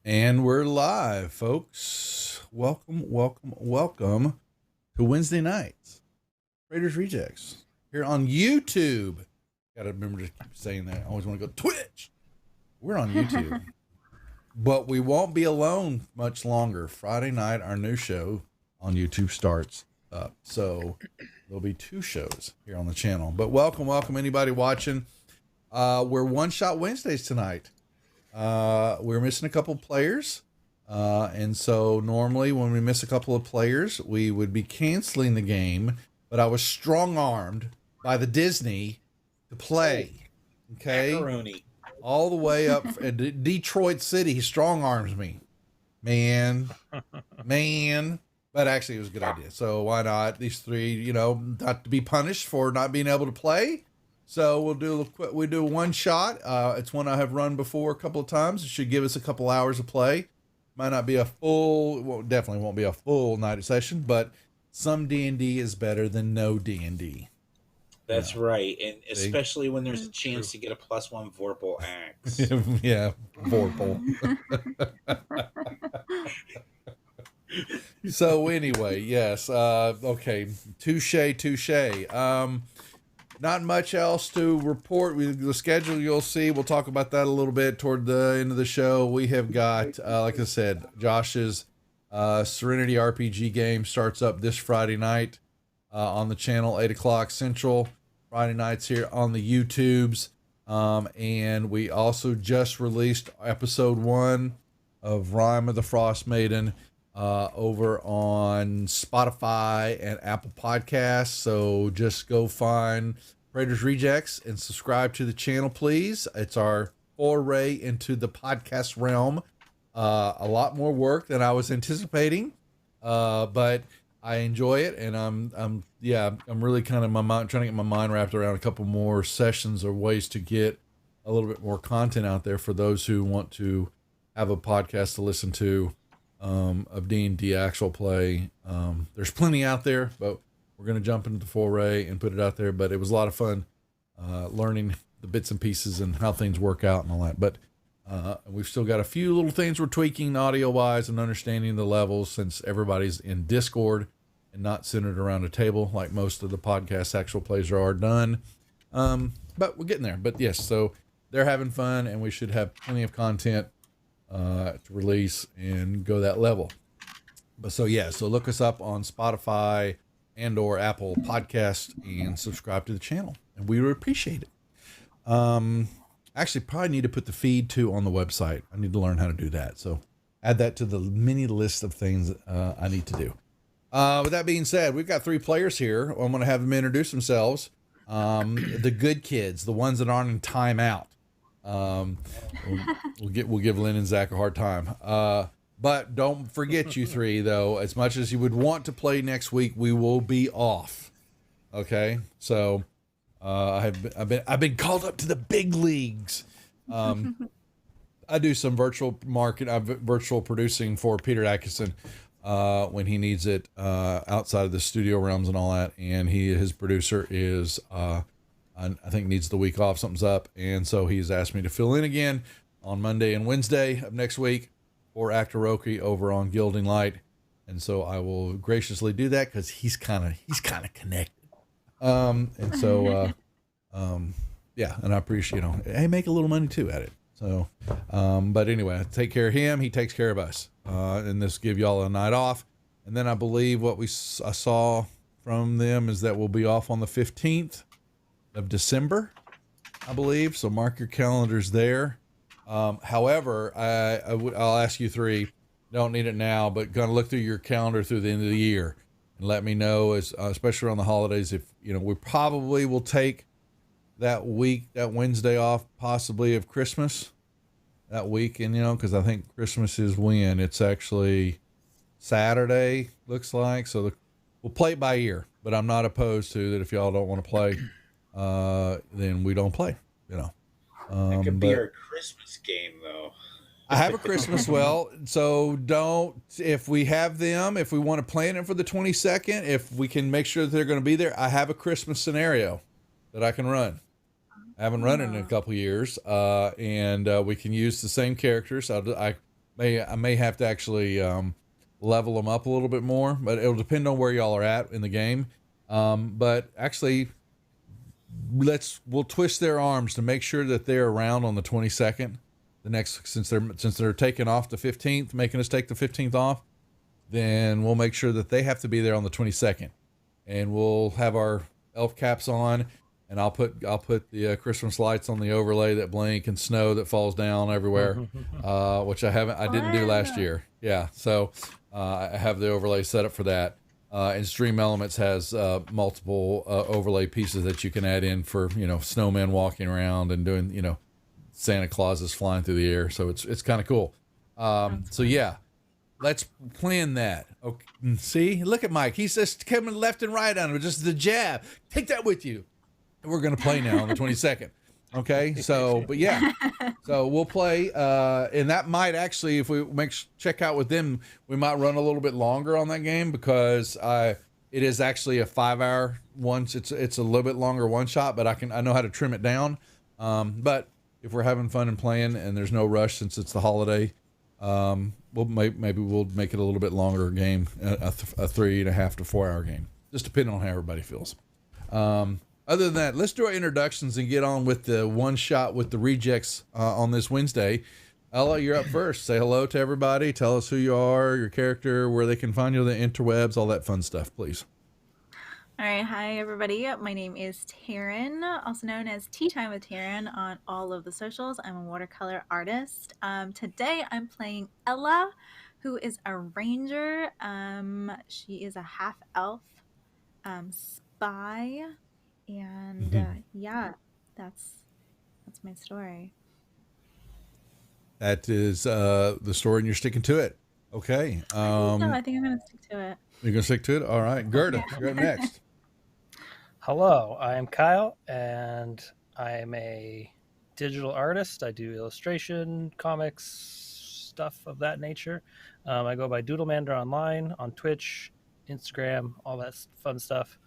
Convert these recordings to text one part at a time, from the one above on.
And we're live, folks. Welcome to Wednesday nights. Raiders Rejects here on YouTube. Got to remember to keep saying that. I always want to go Twitch. We're on YouTube. But we won't be alone much longer. Friday night, our new show on YouTube starts up. So there'll be 2 shows here on the channel. But welcome anybody watching. We're OneShot Wednesdays tonight. We're missing a couple of players. And so normally when we miss a couple of players, we would be canceling the game, but I was strong-armed by the Disney to play. Okay. Macaroni. All the way up at Detroit City. He strong-arms me, man. But actually it was a good idea. So why not? These 3, not to be punished for not being able to play. So we do one shot. It's one I have run before a couple of times. It should give us a couple hours of play. Might not be a full, well, definitely won't be a full night session, but some D&D is better than no D&D. That's right. And especially when there's a chance to get a +1 Vorpal axe. Yeah, Vorpal. So anyway, yes. Okay. Touche. Not much else to report. The schedule you'll see. We'll talk about that a little bit toward the end of the show. We have got, like I said, Josh's Serenity RPG game starts up this Friday night on the channel, 8 o'clock Central. Friday nights here on the YouTubes. And we also just released episode 1 of Rime of the Frost Maiden over on Spotify and Apple Podcasts. So just go find Raiders Rejects and subscribe to the channel, please. It's our foray into the podcast realm. A lot more work than I was anticipating, but I enjoy it, and I'm really kind of trying to get my mind wrapped around a couple more sessions or ways to get a little bit more content out there for those who want to have a podcast to listen to of D&D actual play. There's plenty out there, but we're going to jump into the foray and put it out there. But it was a lot of fun learning the bits and pieces and how things work out and all that. But we've still got a few little things we're tweaking audio wise and understanding the levels, since everybody's in Discord and not centered around a table like most of the podcast actual plays are done. But we're getting there. But yes, so they're having fun, and we should have plenty of content to release and go that level. But so look us up on Spotify and or Apple Podcast and subscribe to the channel, and we would appreciate it. Actually, probably need to put the feed too on the website. I need to learn how to do that. So add that to the mini list of things I need to do. With that being said, we've got 3 players here. I'm going to have them introduce themselves. The good kids, the ones that aren't in timeout. We'll give Lynn and Zach a hard time. But don't forget, you 3, though. As much as you would want to play next week, we will be off. Okay, so I've been called up to the big leagues. I do some virtual producing for Peter Atkinson when he needs it outside of the studio realms and all that. And his producer is I think needs the week off. Something's up, and so he's asked me to fill in again on Monday and Wednesday of next week for Actor Roki over on Gilding Light, and so I will graciously do that because he's kind of connected. And so and I appreciate, hey, make a little money too at it. So, but anyway, I take care of him. He takes care of us. And this give y'all a night off. And then I believe what I saw from them is that we'll be off on the 15th of December, I believe. So mark your calendars there. However, I'll ask you 3, don't need it now, but gonna look through your calendar through the end of the year and let me know, especially around the holidays, if, we probably will take that week, that Wednesday off, possibly of Christmas that week. And, because I think Christmas is when it's actually Saturday, looks like. So we'll play it by ear, but I'm not opposed to that. If y'all don't want to play, then we don't play, It could be our Christmas game, though. I have a Christmas if we have them, if we want to plan it for the 22nd, if we can make sure that they're going to be there, I have a Christmas scenario that I can run. I haven't run it in a couple of years, and we can use the same characters. I may have to actually level them up a little bit more, but it'll depend on where y'all are at in the game. But actually, we'll twist their arms to make sure that they're around on the 22nd. Since they're taking off the 15th, making us take the 15th off, then we'll make sure that they have to be there on the 22nd, and we'll have our elf caps on, and I'll put the Christmas lights on the overlay that blink and snow that falls down everywhere, which I didn't do last year. Yeah, so I have the overlay set up for that. And Stream Elements has multiple overlay pieces that you can add in for snowmen walking around and doing Santa Claus is flying through the air, so it's kind of cool. So yeah, let's plan that. Okay, see, look at Mike. He's just coming left and right on it, just the jab. Take that with you. We're gonna play now on the 22nd. Okay, so but yeah, so we'll play, and that might actually, if we check out with them, we might run a little bit longer on that game because it is actually a 5-hour one. It's a little bit longer one shot, but I know how to trim it down. But if we're having fun and playing, and there's no rush since it's the holiday, maybe we'll make it a little bit longer game, a 3.5 to 4 hour game, just depending on how everybody feels. Other than that, let's do our introductions and get on with the one shot with the rejects on this Wednesday. Ella, you're up first. Say hello to everybody. Tell us who you are, your character, where they can find you on the interwebs, all that fun stuff, please. All right. Hi, everybody. My name is Taryn, also known as Tea Time with Taryn on all of the socials. I'm a watercolor artist. Today, I'm playing Ella, who is a ranger. She is a half-elf spy. And yeah, that's my story. That is the story, and you're sticking to it. Okay. No, I think I'm gonna stick to it. You're gonna stick to it. All right, Gerda, Yeah. you're up next. Hello, I am Kyle, and I am a digital artist. I do illustration, comics, stuff of that nature. I go by Doodlemander online on Twitch, Instagram, all that fun stuff.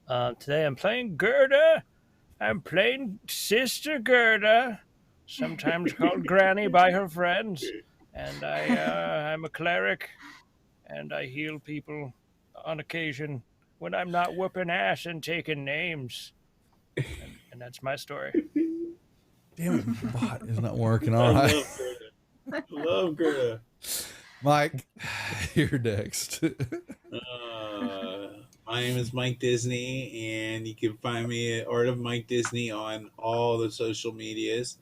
Today I'm playing Gerda. I'm playing Sister Gerda, sometimes called Granny by her friends. And I'm a cleric, and I heal people on occasion when I'm not whooping ass and taking names. And that's my story. Damn it, the bot is not working. I All right, love Gerda. Love Gerda. Mike, you're next. My name is Mike Disney, and you can find me at Art of Mike Disney on all the social medias.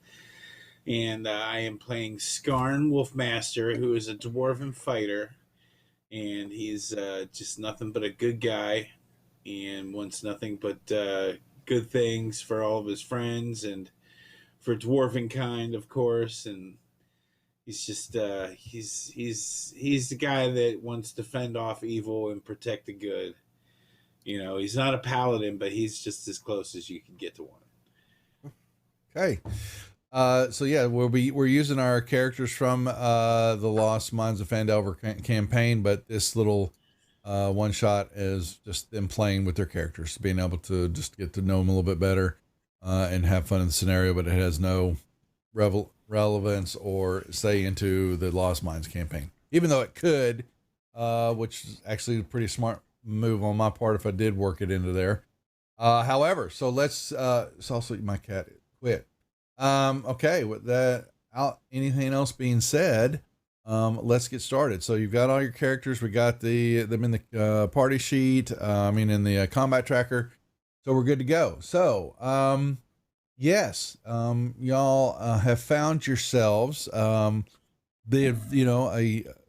And I am playing Skarn Wolfmaster, who is a dwarven fighter, and he's just nothing but a good guy, and wants nothing but good things for all of his friends and for dwarven kind, of course. And he's just he's the guy that wants to fend off evil and protect the good. You know, he's not a paladin, but he's just as close as you can get to one. Okay. So yeah, we're using our characters from the Lost Mines of Phandelver campaign, but this little one shot is just them playing with their characters, being able to just get to know them a little bit better and have fun in the scenario, but it has no relevance or say into the Lost Mines campaign, even though it could, which is actually a pretty smart move on my part if I did work it into there. However, so let's it's also my cat quit. Okay, with that out, anything else being said, let's get started. So you've got all your characters. We got them in the party sheet. In the combat tracker. So we're good to go. So, yes, y'all have found yourselves a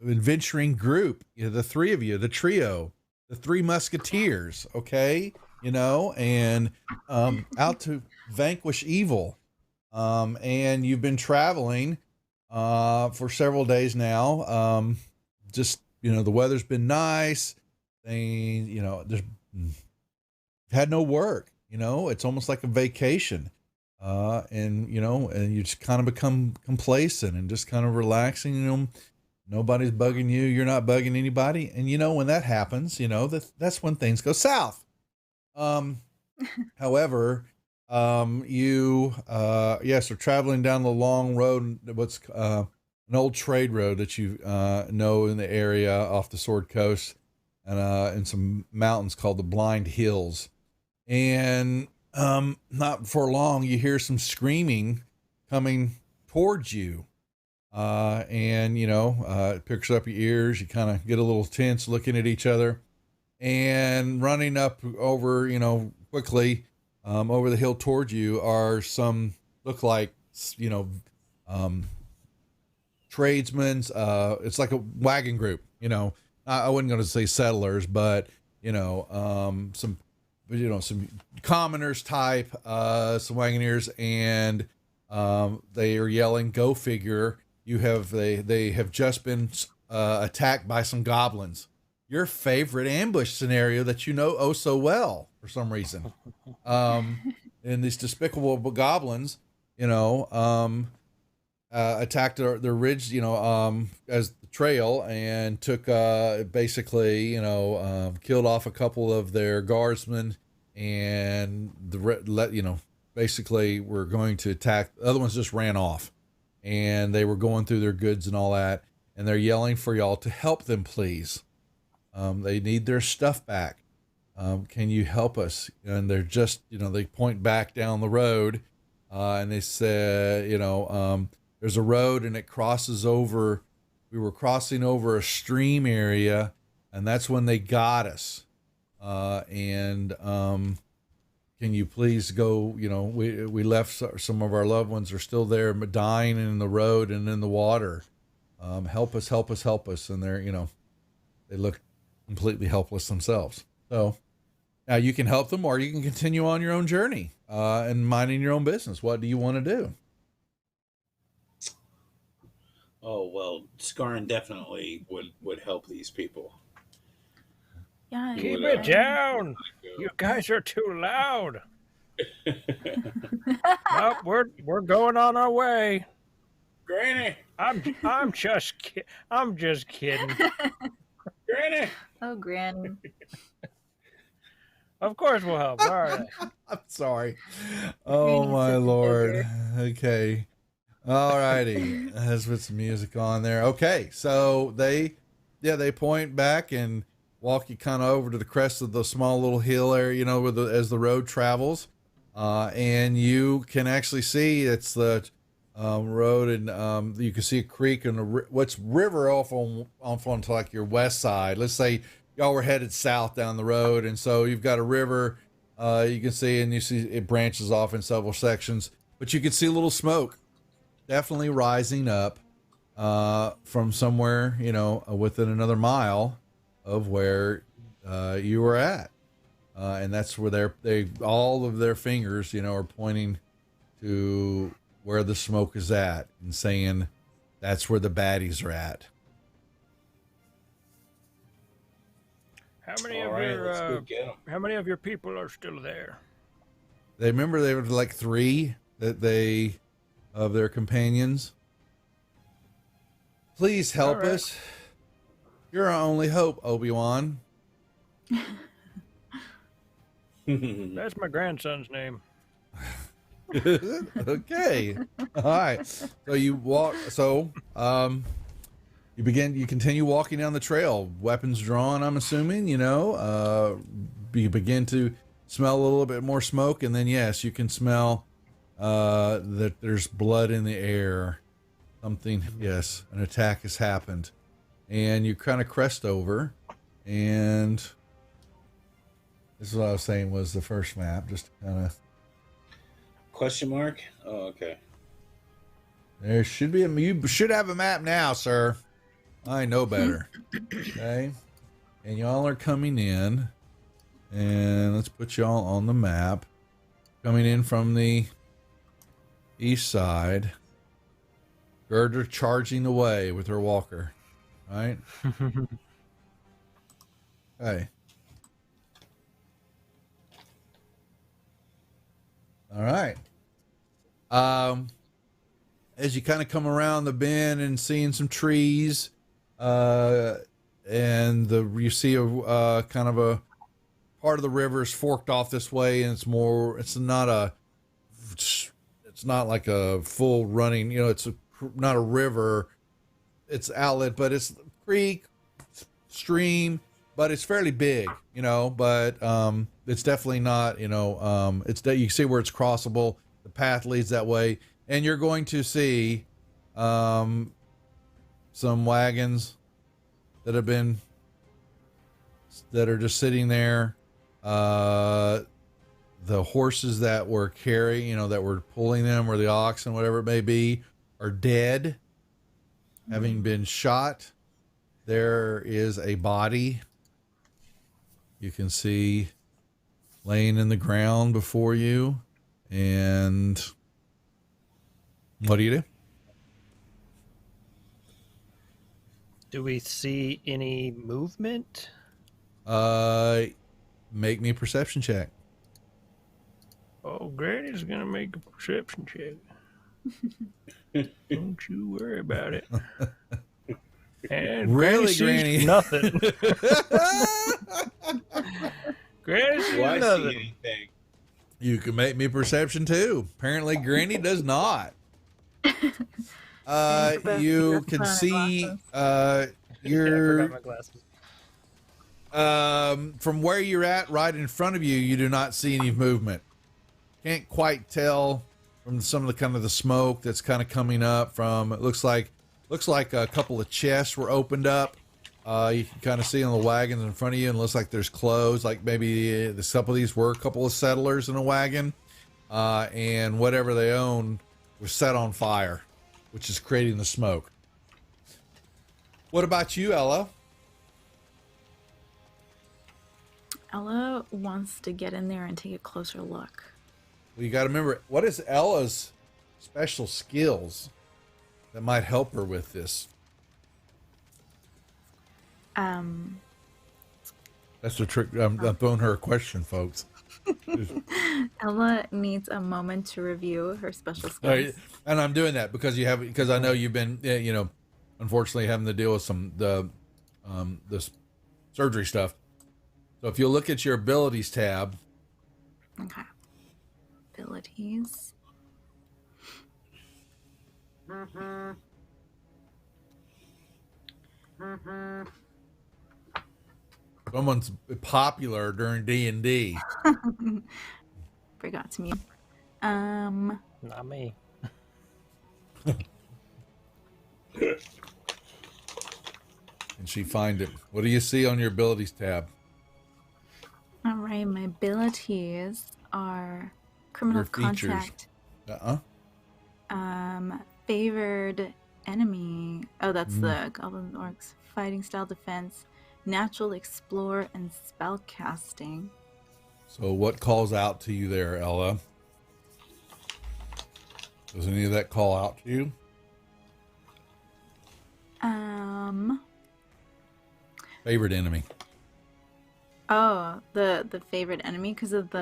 adventuring group. The three of you, the trio, the three musketeers. Okay, and out to vanquish evil. And you've been traveling for several days now. Just the weather's been nice. There's had no work. It's almost like a vacation. And you just kind of become complacent and just kind of relaxing. Nobody's bugging you. You're not bugging anybody. And when that happens, that's when things go south. However, yes, are traveling down the long road, what's an old trade road that you know in the area off the Sword Coast, and in some mountains called the Blind Hills. And not for long, you hear some screaming coming towards you. It picks up your ears. You kind of get a little tense looking at each other, and running up over, quickly, over the hill towards you are some look like, tradesmen. It's like a wagon group, I wasn't going to say settlers, but, some commoners type, some wagoneers, and they are yelling, "Go figure." They have just been attacked by some goblins. Your favorite ambush scenario that oh so well for some reason. And these despicable goblins, attacked the ridge, as the trail, and took basically, killed off a couple of their guardsmen, and basically were going to attack. The other ones just ran off, and they were going through their goods and all that, and they're yelling for y'all to help them, please. They need their stuff back. Can you help us? And they're just, they point back down the road, and they said, there's a road and it crosses over. We were crossing over a stream area, and that's when they got us. Can you please go? We left some of our loved ones are still there, dying in the road and in the water. Help us. And they're, they look completely helpless themselves. So now you can help them, or you can continue on your own journey and minding your own business. What do you want to do? Oh well, Scarn definitely would help these people. Yeah. He Keep would, it I- down. You guys are too loud. Nope, we're going on our way. Granny, I'm I'm just kidding. Granny. Oh, Granny. Of course we'll help. All right. I'm sorry. Oh Granny's my such a lord. joker. Okay. All righty. Let's put some music on there. Okay. So they point back and walk you kind of over to the crest of the small little hill area, you know, as the road travels. And you can actually see it's the road, and you can see a creek and what's river off on to like your west side. Let's say y'all were headed south down the road, and so you've got a river you can see, and you see it branches off in several sections, but you can see a little smoke definitely rising up from somewhere, you know, within another mile of where you were at. And that's where they all of their fingers, you know, are pointing to where the smoke is at and saying that's where the baddies are at. How many All of right, your let's go get them. how many of your people are still there? They remember they were like three of their companions. Please help All right. us. You're our only hope, Obi-Wan. That's my grandson's name. Okay. All right. So you walk. So you continue walking down the trail, weapons drawn. I'm assuming. You know. You begin to smell a little bit more smoke, and then yes, you can smell that there's blood in the air. Something. Yes, an attack has happened, and you kind of crest over, and this is what I was saying was the first map, just kind of. Question mark? Oh, okay. There should be you should have a map now, sir. I know better. Okay. And y'all are coming in, and let's put y'all on the map. Coming in from the east side. Gerda charging away with her walker. Right? Okay. All right. As you kind of come around the bend and seeing some trees, and you see a kind of a part of the river is forked off this way, and it's not like a full running, you know, not a river, it's outlet, but it's creek, stream, but it's fairly big, you know, but it's definitely not, you know, you see where it's crossable. The path leads that way, and you're going to see some wagons that are just sitting there. The horses that were carrying, you know, that were pulling them, or the oxen, whatever it may be, are dead, having been shot. There is a body you can see laying in the ground before you. And what do you do? Do we see any movement? Make me a perception check. Oh, Granny's gonna make a perception check. Don't you worry about it. And Really, Granny sees Granny? nothing. Granny sees Do I see nothing. anything? You can make me a perception too. Apparently, Granny does not. You can see I your forgot my glasses. from where you're at, right in front of you. You do not see any movement. Can't quite tell from some of the kind of the smoke that's kind of coming up from. It looks like a couple of chests were opened up. You can kind of see on the wagons in front of you, and it looks like there's clothes. Like maybe the couple of these were a couple of settlers in a wagon, and whatever they own was set on fire, which is creating the smoke. What about you, Ella? Ella wants to get in there and take a closer look. Well, you got to remember, what is Ella's special skills? that might help her with this? That's the trick. I'm throwing her a question, folks. Ella needs a moment to review her special skills. Right. And I'm doing that because I know you've been, unfortunately having to deal with the surgery stuff. So if you look at your abilities tab. Okay. Abilities. Someone's popular during D&D. Forgot to mute. Not me. Can she find it? What do you see on your abilities tab? All right, my abilities are criminal Your features. contact. Favored enemy. Oh, that's the goblin orcs. Fighting style defense, natural explore, and spell casting. So what calls out to you there, Ella? Does any of that call out to you? Favorite enemy. Oh, the favorite enemy because it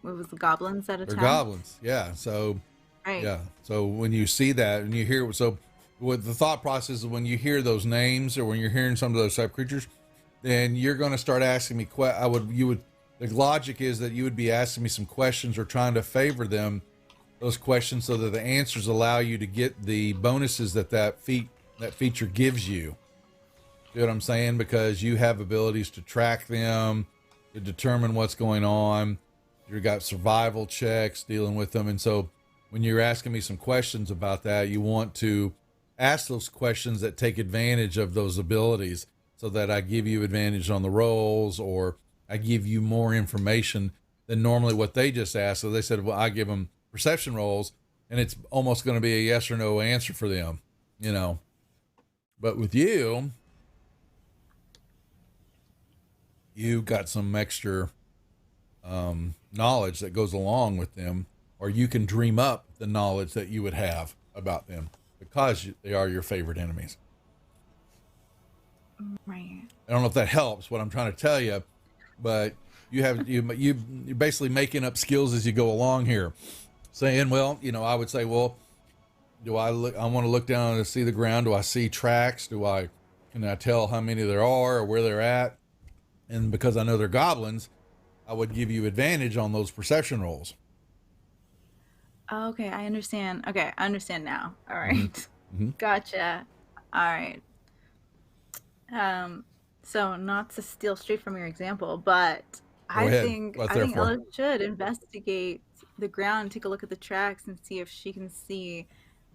was the goblins that attacked. They're goblins, yeah. So Right. yeah. So when you see that and you hear what the thought process is when you hear those names or when you're hearing some of those type creatures, then you're going to start asking me. The logic is that you would be asking me some questions or trying to favor them those questions so that the answers allow you to get the bonuses that feature gives you. You know what I'm saying? Because you have abilities to track them, to determine what's going on. You've got survival checks dealing with them. And so when you're asking me some questions about that, you want to ask those questions that take advantage of those abilities so that I give you advantage on the rolls or I give you more information than normally what they just asked. So they said, well, I give them perception rolls and it's almost going to be a yes or no answer for them, But with you got some extra knowledge that goes along with them, or you can dream up the knowledge that you would have about them because they are your favorite enemies. Right. I don't know if that helps what I'm trying to tell you, but you're basically making up skills as you go along here, saying, well, I would say, well, I want to look down and see the ground. Do I see tracks? Can I tell how many there are or where they're at? And because I know they're goblins, I would give you advantage on those perception rolls. Okay, I understand. Okay, I understand now. All right. Mm-hmm. Gotcha. All right. So not to steal straight from your example, but Go ahead. I think Ella should investigate the ground, take a look at the tracks, and see if she can see,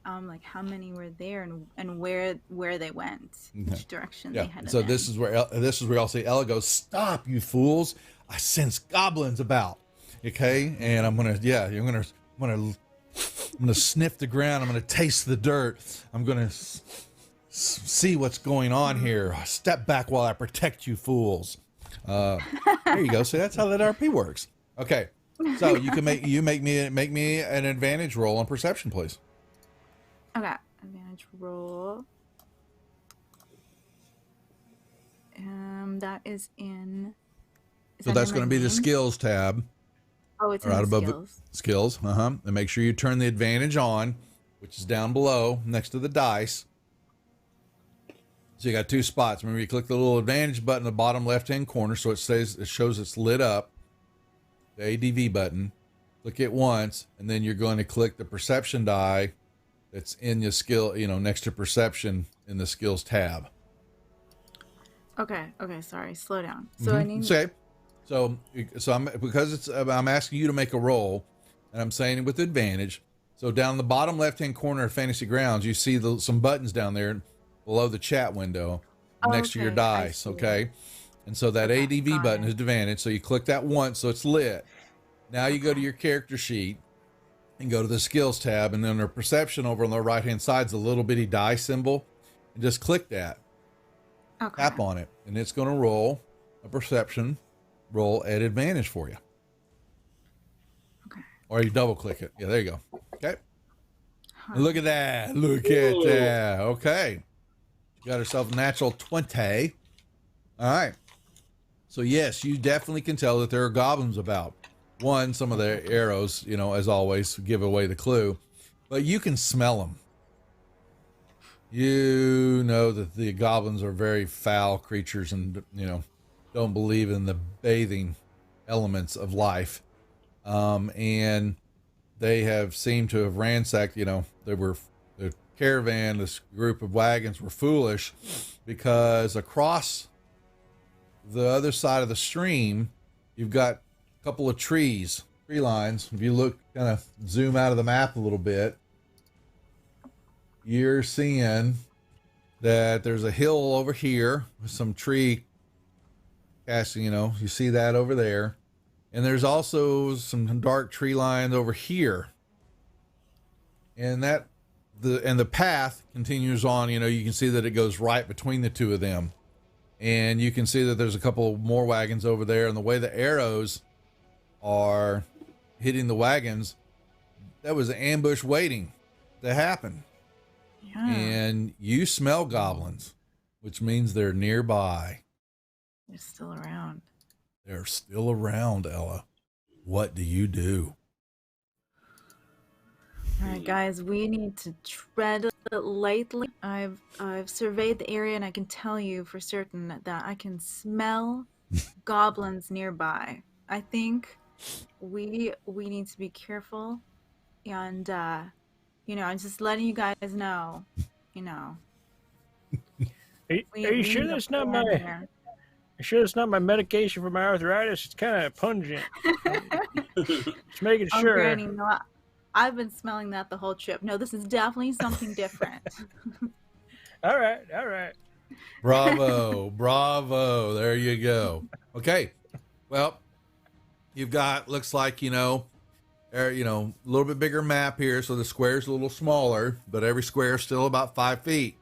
like how many were there and where they went, which direction they headed. So this is where I'll say Ella goes, "Stop, you fools! I sense goblins about." Okay, and I'm gonna sniff the ground. I'm gonna taste the dirt. I'm gonna see what's going on here. Step back while I protect you, fools. There you go. So that's how that RP works. Okay, so you can make me an advantage roll on perception, please. Okay, advantage roll. That is in. So that's going to be the skills tab. Oh, it's in right the above skills. And make sure you turn the advantage on, which is down below next to the dice. So you got two spots. Remember, you click the little advantage button in the bottom left-hand corner, so it shows it's lit up. The ADV button. Click it once, and then you're going to click the perception die that's in your skill, next to perception in the skills tab. Okay. Sorry. Slow down. So I need. Okay. So I'm asking you to make a roll, and I'm saying it with advantage. So down the bottom left-hand corner of Fantasy Grounds, you see some buttons down there below the chat window next to your dice. Okay. And so that ADV button is advantage. So you click that once, so it's lit. Now you go to your character sheet and go to the skills tab, and then under perception over on the right-hand side is a little bitty die symbol, and just click that. Okay. Tap on it, and it's going to roll a perception roll at advantage for you. Okay. Or you double click it. Yeah, there you go. Okay. Look at that. Look at that. Okay. Got herself a natural 20. All right. So, yes, you definitely can tell that there are goblins about. One, some of the arrows, you know, as always, give away the clue. But you can smell them. You know that the goblins are very foul creatures and, you know, don't believe in the bathing elements of life. And they have seemed to have ransacked, you know, the caravan, this group of wagons were foolish because across the other side of the stream, you've got a couple of tree lines. If you look, kind of zoom out of the map a little bit, you're seeing that there's a hill over here with some tree casting, you know, you see that over there. And there's also some dark tree lines over here. And the path continues on, you know, you can see that it goes right between the two of them. And you can see that there's a couple more wagons over there, and the way the arrows are hitting the wagons, that was an ambush waiting to happen. Yeah. And you smell goblins, which means they're nearby. They're still around. They're still around, Ella. What do you do? All right, guys, we need to tread lightly. I've surveyed the area, and I can tell you for certain that I can smell goblins nearby. I think we need to be careful, and you know, I'm just letting you guys know. You know, Are you sure that's not my? You sure it's not my medication for my arthritis? It's kind of pungent. Just making Oh, sure. Granny, no, I've been smelling that the whole trip. No, this is definitely something different. All right. Bravo, bravo. There you go. Okay. Well, you've got, looks like, you know, a little bit bigger map here. So the square's a little smaller, but every square is still about 5 feet.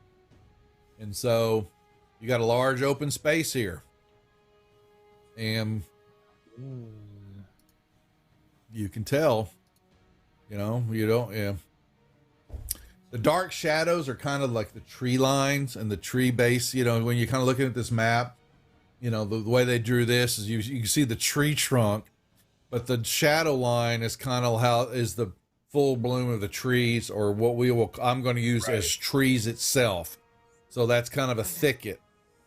And so you got a large open space here. And you can tell, you know, the dark shadows are kind of like the tree lines and the tree base. You know, when you're kind of looking at this map, you know, the way they drew this is you can see the tree trunk, but the shadow line is kind of how is the full bloom of the trees, or what I'm going to use as trees itself. So that's kind of a thicket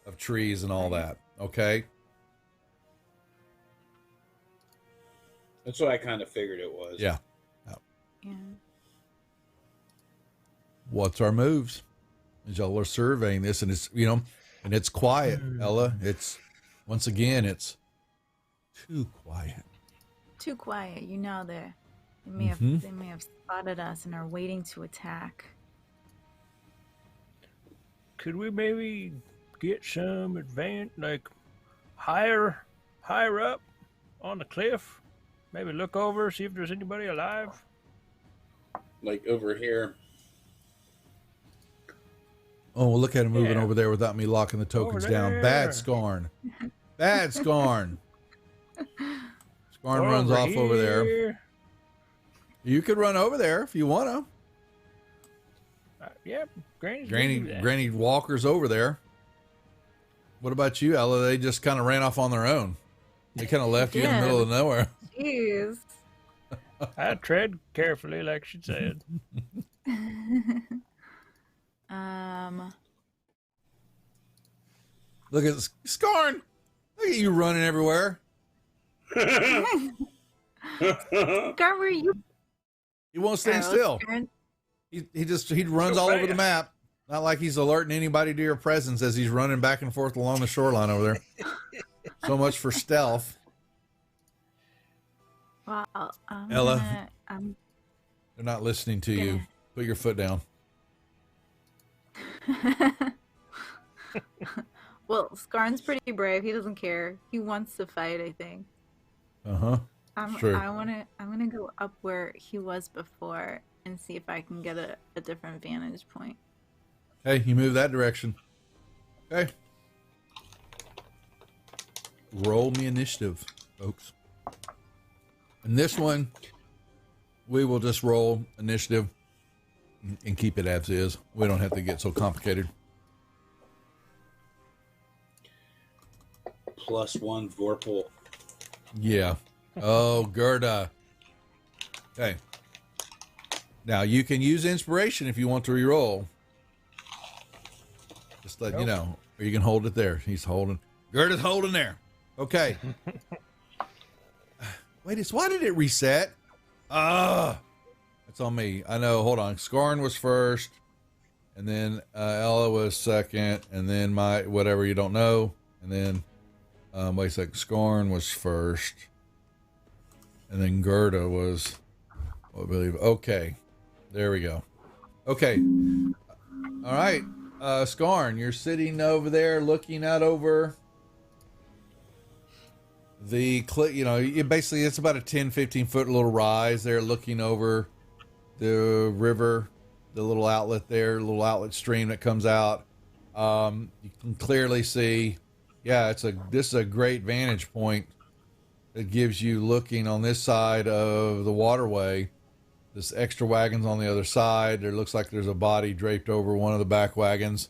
of trees and all that. Okay. That's what I kind of figured it was. Yeah. Yeah. What's our moves? As y'all are surveying this, and it's, you know, and it's quiet, Ella. It's, once again, it's too quiet. Too quiet. You know, they may have spotted us and are waiting to attack. Could we maybe get some like higher up on the cliff? Maybe look over, see if there's anybody alive. Like over here. Oh, well, look at him moving over there without me locking the tokens down. Bad Scarn. Bad Scarn. Scarn runs off over there. You could run over there if you want to. Yep, Granny Walker's over there. What about you, Ella? They just kind of ran off on their own. They kind of left you in the middle of nowhere. Jeez. I tread carefully, like she said. Look at Scarn. Look at you running everywhere. Scarn, where are you? He won't stand still. He runs all over the map. Not like he's alerting anybody to your presence as he's running back and forth along the shoreline over there. So much for stealth. Well, Ella, they're not listening to you. Put your foot down. Well, Scarn's pretty brave. He doesn't care. He wants to fight, I think. True. I'm gonna go up where he was before and see if I can get a different vantage point. Okay, you move that direction. Okay. Roll me initiative, folks. And this one, we will just roll initiative. and keep it as is. We don't have to get so complicated. +1 Vorpal. Yeah. Oh, Gerda. Okay. Now you can use inspiration if you want to reroll. Just let you know. Or you can hold it there. He's holding. Gerda's holding there. Okay. Wait, why did it reset? It's on me. I know. Hold on. Scorn was first, and then Ella was second, and then my whatever you don't know, and then wait a second. Scorn was first, and then Gerda was, I believe. Okay, there we go. Okay, all right. Scorn, you're sitting over there looking out over the cliff. You know, basically it's about a 10-15 foot little rise there, looking over the river, the little outlet there, little outlet stream that comes out. You can clearly see, yeah, this is a great vantage point that gives you looking on this side of the waterway. This extra wagon's on the other side. There looks like there's a body draped over one of the back wagons.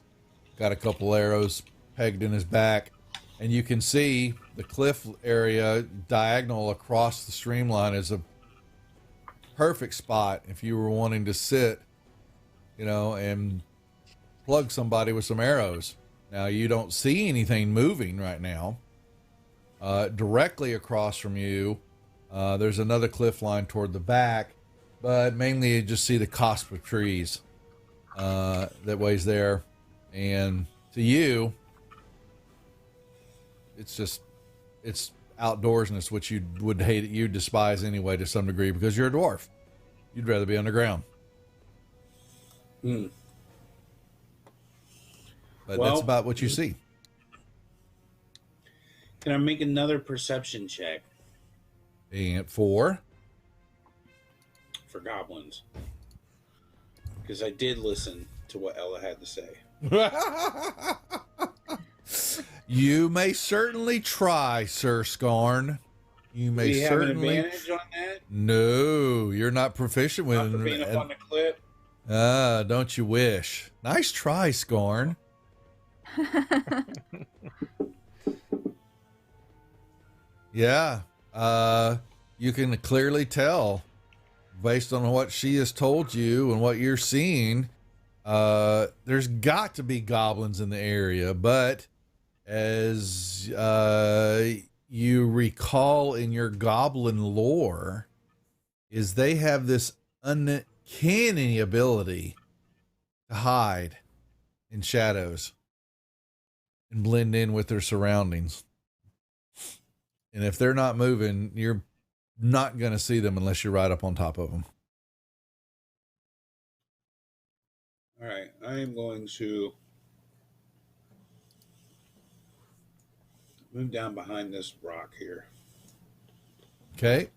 Got a couple arrows pegged in his back. And you can see the cliff area diagonal across the streamline is a perfect spot if you were wanting to sit, you know, and plug somebody with some arrows. Now, you don't see anything moving right now. Directly across from you, there's another cliff line toward the back, but mainly you just see the cusp of trees that ways there. And to you, it's outdoorsness, which you would hate, you despise anyway to some degree because you're a dwarf. You'd rather be underground. But that's about what you see. Can I make another perception check And for goblins? Because I did listen to what Ella had to say. You may certainly try, Sir Scorn. You may Do you certainly have an advantage on that? No, you're not proficient with Not for being up on the clip. Don't you wish? Nice try, Scorn. Yeah. You can clearly tell based on what she has told you and what you're seeing. There's got to be goblins in the area, but as you recall in your goblin lore, is they have this uncanny ability to hide in shadows and blend in with their surroundings. And if they're not moving, you're not going to see them unless you're right up on top of them. All right, I am going to move down behind this rock here. Okay.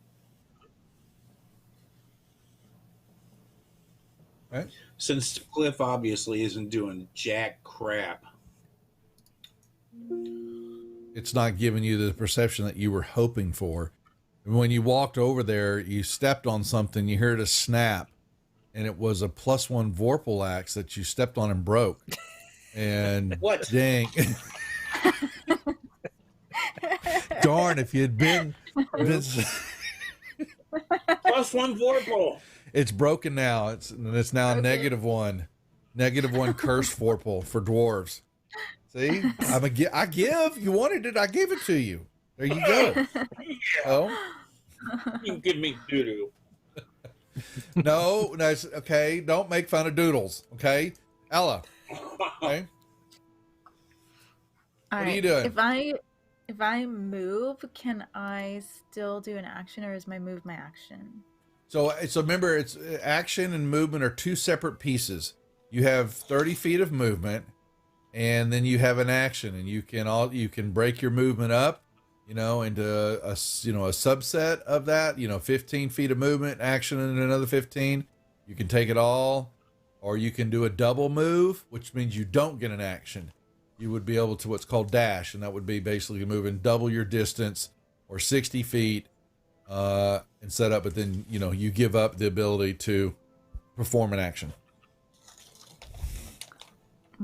All right. Since the cliff obviously isn't doing jack crap. It's not giving you the perception that you were hoping for. And when you walked over there, you stepped on something, you heard a snap, and it was a +1 Vorpal axe that you stepped on and broke. And What? Dang. Darn, if you'd been +1 Vorpal. It's broken now. It's now -1. -1 curse Vorpal for dwarves. See? I give. You wanted it, I gave it to you. There you go. Yeah. Oh. You can give me doo-doo. No, that's okay. Don't make fun of doodles. Okay. Ella. Okay. All What are right. you doing? If I move, can I still do an action, or is my move my action? So remember, it's action and movement are two separate pieces. You have 30 feet of movement, and then you have an action, and you can break your movement up, into a subset of that. 15 feet of movement, action, and another 15. You can take it all, or you can do a double move, which means you don't get an action. You would be able to what's called dash, and that would be basically moving double your distance or 60 feet and set up, but then you give up the ability to perform an action.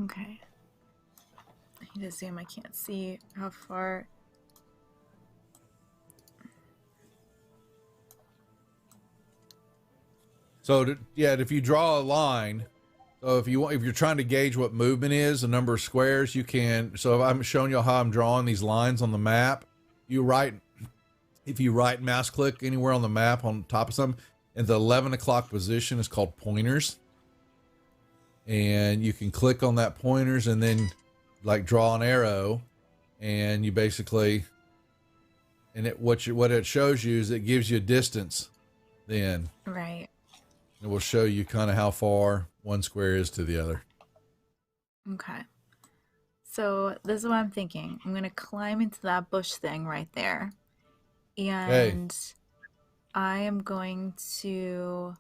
Okay. I need to zoom. I can't see how far. So if you draw a line, so if you're trying to gauge what movement is, the number of squares you can. So if I'm showing you how I'm drawing these lines on the map, if you right mouse click anywhere on the map on top of something, and the 11 o'clock position is called pointers, and you can click on that pointers and then like draw an arrow, and you basically, and what it shows you is it gives you a distance. Then Right. it will show you kind of how far one square is to the other. Okay. So this is what I'm thinking. I'm gonna climb into that bush thing right there, and I am going to,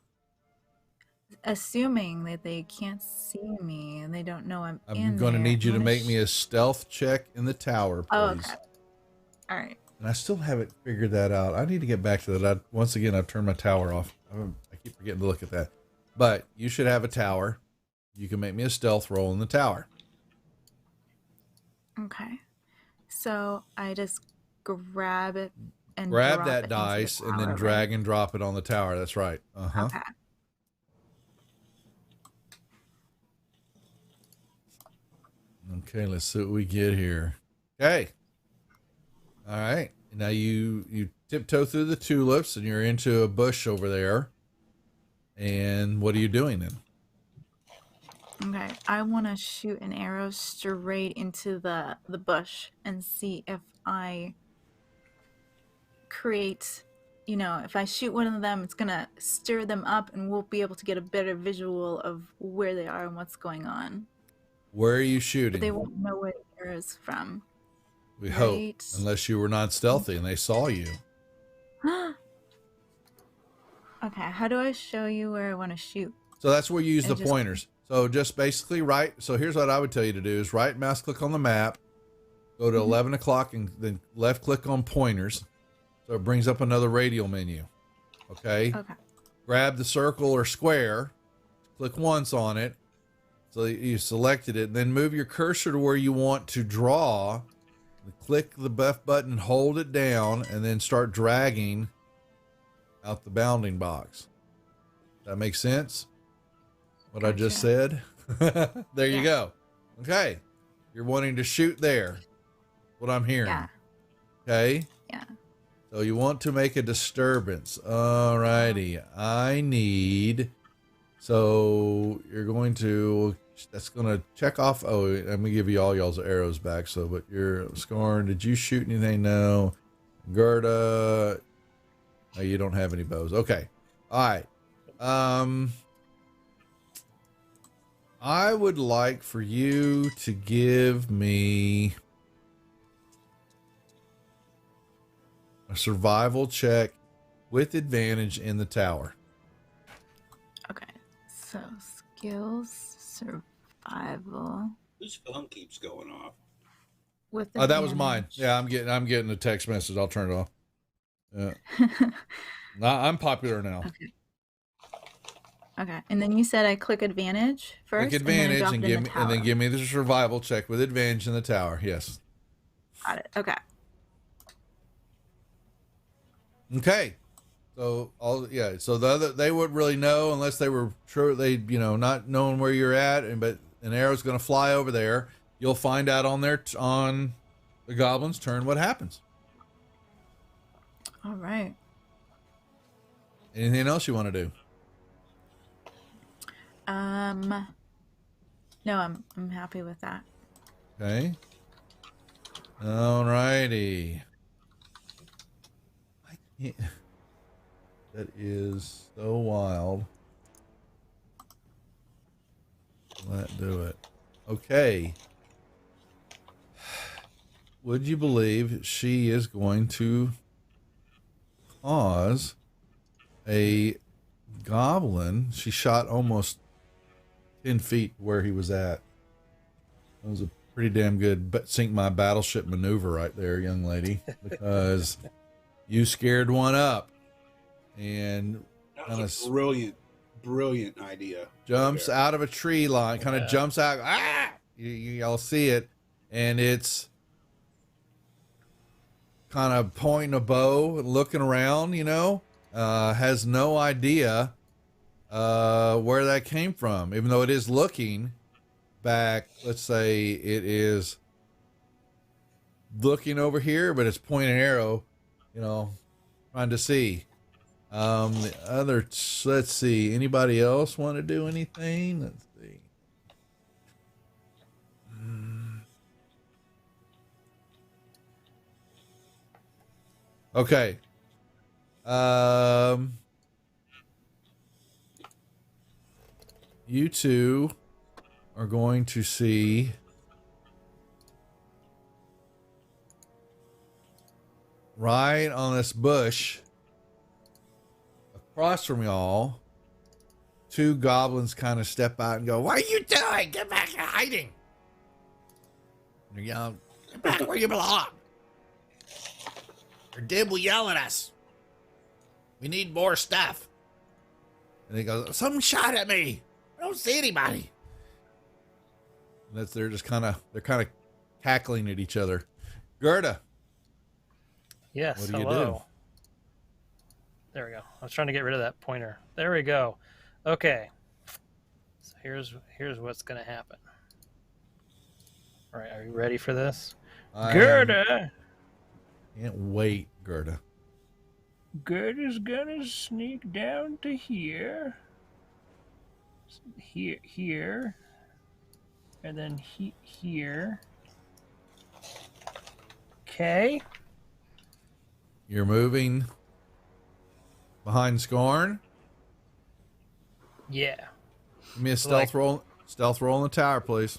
assuming that they can't see me and they don't know I'm in I'm going to there, need you I'm to gonna make me a stealth check in the tower, please. Oh, okay. All right. And I still haven't figured that out. I need to get back to that. Once again, I've turned my tower off. I keep forgetting to look at that. But you should have a tower. You can make me a stealth roll in the tower. Okay. So I just grab it and Grab drop that it into the dice and then tower, drag right? and drop it on the tower. That's right. Uh-huh. Okay. Okay, let's see what we get here. Okay. All right. Now you tiptoe through the tulips and you're into a bush over there. And what are you doing then? Okay. I want to shoot an arrow straight into the bush and see if I create, if I shoot one of them, it's gonna stir them up and we'll be able to get a better visual of where they are and what's going on. Where are you But shooting? they won't know where the arrow's from. We hope. Right. Unless you were not stealthy and they saw you. Okay, how do I show you where I want to shoot? So that's where you use I the just- pointers. So just basically so here's what I would tell you to do is right mouse click on the map, go to 11 o'clock and then left click on pointers. So it brings up another radial menu. Okay. Okay. Grab the circle or square, click once on it. So you selected it, then move your cursor to where you want to draw. Click the buff button and hold it down and then start dragging out the bounding box. That makes sense? What I just said? There you go. Okay. You're wanting to shoot there. What I'm hearing. Yeah. Okay. Yeah. So you want to make a disturbance. All righty. So you're going to, that's going to check off. Oh, I'm going to give you all y'all's arrows back. So, but you're scoring. Did you shoot anything? No. Gerda. Oh, you don't have any bows. Okay. All right. I would like for you to give me a survival check with advantage in the tower. Okay. So skills, survival. Whose phone keeps going off? With Oh, that was mine. advantage. Yeah, I'm getting a text message. I'll turn it off. Yeah. I'm popular now. Okay. Okay. And then you said I click advantage first. Click advantage and then give me the survival check with advantage in the tower. Yes. Got it. Okay. Okay. So so they wouldn't really know unless they were sure not knowing where you're at, but an arrow's going to fly over there. You'll find out on the goblin's turn what happens. All right. Anything else you want to do? No, I'm happy with that. Okay. All righty. I can't. That is so wild. Let do it. Okay. Would you believe she is going to cause a goblin? She shot almost 10 feet where he was at. That was a pretty damn good sink my battleship maneuver right there, young lady, because you scared one up and That was a brilliant idea. jumps out of a tree line, kind of jumps out. Ah! y'all see it, and it's kind of pointing a bow, looking around, has no idea where that came from, even though it is looking back. Let's say it is looking over here, but it's pointing an arrow, trying to see. The other, let's see, anybody else want to do anything? Let's see. Okay. You two are going to see right on this bush across from y'all, two goblins kind of step out and go, "What are you doing? Get back to hiding!" And they're yelling, "Get back where you belong, or Dib will yell at us. We need more stuff." And he goes, "Someone shot at me. I don't see anybody." And they're kind of cackling at each other. Gerda. Yes, what do you hello. do? There we go. I was trying to get rid of that pointer. There we go. Okay. So here's what's going to happen. All right, are you ready for this? Gerda! Can't wait, Gerda. Gerda's going to sneak down to here. Here. And then here. Okay. You're moving behind Scorn. Yeah. Give me a stealth roll. Stealth roll in the tower, please.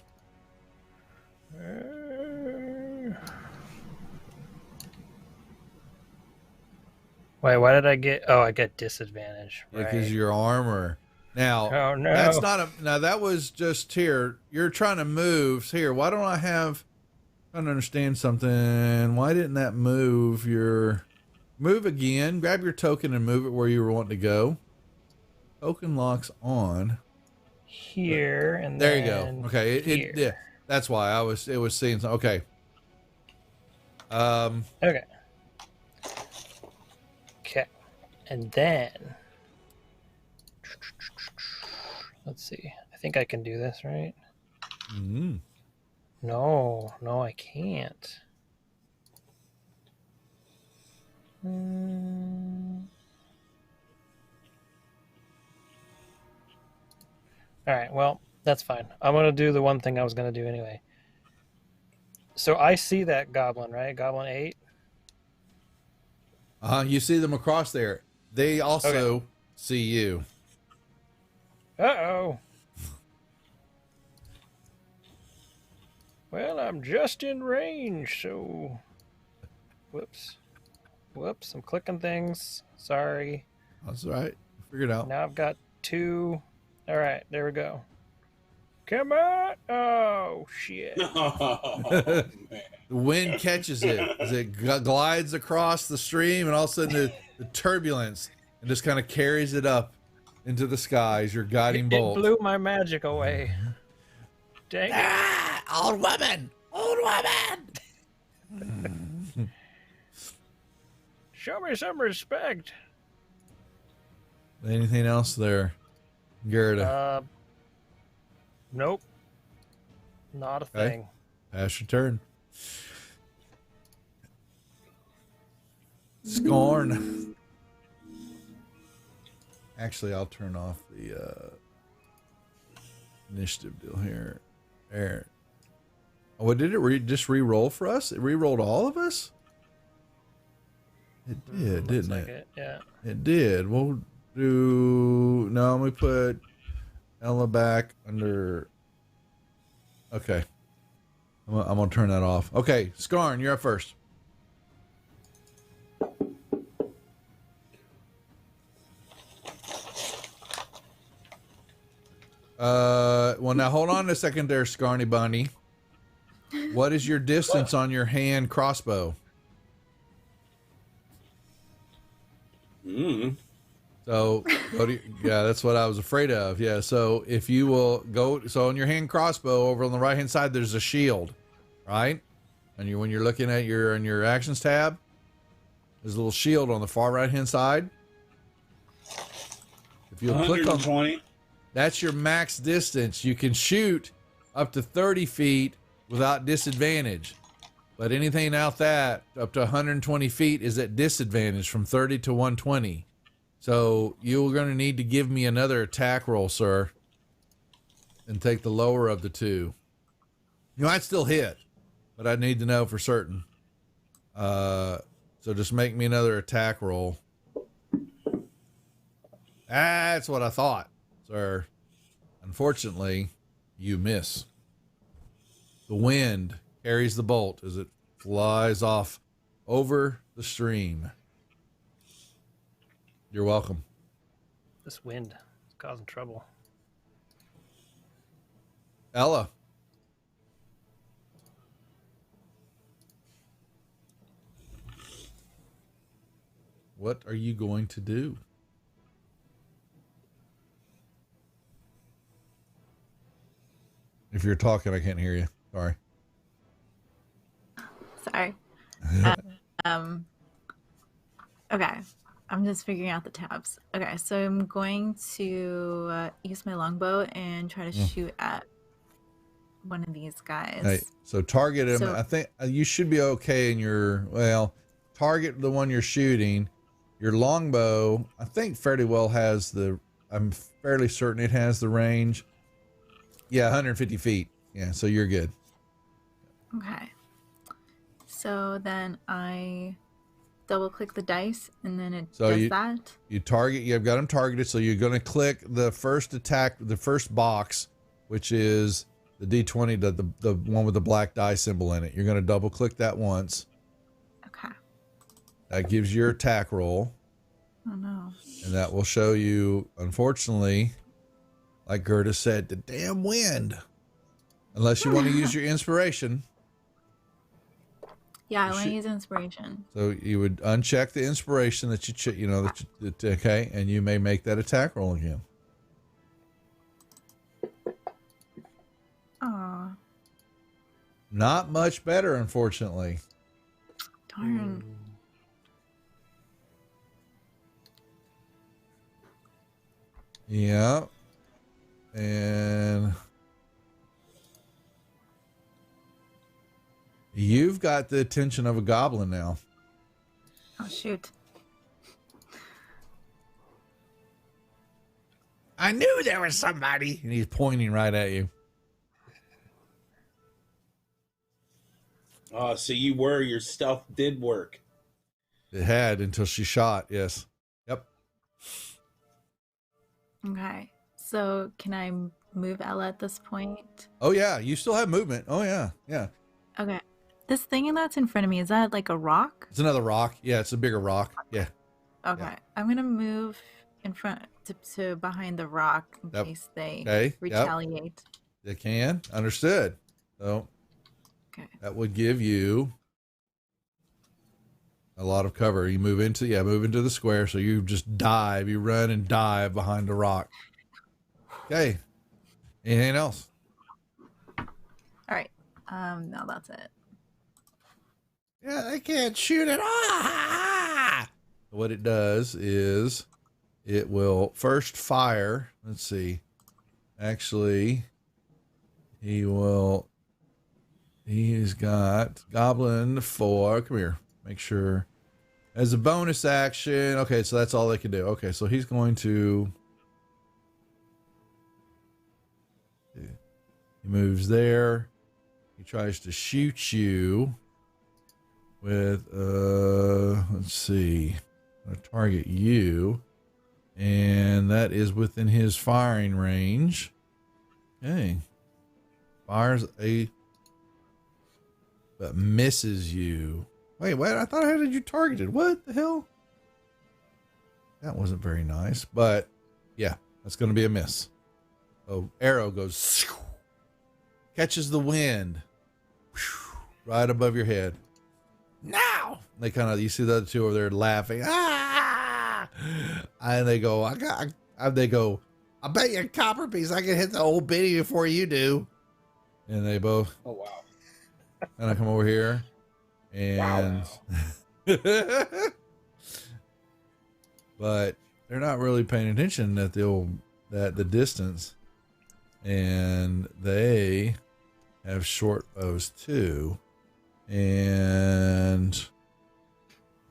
Wait, why did I get? Oh, I get disadvantage. Because Right. your armor. Now, Oh, no. that's not a. Now that was just here. You're trying to move here. Why don't I have? I'm trying to understand something. Why didn't that move your? Move again. Grab your token and move it where you were wanting to go. Token locks on. Here and there then you go. Okay, here. yeah. That's why it was seeing some. Okay. Okay. Okay. And then let's see. I think I can do this, right? Mm. No, I can't. All right, well, that's fine. I'm going to do the one thing I was going to do anyway. So I see that goblin, right? Goblin 8. You see them across there. They also see you. Uh-oh. Well, I'm just in range, so... Whoops, I'm clicking things. Sorry. That's all right. Figure it out. Now I've got 2. All right, there we go. Come on! Oh, shit. Oh, man. The wind catches it as it glides across the stream, and all of a sudden the turbulence and just kind of carries it up into the skies. Your guiding bolt. It blew my magic away. Dang it. Ah, old woman! Show me some respect. Anything else there, Gerda? Nope. Not a Okay. thing. Pass your turn. Scorn. Actually, I'll turn off the initiative deal here. There. Oh, what did it just re-roll for us? It re-rolled all of us? It did, didn't Looks like it? Yeah. It did. We'll do... No, let me put Ella back under... Okay. I'm going to turn that off. Okay, Scarn, you're up first. Well, now hold on a second there, Scarny Bunny. What is your distance on your hand crossbow? So yeah, that's what I was afraid of. Yeah. So if you will go, so on your hand crossbow over on the right hand side, there's a shield, right? And when you're looking at your actions tab, there's a little shield on the far right hand side. If you'll click on, that's your max distance. You can shoot up to 30 feet without disadvantage, but anything out that up to 120 feet is at disadvantage from 30 to 120. So you're going to need to give me another attack roll, sir, and take the lower of the two. You might still hit, but I need to know for certain. So just make me another attack roll. That's what I thought, sir. Unfortunately, you miss. The wind carries the bolt as it flies off over the stream. You're welcome. This wind is causing trouble. Ella. What are you going to do? If you're talking, I can't hear you. Sorry. Sorry. Okay. I'm just figuring out the tabs. Okay, so I'm going to use my longbow and try to shoot at one of these guys. Hey, so target him. So, I think you should be okay in your, target the one you're shooting. Your longbow, I think fairly well has I'm fairly certain it has the range. Yeah, 150 feet. Yeah, so you're good. okay. So then I double click the dice and then it does that. You've got them targeted, so you're going to click the first attack, the first box, which is the D20, the one with the black die symbol in it. You're going to double click that once. Okay. That gives your attack roll. Oh no. And that will show you, unfortunately, like Gerda said, the damn wind. Unless you want to use your inspiration. Yeah, I want to use inspiration. So you would uncheck the inspiration that okay, and you may make that attack roll again. Aw. Not much better, unfortunately. Darn. Yeah. And you've got the attention of a goblin now. Oh, shoot. I knew there was somebody. And he's pointing right at you. Oh, so your stealth did work. It had until she shot, yes. Yep. Okay. So can I move Ella at this point? Oh, yeah. You still have movement. Oh, yeah. Yeah. Okay. This thing that's in front of me, is that like a rock? It's another rock. Yeah, it's a bigger rock. Yeah. Okay. Yeah. I'm going to move in front to behind the rock in case they retaliate. They can. Understood. So that would give you a lot of cover. You move into the square. So you just you run and dive behind the rock. Okay. Anything else? All right. No, that's it. Yeah, they can't shoot it. What it does is it will first fire. Let's see. Actually, he's got Goblin 4. Come here. Make sure. As a bonus action. Okay, so that's all they can do. Okay, so he's going to. He moves there. He tries to shoot you with, let's see. I'm going to target you. And that is within his firing range. Okay. Fires but misses you. Wait, what? I thought I had you targeted. What the hell? That wasn't very nice, but yeah, that's going to be a miss. So arrow goes, catches the wind right above your head. Now they you see the other two over there laughing. And they go, they go, I bet you a copper piece I can hit the old biddy before you do. And they both. Oh wow. And I come over here, and but they're not really paying attention at the distance, and they have short bows too, and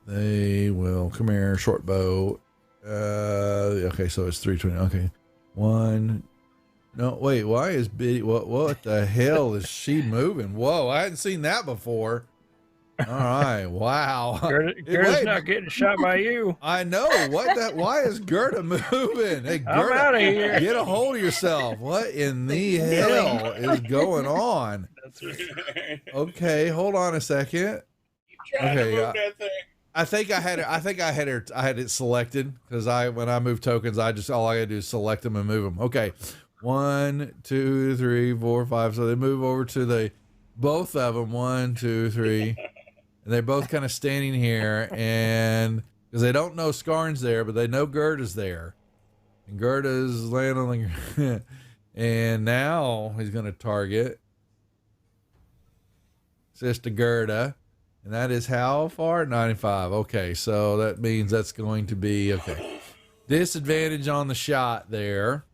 they will come here, short bow. Okay, so it's 320. Okay, one. No, wait. Why is Biddy? What the hell is she moving? Whoa, I hadn't seen that before. All right, wow. Gerda's not getting shot by you. I know. Why is Gerda moving? Hey, Gerda, I'm out of here. get a hold of yourself. What in the hell is going on? That's right. Okay, hold on a second. Okay, I think I had it selected because when I move tokens, all I gotta do is select them and move them. Okay, 1, 2, 3, 4, 5. So they move over to both of them. 1, 2, 3. And they're both kind of standing here, and because they don't know Skarn's there, but they know Gerda's there, and Gerda's laying on the and now he's going to target Sister Gerda, and that is how far? 95. Okay, so that means that's going to be okay. Disadvantage on the shot there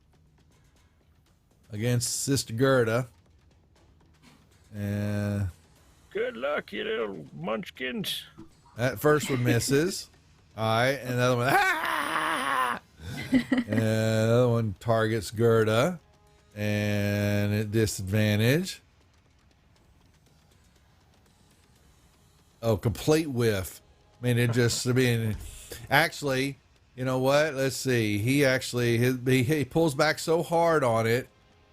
against Sister Gerda, and. Good luck, you little munchkins. That first one misses. All right, and the other one, and the other one targets Gerda, and at disadvantage. Oh, complete whiff. I mean, actually, you know what? Let's see. He pulls back so hard on it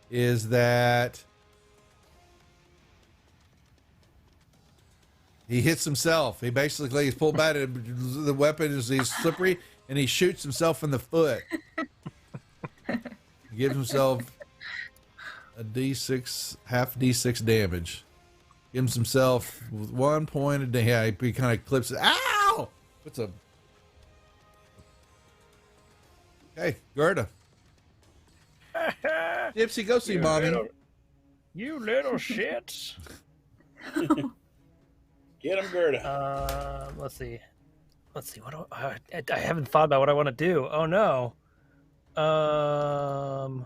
is that he hits himself. He's pulled back. The weapon he's slippery, and he shoots himself in the foot. He gives himself a D6, half D6 damage. Gives himself 1 point a day. Yeah, he kind of clips it. Ow! Okay, Gerda. Gypsy, go see mommy. You little shits. Get him, Gerda. Let's see. What I haven't thought about what I want to do. Oh no. Oh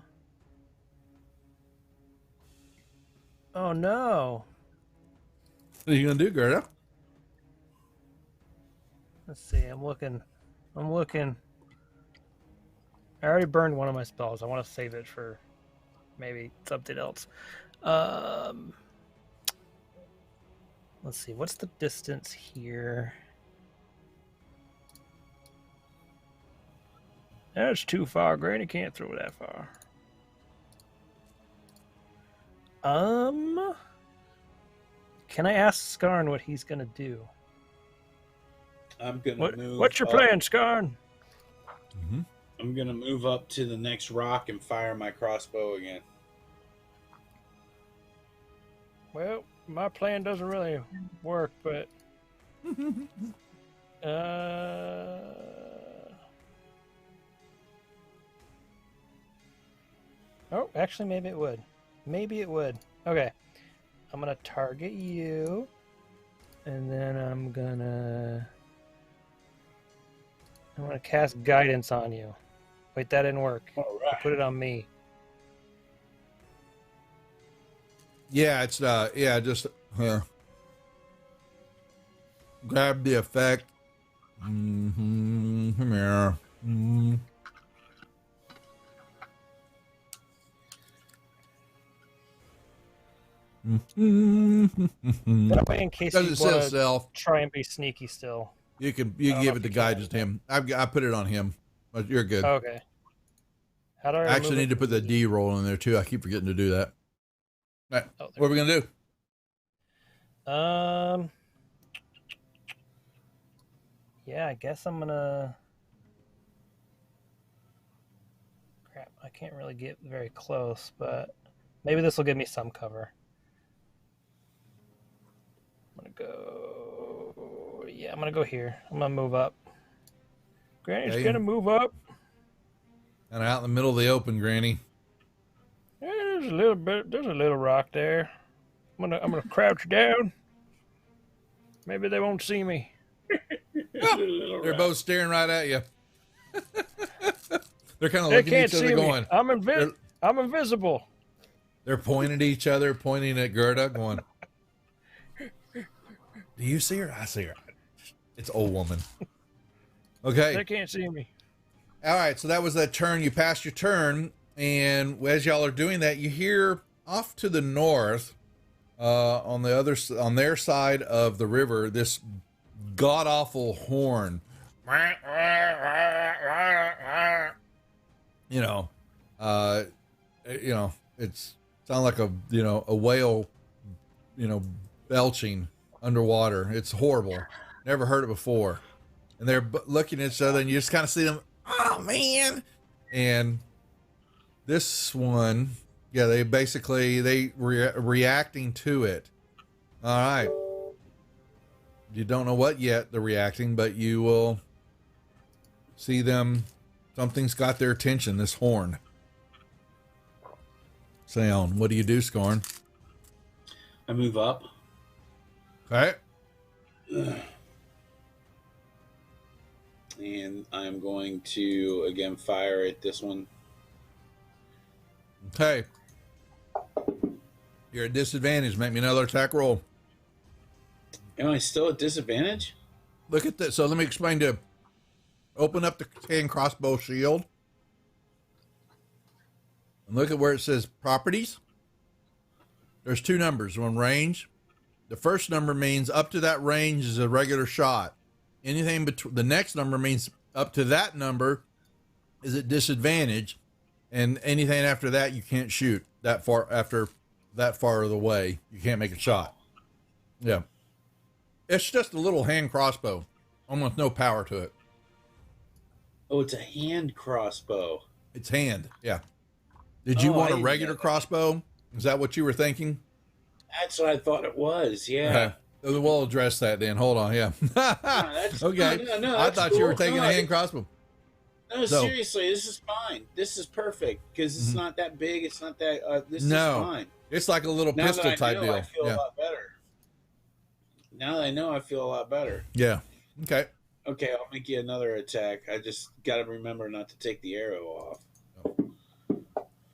no. What are you gonna do, Gerda? Let's see. I'm looking. I already burned one of my spells. I want to save it for maybe something else. Let's see, what's the distance here? That's too far. Granny can't throw that far. Can I ask Skarn what he's gonna do? I'm gonna move. What's your plan, Skarn? Mm-hmm. I'm gonna move up to the next rock and fire my crossbow again. Well, my plan doesn't really work, but oh, actually, maybe it would. Okay, I'm gonna target you, and then I'm gonna cast guidance on you. Wait, that didn't work. All right. Put it on me. Yeah, it's just grab the effect. Come here. That way, in case you want to try and be sneaky still. You give it the guidance to him. I put it on him, but you're good. Okay. How do I actually need to put the D roll in there too. I keep forgetting to do that. All right. What are we gonna do? Yeah, I guess I'm gonna. Crap, I can't really get very close, but maybe this will give me some cover. I'm gonna go. Yeah, I'm gonna go here. I'm gonna move up. Granny's gonna move up. And out in the middle of the open, Granny. Yeah, there's a little bit. There's a little rock there. I'm gonna crouch down. Maybe they won't see me. They're both staring right at you. They're kind of They looking at can't each other see me. going. I'm invisible. They're pointing at each other, pointing at Gerda, going, do you see her? I see her. It's old woman. Okay. They can't see me. All right. So that was that turn. You passed your turn. And as y'all are doing that, you hear off to the north, on their side of the river, this god-awful horn. It's sound like a whale, belching underwater. It's horrible. Never heard it before. And they're looking at each other, and you just kind of see them. Oh man! And this one, yeah, they reacting to it. All right. You don't know what yet they're reacting, but you will see them. Something's got their attention. This horn sound. What do you do, Scorn? I move up. Okay. And I'm going to again fire at this one. Okay. You're at disadvantage. Make me another attack roll. Am I still at disadvantage? Look at this. So let me explain to you. Open up the hand crossbow shield. And look at where it says properties. There's two numbers. One range. The first number means up to that range is a regular shot. Anything between the next number means up to that number is at disadvantage. And anything after that, you can't shoot that far after that far of the way. You can't make a shot. Yeah. It's just a little hand crossbow. Almost no power to it. Oh, it's a hand crossbow. It's hand. Yeah. Did you want a regular crossbow? Is that what you were thinking? That's what I thought it was. Yeah. Okay. We'll address that then. Hold on. Yeah. Okay. No, I thought you were taking a hand crossbow. No, seriously, this is fine. This is perfect because it's not that big. It's not that. This is fine. It's like a little pistol type deal. I feel a lot better. Now that I know, I feel a lot better. Yeah. Okay. Okay, I'll make you another attack. I just got to remember not to take the arrow off.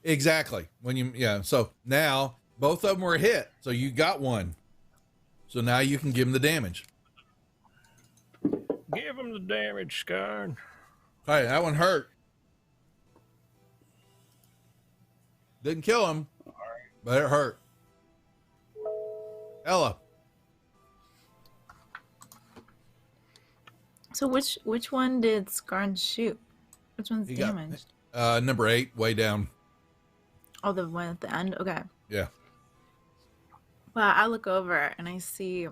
Exactly. So now both of them were hit. So you got one. So now you can give them the damage. Give him the damage, Scarn. Hey, that one hurt. Didn't kill him, but it hurt. Ella. So which one did Scarn shoot? Which one's damaged? Number 8, way down. Oh, the one at the end? Okay. Yeah. Well, I look over and I see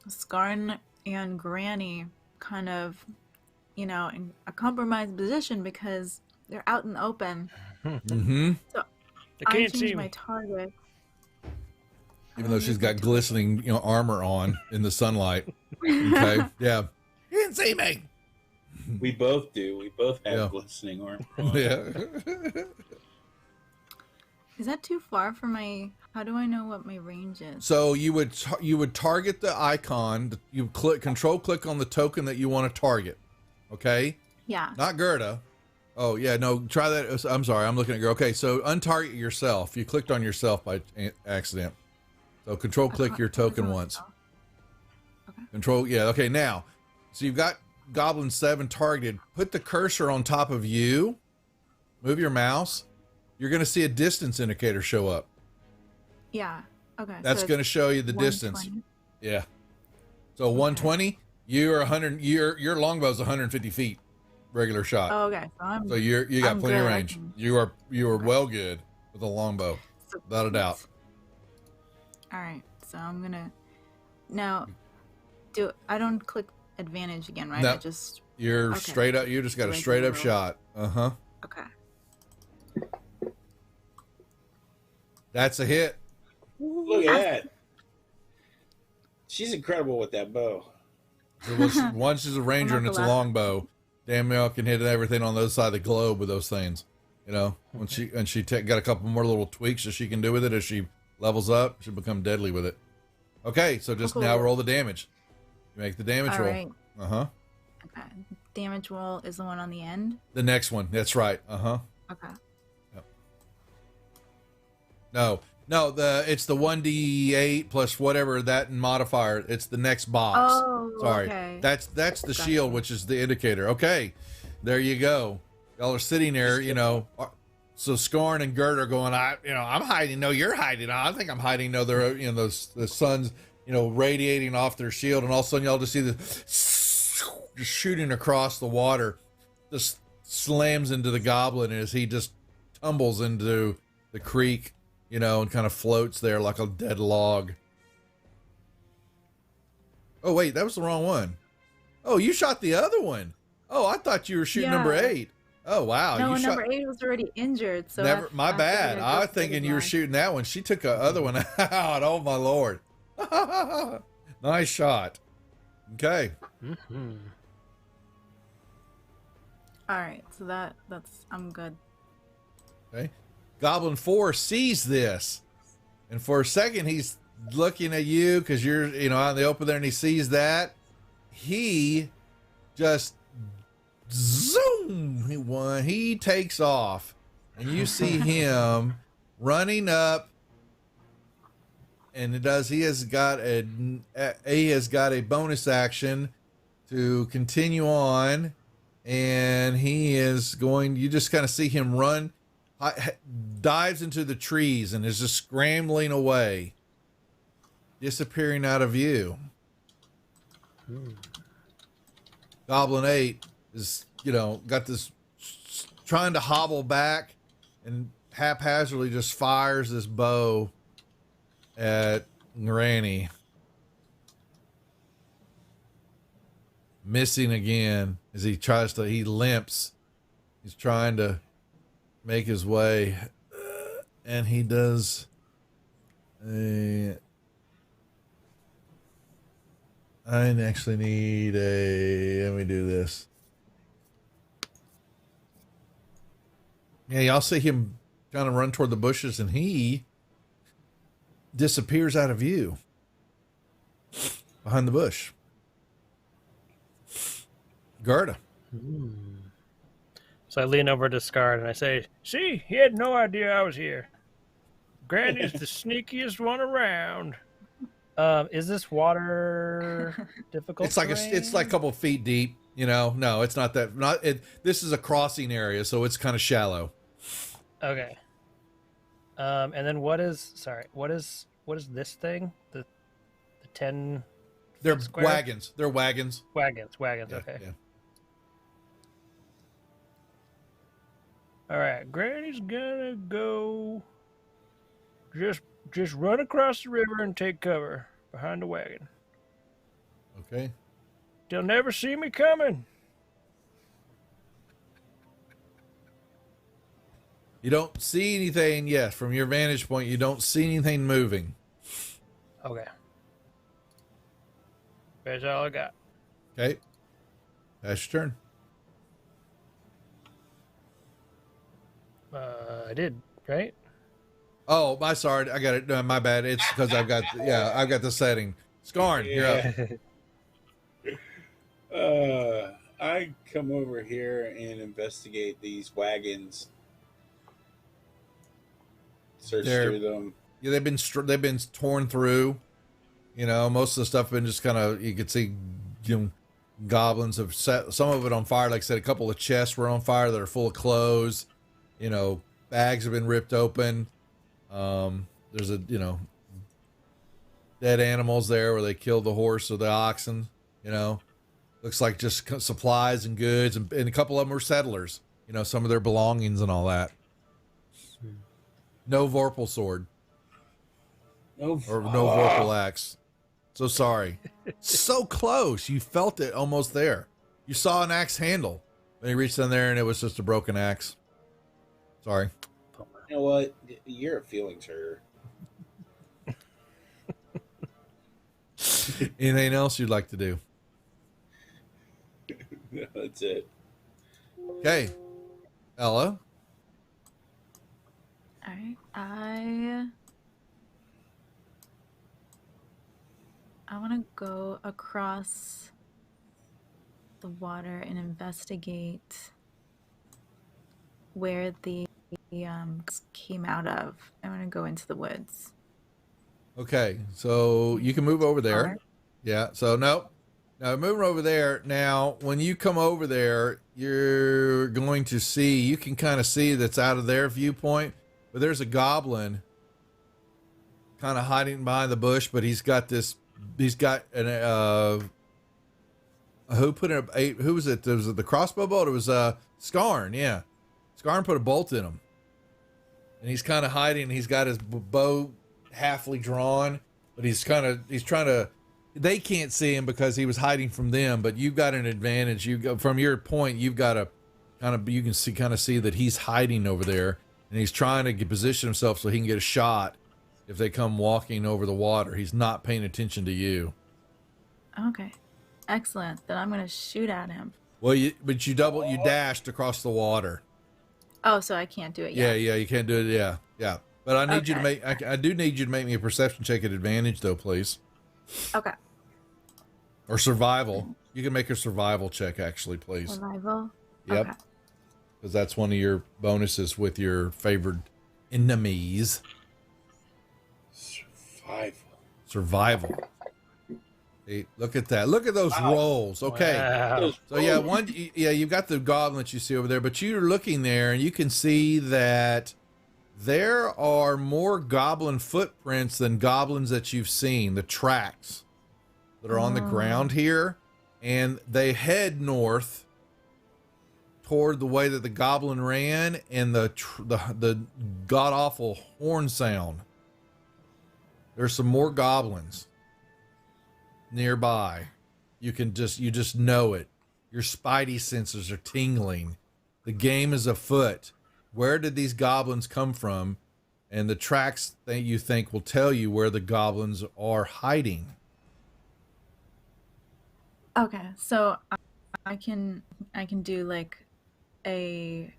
Scarn and Granny kind of, in a compromised position because they're out in the open. Mm-hmm. So They I can't see change me. my target. Even though she's got glistening, armor on in the sunlight. Okay. Yeah. You didn't see me. We both do. We both have glistening armor. Yeah. Is that too far for my? How do I know what my range is? So you would target the icon. You control click on the token that you want to target. Okay. Yeah. Not Gerda. Oh yeah, no. Try that. I'm sorry. I'm looking at Gerda. Okay, so untarget yourself. You clicked on yourself by accident. So control click your token once. Okay. Control. Yeah. Okay. Now, so you've got Goblin 7 targeted. Put the cursor on top of you. Move your mouse. You're going to see a distance indicator show up. Yeah. Okay. That's so going to show you the distance. Yeah. So 120. You're 100. Your longbow's 150 feet. Regular shot. Oh, okay. So you got I'm plenty of good. range. You are well good with a longbow, without a doubt. All right. So I'm gonna now I don't click advantage again, right? No. I just You're straight up. You just got a straight up shot. Uh-huh. Okay. That's a hit. Look at that. She's incredible with that bow. So once she's a ranger and it's a longbow, damn well can hit everything on the other side of the globe with those things. You know, when she got a couple more little tweaks that she can do with it as she levels up, she'll become deadly with it. Okay, so just now roll the damage. You make the damage roll. Right. Uh-huh. Okay. Damage roll is the one on the end? The next one. That's right. Uh-huh. Okay. Yep. No, it's the 1d8 plus whatever that modifier. It's the next box. Oh, sorry. Okay. That's the shield, which is the indicator. Okay, there you go. Y'all are sitting there, you know. So Skarn and Gert are going, I'm hiding. No, you're hiding. I think I'm hiding. No, they're, the sun's, radiating off their shield, and all of a sudden y'all just see this just shooting across the water, just slams into the goblin as he just tumbles into the creek, and kind of floats there like a dead log. Oh, wait, that was the wrong one. Oh, you shot the other one. Oh, I thought you were shooting number 8. Oh, wow. No, number 8 was already injured. So my bad. I was thinking you were shooting that one. She took the other one out. Oh, my Lord. Nice shot. Okay. Mm-hmm. All right. So that's I'm good. Okay. Goblin 4 sees this. And for a second, he's looking at you because you're, out in the open there, and he sees that. He just zoom. He takes off, and you see him running up, and he has got a bonus action to continue on, and you just kind of see him run, dives into the trees, and is just scrambling away, disappearing out of view. Goblin 8 is, got this, trying to hobble back, and haphazardly just fires this bow at Granny. Missing again as he limps. He's trying to make his way, and he does I actually need let me do this. Yeah, y'all see him kind of run toward the bushes, and he disappears out of view behind the bush. Gerda. So I lean over to Scar and I say, "See, he had no idea I was here. Granny's the sneakiest one around." Is this water difficult? It's like a couple of feet deep. No, it's not that. This is a crossing area, so it's kind of shallow. Okay. And then what is this thing? The 10. They're square? wagons. They're wagons. Wagons. Yeah, Okay. Yeah. All right. Granny's gonna go. Just run across the river and take cover behind the wagon. Okay. They'll never see me coming. You don't see anything yet. From your vantage point, you don't see anything moving. Okay. That's all I got. Okay. That's your turn. I did, right? Oh, sorry. I got it. No, my bad. It's because I've got the setting. Skarn, you're up. I come over here and investigate these wagons. Search through them. Yeah, they've been torn through. Most of the stuff been just kind of, you could see, goblins have set some of it on fire. Like I said, a couple of chests were on fire that are full of clothes. Bags have been ripped open. There's dead animals there where they killed the horse or the oxen. Looks like just supplies and goods, and a couple of them are settlers. Some of their belongings and all that. No Vorpal sword. No Vorpal axe. So sorry. So close. You felt it almost there. You saw an axe handle. Then you reached in there and it was just a broken axe. Sorry. You know what? You're a feelings hurter. Anything else you'd like to do? That's it. Okay. Ella? All right. I want to go across the water and investigate where the came out of. I want to go into the woods. Okay, so you can move over there. Alright. Yeah. So no, moving over there. Now, when you come over there, you're going to see. You can kind of see that's out of their viewpoint, but there's a goblin kind of hiding behind the bush. But he's got this. He's got an. Who put in a? Who was it? Was it the crossbow bolt? It was Skarn. Yeah, Skarn put a bolt in him, and he's kind of hiding. He's got his bow halfly drawn, but he's trying to. They can't see him because he was hiding from them. But you've got an advantage. You go from your point. You've got a you can see that he's hiding over there, and he's trying to position himself so he can get a shot if they come walking over the water. He's not paying attention to you. Okay. Excellent. Then I'm going to shoot at him. Well, you dashed across the water. Oh, so I can't do it yet. Yeah, you can't do it. Yeah. But I need you to make. I do need you to make me a perception check at advantage, though, please. Okay. Or survival. You can make a survival check, actually, please. Survival? Yep. Okay. Because that's one of your bonuses with your favored enemies. Survival. Hey, look at that. Look at those rolls. Okay. Wow. So you've got the goblin that you see over there, but you're looking there and you can see that there are more goblin footprints than goblins that you've seen, the tracks that are on the ground here, and they head north toward the way that the goblin ran, and the god-awful horn sound. There's some more goblins nearby. You just know it. Your spidey senses are tingling. The game is afoot. Where did these goblins come from? And the tracks that you think will tell you where the goblins are hiding. Okay. So I can do like I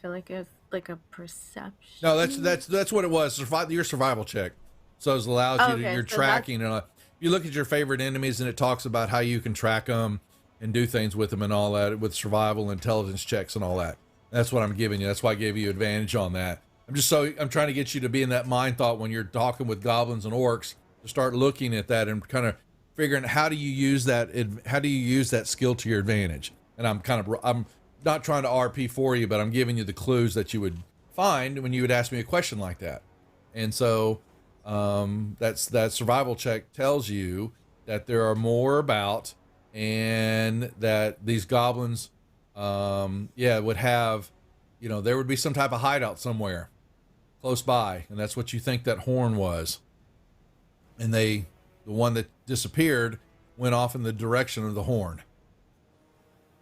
feel like it's like a perception. No, that's what it was. Your survival check. So it allows you to, you're tracking and you look at your favorite enemies and it talks about how you can track them and do things with them and all that with survival intelligence checks and all that. That's what I'm giving you. That's why I gave you advantage on that. I'm trying to get you to be in that mind thought when you're talking with goblins and orcs, to start looking at that and kind of figuring how do you use that skill to your advantage. And I'm not trying to RP for you, but I'm giving you the clues that you would find when you would ask me a question like that. And so that survival check tells you that there are more about, and that these goblins would have, there would be some type of hideout somewhere close by, and that's what you think that horn was. And the one that disappeared went off in the direction of the horn.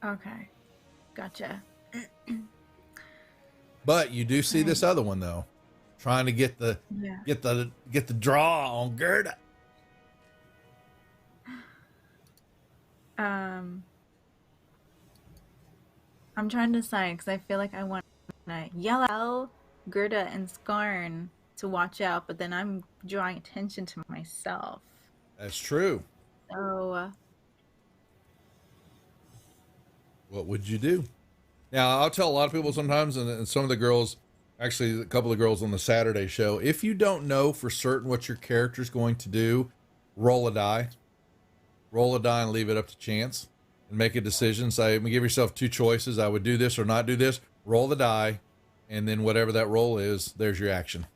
Okay. Gotcha. But you do see this other one though, trying to get the draw on Gerda. I'm trying to decide because I feel like I want to yell out Gerda and Skarn to watch out, but then I'm drawing attention to myself. That's true. So what would you do? Now, I'll tell a lot of people sometimes, and some of the girls, actually a couple of girls on the Saturday show, if you don't know for certain what your character's going to do, roll a die. Roll a die and leave it up to chance and make a decision. Say, give yourself two choices. I would do this or not do this. Roll the die, and then whatever that roll is, there's your action.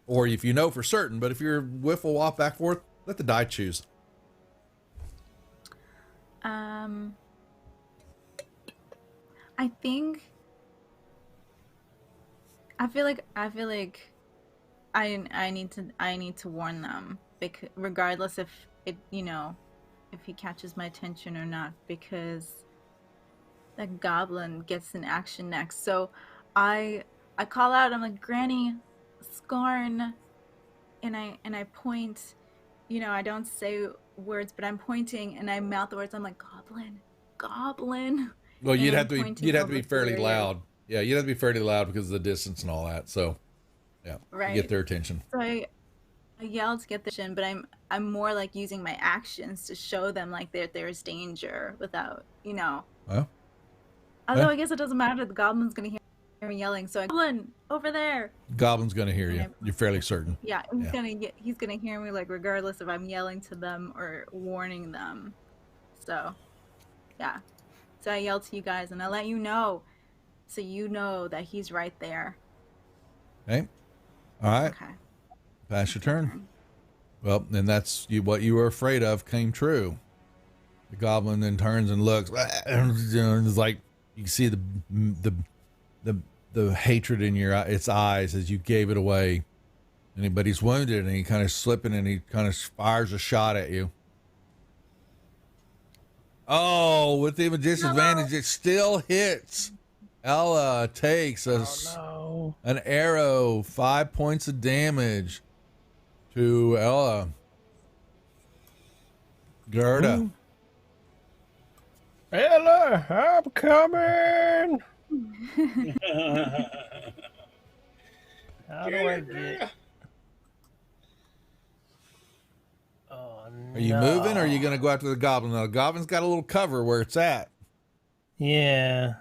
Or if you know for certain, but if you're whiffle wop back and forth, let the die choose. I feel like I need to warn them, because regardless if it if he catches my attention or not, because that goblin gets an action next. So I call out, I'm like, Granny, Skarn, and I point, I don't say words, but I'm pointing and I mouth the words. I'm like, goblin. Well, you'd have to be fairly loud. Yeah, you have to be fairly loud because of the distance and all that. So, yeah, Right. you get their attention. So I yell to get the attention, but I'm more like using my actions to show them like there's danger without, you know. Well, Although I guess it doesn't matter. The goblin's gonna hear me yelling. So goblin over there. Goblin's going to hear you. And You're fairly certain. yeah, he's gonna hear me like regardless if I'm yelling to them or warning them. So, yeah. So I yell to you guys and I let you know, so you know that he's right there. Okay. All right. Okay. Pass your turn. Well, then that's what you were afraid of came true. The goblin then turns and looks, and it's like you can see the hatred in its eyes as you gave it away. But he's wounded and he kind of slipping and he kind of fires a shot at you. Oh, with the disadvantage, it still hits. Ella takes an arrow, 5 points of damage to Ella. Gerda. Ooh. Ella, I'm coming. How do I get? Oh, Are you moving or are you going to go after the goblin? Now, the goblin's got a little cover where it's at. Yeah.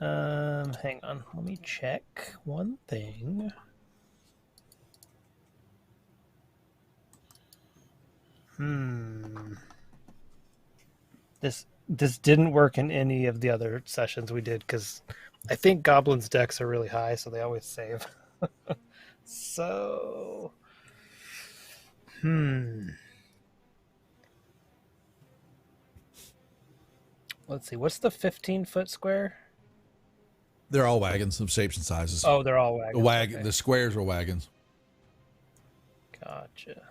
Hang on. Let me check one thing. This didn't work in any of the other sessions we did because I think goblins' decks are really high, so they always save. So, let's see. What's the 15-foot square? They're all wagons of shapes and sizes. Oh, they're all wagons. Okay. The squares are wagons. Gotcha.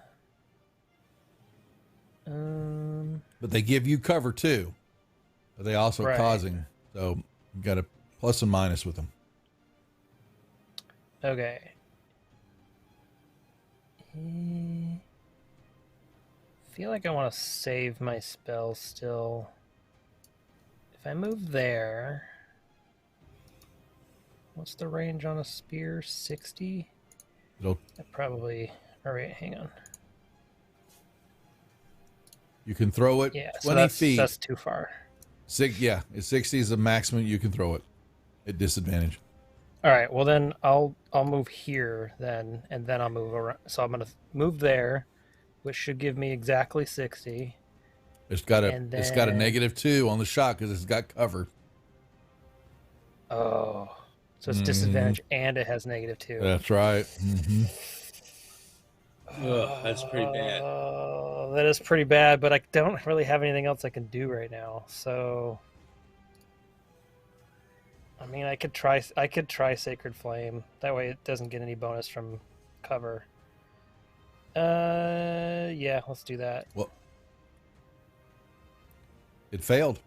But they give you cover too. But they also causing. So you got a plus and minus with them. Okay. Feel like I want to save my spell still. If I move there, what's the range on a spear? 60? It'll probably. All right, hang on. You can throw it 20 feet. That's too far. 60 is the maximum you can throw it at disadvantage. All right, well then I'll move here then, and then I'll move around. So I'm gonna move there, which should give me exactly 60. It's got a -2 on the shot because it's got cover. Oh, so it's disadvantage and it has -2. That's right. Mm-hmm. Ugh, that's pretty bad. That is pretty bad, but I don't really have anything else I can do right now. So, I mean, I could try Sacred Flame. That way, it doesn't get any bonus from cover. Yeah, let's do that. Well, it failed.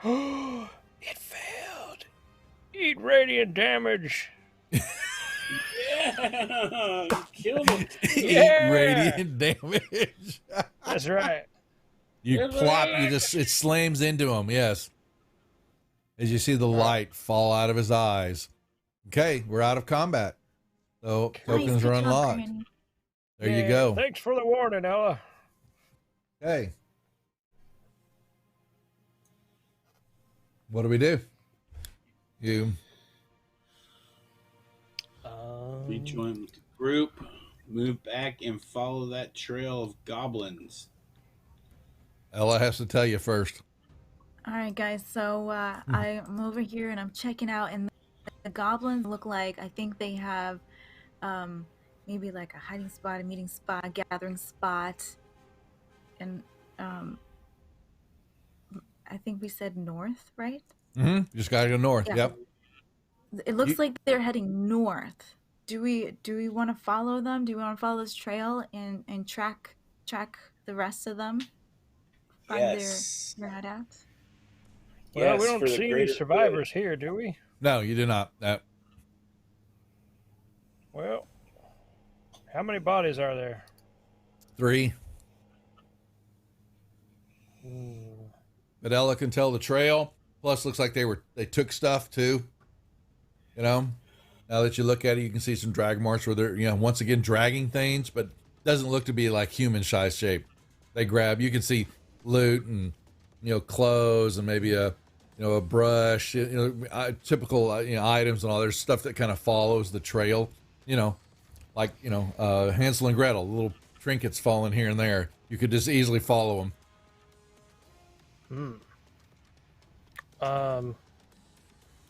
It failed. Eat radiant damage. Yeah, killed him. Yeah. Radiant damage. That's right. You plop. It slams into him. Yes. As you see the light fall out of his eyes. Okay, we're out of combat. So tokens are unlocked. There you go. Thanks for the warning, Ella. Okay. What do we do? You. Rejoin with the group, move back, and follow that trail of goblins. Ella has to tell you first. All right, guys. So I'm over here and I'm checking out, and the goblins look like, I think they have maybe like a hiding spot, a meeting spot, a gathering spot, and I think we said north, right? Mm-hmm. Just gotta go north. Yeah. Yep. It looks like they're heading north. Do we want to follow them? Do we want to follow this trail and track the rest of them? Find Yes. their hideouts? Well, Yes, we for don't the see any greater survivors here, do we? No, you do not. Well, how many bodies are there? 3. But Ella can tell the trail. Plus, looks like they took stuff too. You know, now that you look at it, you can see some drag marks where they're, once again dragging things, but doesn't look to be like human size shape. They grab, you can see loot and, clothes and maybe a brush, typical, items and all. There's stuff that kind of follows the trail, like, Hansel and Gretel, little trinkets falling here and there. You could just easily follow them.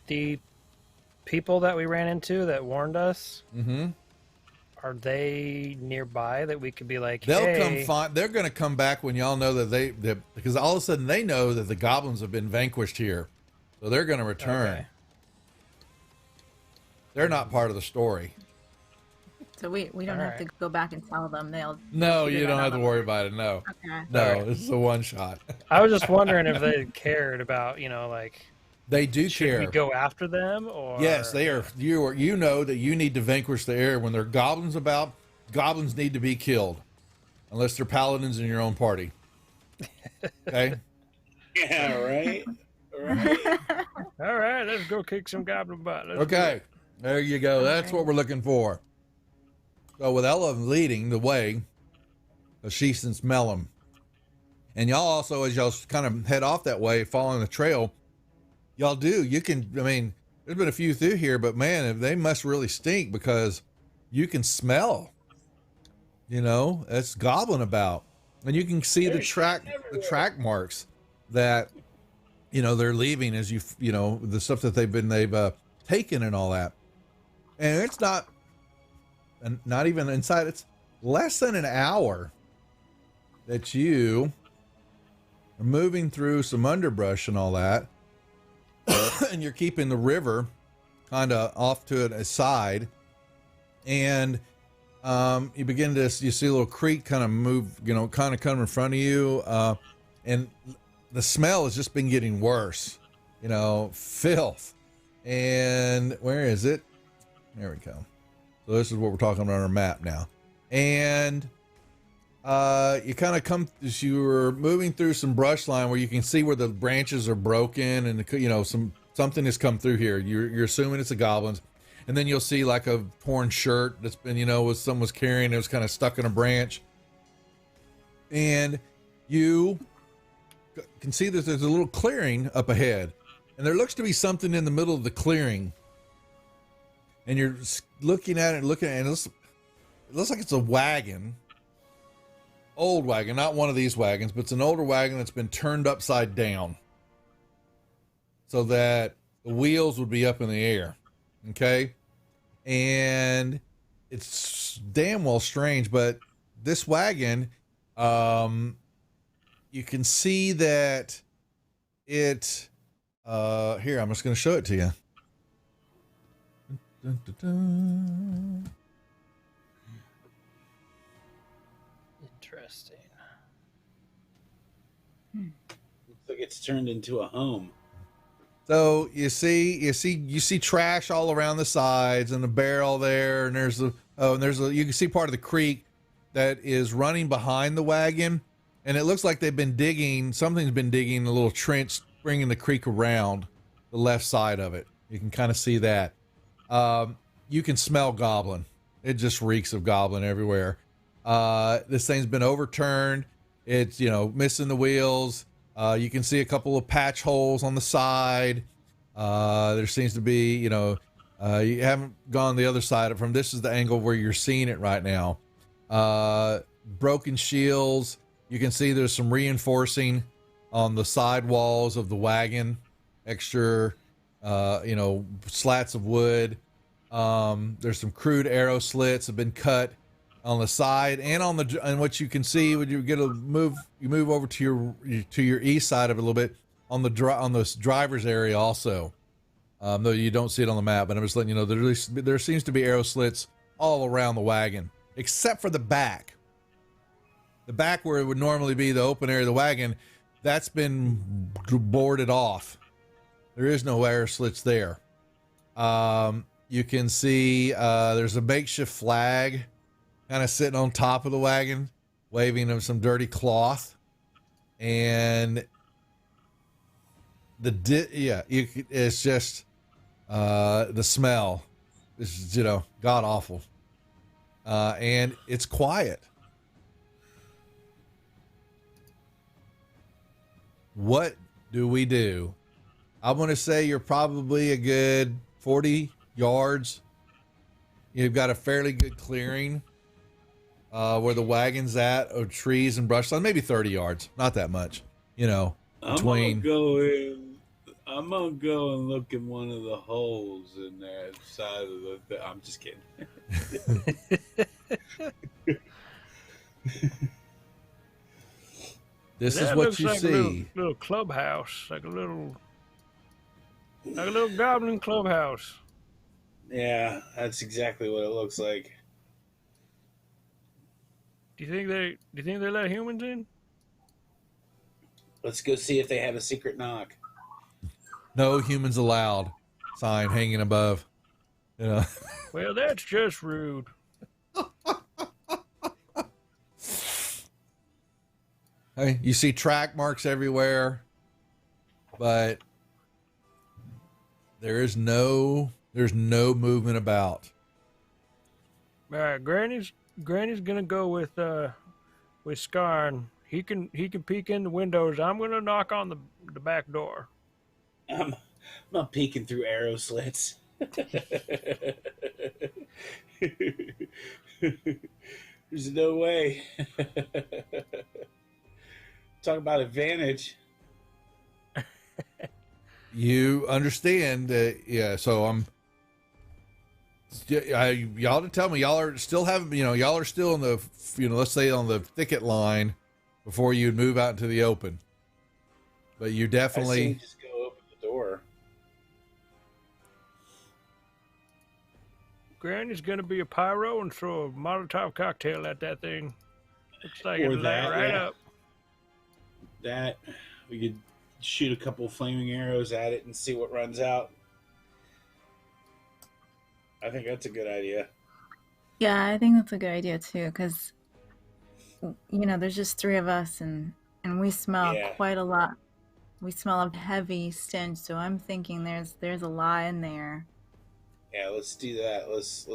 The people that we ran into that warned us, Mm-hmm. are they nearby that we could be like, They'll hey, they're going to come back when y'all know that because all of a sudden they know that the goblins have been vanquished here. So they're going to return. Okay. They're not part of the story. So we don't have to go back and tell them. No, figure you that don't out have to on worry their about it. No. Okay. No, Alright. this is a one shot. I was just wondering if they cared about, like, They do should care. we go after them or? Yes, they are. You know that you need to vanquish the air when there are goblins about. Goblins need to be killed, unless they're paladins in your own party. Okay. Yeah, right. Right. All right, let's go kick some goblin butt. Let's Okay. There you go. That's what we're looking for. So with Ella leading the way, she can smell them. And y'all also, as y'all kind of head off that way, following the trail, y'all do. You can, there's been a few through here, but man, they must really stink because you can smell, that's goblin about. And you can see the track marks that, they're leaving as the stuff that they've taken and all that. And it's not even inside. It's less than an hour that you are moving through some underbrush and all that. And you're keeping the river kind of off to an aside. And you see a little creek kind of move, kind of come in front of you. And the smell has just been getting worse, filth. And where is it? There we go. So this is what we're talking about on our map now. And you kind of come as you were moving through some brush line where you can see where the branches are broken and something has come through here. You're assuming it's a goblin's, and then you'll see like a torn shirt that's been someone was carrying. It was kind of stuck in a branch, and you can see that there's a little clearing up ahead, and there looks to be something in the middle of the clearing. And you're looking at it, and it looks like it's a wagon. Old wagon, not one of these wagons, but it's an older wagon that's been turned upside down so that the wheels would be up in the air. Okay? And it's damn well strange, but this wagon, you can see that it, here, I'm just going to show it to you. Dun, dun, dun. Interesting. Looks like it's turned into a home. So you see trash all around the sides and the barrel there, and you can see part of the creek that is running behind the wagon, and it looks like something's been digging a little trench, bringing the creek around the left side of it. You can kind of see that. You can smell goblin. It just reeks of goblin everywhere. This thing's been overturned. It's, missing the wheels. You can see a couple of patch holes on the side. There seems to be, you haven't gone the other side from this is the angle where you're seeing it right now. Broken shields. You can see there's some reinforcing on the side walls of the wagon. Extra, slats of wood. There's some crude arrow slits have been cut on the side and and what you can see when you move over to your east side of it a little bit on the driver's area also. Though you don't see it on the map, but I'm just letting you know there seems to be arrow slits all around the wagon, except for the back. The back where it would normally be the open area of the wagon, that's been boarded off. There is no arrow slits there. You can see there's a makeshift flag kind of sitting on top of the wagon, waving of some dirty cloth. And it's just The smell is, god awful. And it's quiet. What do we do? I'm going to say you're probably a good 40 yards. You've got a fairly good clearing where the wagon's at of trees and brushland, maybe 30 yards, not that much, between. I'm gonna go and look in one of the holes in that side of the. I'm just kidding. This is what you like see. A little clubhouse, like a little goblin clubhouse. Yeah, that's exactly what it looks like. Do you think they let humans in? Let's go see if they have a secret knock. No humans allowed sign hanging above. Well, that's just rude. Hey, you see track marks everywhere, but there's no movement about. All right, Granny's gonna go with Skarn. He can peek in the windows. I'm gonna knock on the back door. I'm not peeking through arrow slits. There's no way. Talk about advantage. You understand that, yeah. So y'all to tell me y'all are still having, y'all are still in the, let's say on the thicket line before you move out into the open. But you definitely just go open the door. Granny's gonna be a pyro and throw a Molotov cocktail at that thing. Looks like Or it'll light that, right yeah. up. That we could shoot a couple flaming arrows at it and see what runs out. I think that's a good idea. Yeah, I think that's a good idea too, because there's just three of us, and we smell quite a lot. We smell a heavy stench, so I'm thinking there's a lot in there. Yeah, let's do that. Let's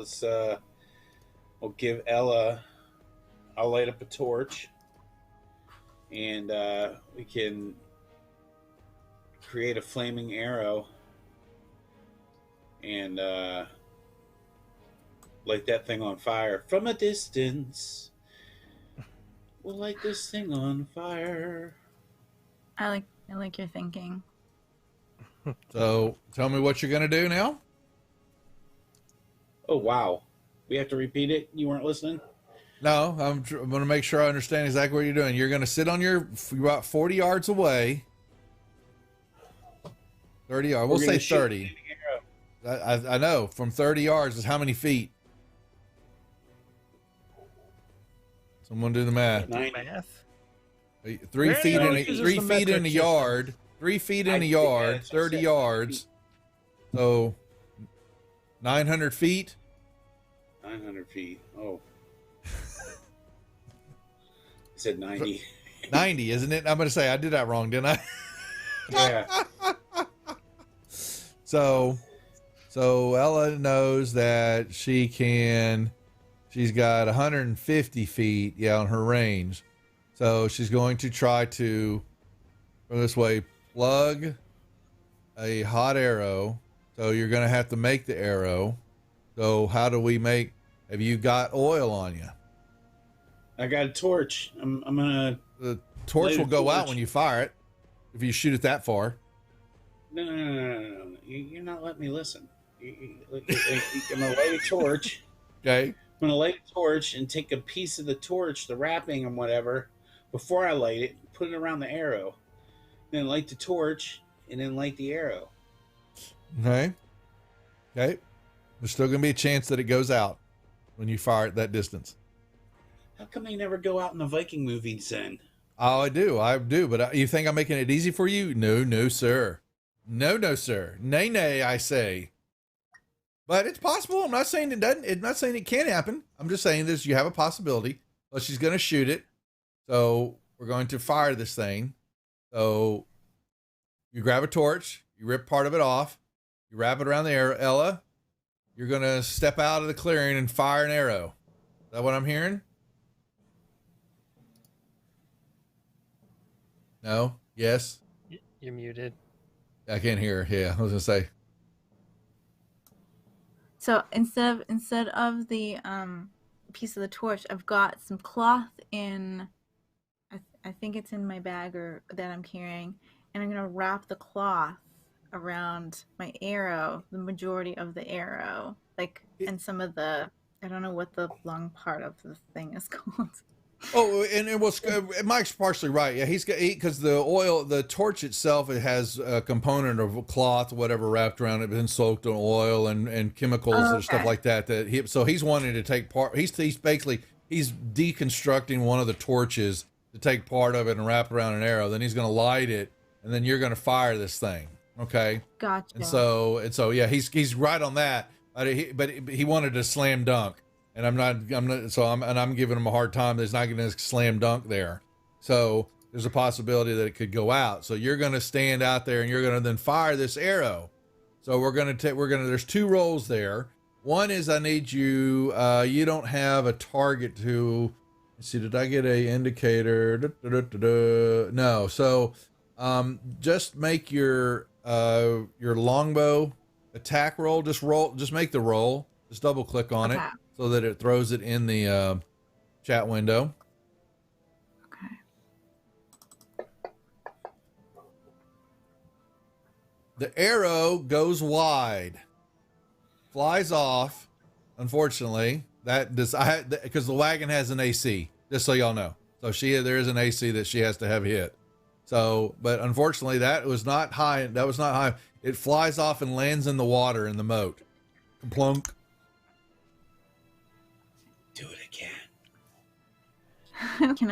we'll give Ella. I'll light up a torch, and we can create a flaming arrow and light that thing on fire from a distance. We'll light this thing on fire. I like your thinking. So tell me what you're going to do now. Oh, wow. We have to repeat it? You weren't listening? No, I'm going to make sure I understand exactly what you're doing. You're going to sit on you're about 40 yards away. 30 yards. We'll say 30. I know. From 30 yards is how many feet? Someone do the math. Math? 3 feet in a yard. 3 feet in a yard. 30 yards. So 900 feet. 900 feet. Oh. I said 90. 90, isn't it? I'm going to say I did that wrong, didn't I? Yeah. So Ella knows that she's got 150 feet, on her range. So she's going to try to, go this way, plug a hot arrow. So you're going to have to make the arrow. So how do we have you got oil on you? I got a torch. I'm going to... The torch will go out when you fire it, if you shoot it that far. No. You're not letting me listen. I'm going to light a torch. Okay. I'm going to light a torch and take a piece of the torch, the wrapping and whatever, before I light it, put it around the arrow. Then light the torch, and then light the arrow. Okay. There's still going to be a chance that it goes out when you fire at that distance. How come they never go out in the Viking movies then? Oh, I do. But you think I'm making it easy for you? No, sir. No, sir. Nay, I say. But it's possible. I'm not saying it doesn't. I'm not saying it can't happen. I'm just saying this. You have a possibility. But she's going to shoot it. So we're going to fire this thing. So you grab a torch. You rip part of it off. You wrap it around the arrow. Ella, you're going to step out of the clearing and fire an arrow. Is that what I'm hearing? No? Yes? You're muted. I can't hear. Yeah, I was going to say. So instead of the piece of the torch, I've got some cloth in. I think it's in my bag or that I'm carrying, and I'm gonna wrap the cloth around my arrow, the majority of the arrow, and some of the. I don't know what the long part of the thing is called. Oh, and it was Mike's partially right. Yeah, because the torch itself, it has a component of cloth, whatever, wrapped around it, been soaked in oil and chemicals and stuff like that. So he's wanting to take part. He's deconstructing one of the torches to take part of it and wrap around an arrow. Then he's going to light it, and then you're going to fire this thing. Okay. Gotcha. And so yeah, he's right on that. But he wanted to slam dunk. And I'm not, so I'm giving him a hard time. There's not going to slam dunk there. So there's a possibility that it could go out. So you're going to stand out there and you're going to then fire this arrow. So there's 2 rolls there. One is I need you, you don't have a target to, let's see, did I get a indicator? No. So, just make your longbow attack roll. Just make the roll. Just double click on it. So that it throws it in the chat window. Okay. The arrow goes wide, flies off. Unfortunately, because the wagon has an AC. Just so y'all know, so there is an AC that she has to have hit. So, but unfortunately, that was not high. It flies off and lands in the water in the moat. Plunk. Do it again. Can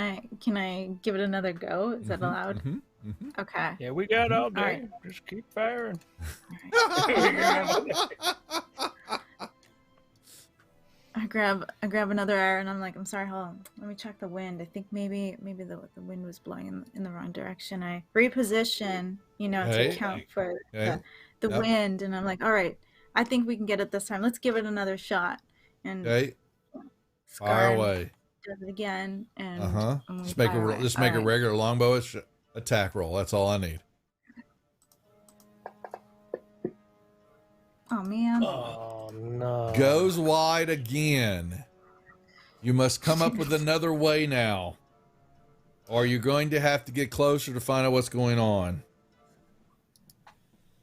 I give it another go? Is that allowed? Mm-hmm, mm-hmm. Okay. Yeah, we got all day. All right. Just keep firing. I grab another arrow and I'm like, I'm sorry, hold on. Let me check the wind. I think maybe the wind was blowing in the wrong direction. I reposition, to account for the wind, and I'm like, all right, I think we can get it this time. Let's give it another shot. And fire away. Does it again, and just make a regular longbow attack roll. That's all I need. Oh man. Oh no. Goes wide again. You must come up with another way now, or you're going to have to get closer to find out what's going on.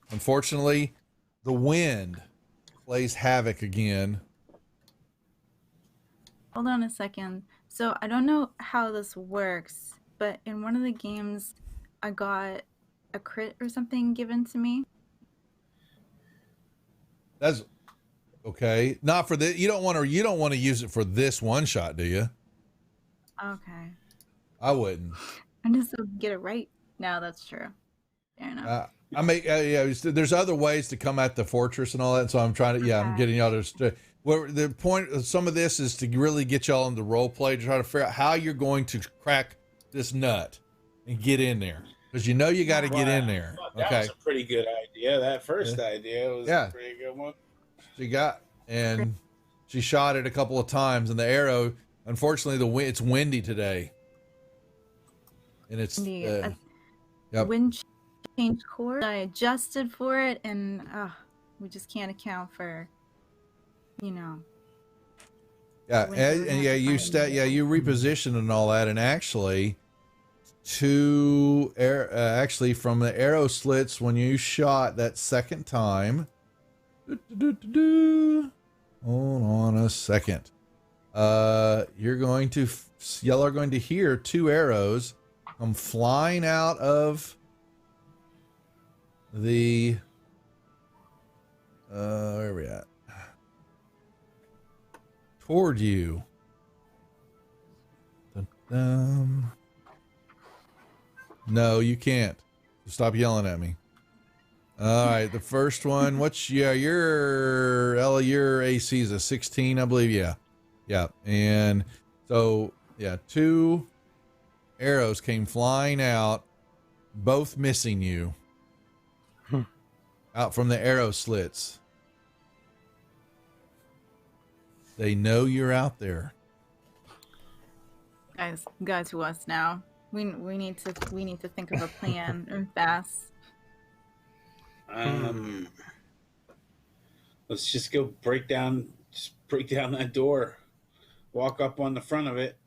Unfortunately, the wind plays havoc again. Hold on a second. So I don't know how this works, but in one of the games, I got a crit or something given to me. That's okay. Not for the. You don't want to use it for this one shot, do you? Okay. I wouldn't. I just get it right. No, that's true. Fair enough. There's other ways to come at the fortress and all that. So I'm trying to. I'm getting y'all to. Well, the point of some of this is to really get y'all into role play, to try to figure out how you're going to crack this nut and get in there, because you got to get in there. That was a pretty good idea. That first idea was a pretty good one. She shot it a couple of times, and the arrow, unfortunately, it's windy today, and it's wind changed course. I adjusted for it, and we just can't account for. You reposition and all that, and actually from the arrow slits when you shot that second time. Hold on a second. Y'all are going to hear 2 arrows come flying out of the where are we at? Toward you. No, you can't. Stop yelling at me. All right, the first one. Your AC is a 16, I believe. Yeah. And so 2 arrows came flying out, both missing you. out from the arrow slits. They know you're out there. Guys, who us now? We need to think of a plan and fast. Let's just go break down that door. Walk up on the front of it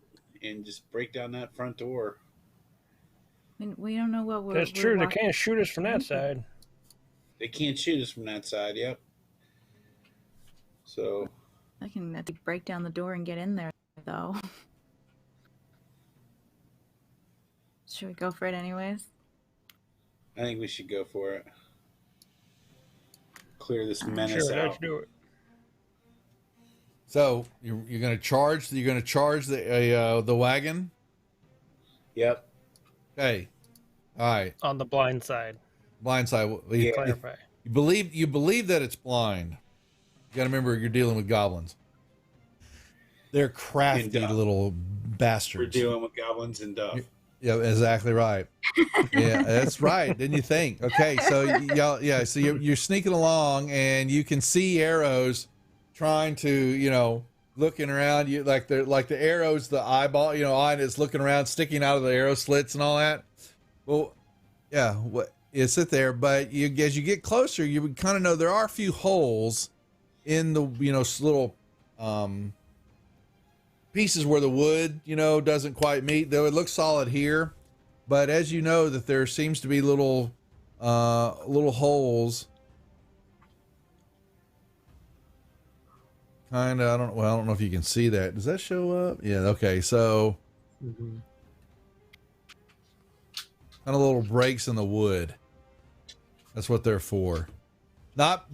and just break down that front door. We don't know what we're. That's true. They can't shoot us from that side. They can't shoot us from that side. Yep. So I can break down the door and get in there, though. Should we go for it anyways? I think we should go for it. Clear this menace out. Let's do it. So you're going to charge. You're going to charge the wagon. Yep. Okay. All right. On the blind side. Blind side. Clarify. You believe that it's blind. You got to remember you're dealing with goblins. They're crafty little bastards. We're dealing with goblins and Duff. Yeah, exactly right. Yeah, that's right. Didn't you think? Okay, so y'all, so you're sneaking along, and you can see arrows trying to, looking around. You like the arrows, the eyeball, eye is looking around, sticking out of the arrow slits and all that. Well, yeah, it's sit there, but as you get closer, you would kind of know there are a few holes in the little pieces where the wood doesn't quite meet, though it looks solid here, but as you know that there seems to be little holes, kind of. I don't know if you can see that. Does that show up? Yeah. Okay, so kind of little breaks in the wood. That's what they're for. Not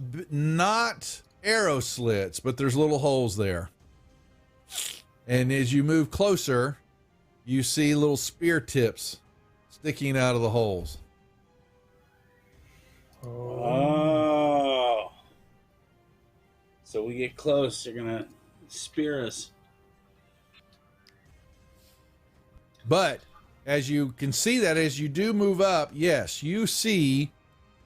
arrow slits, but there's little holes there. And as you move closer, you see little spear tips sticking out of the holes. Oh. So we get close, they're going to spear us. But as you can see that as you do move up, yes, you see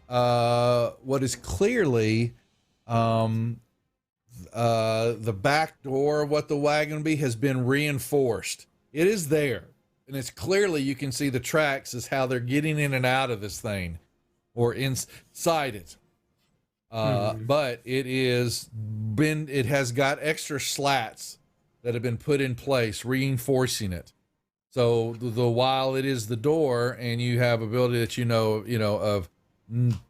what is clearly the back door of what the wagon will be has been reinforced. It is there, and it's clearly you can see the tracks as how they're getting in and out of this thing or inside it. But it has got extra slats that have been put in place reinforcing it. So while it is the door and you have ability that of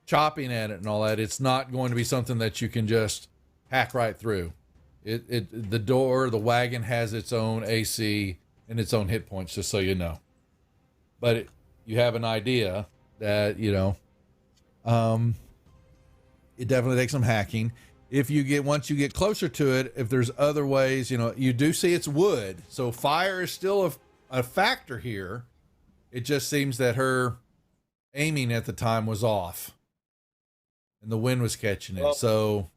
chopping at it and all that, it's not going to be something that you can just hack right through. The wagon has its own AC and its own hit points, just so you know. But you have an idea that it definitely takes some hacking. Once you get closer to it, if there's other ways, you do see it's wood, so fire is still a factor here. It just seems that her aiming at the time was off, and the wind was catching it. So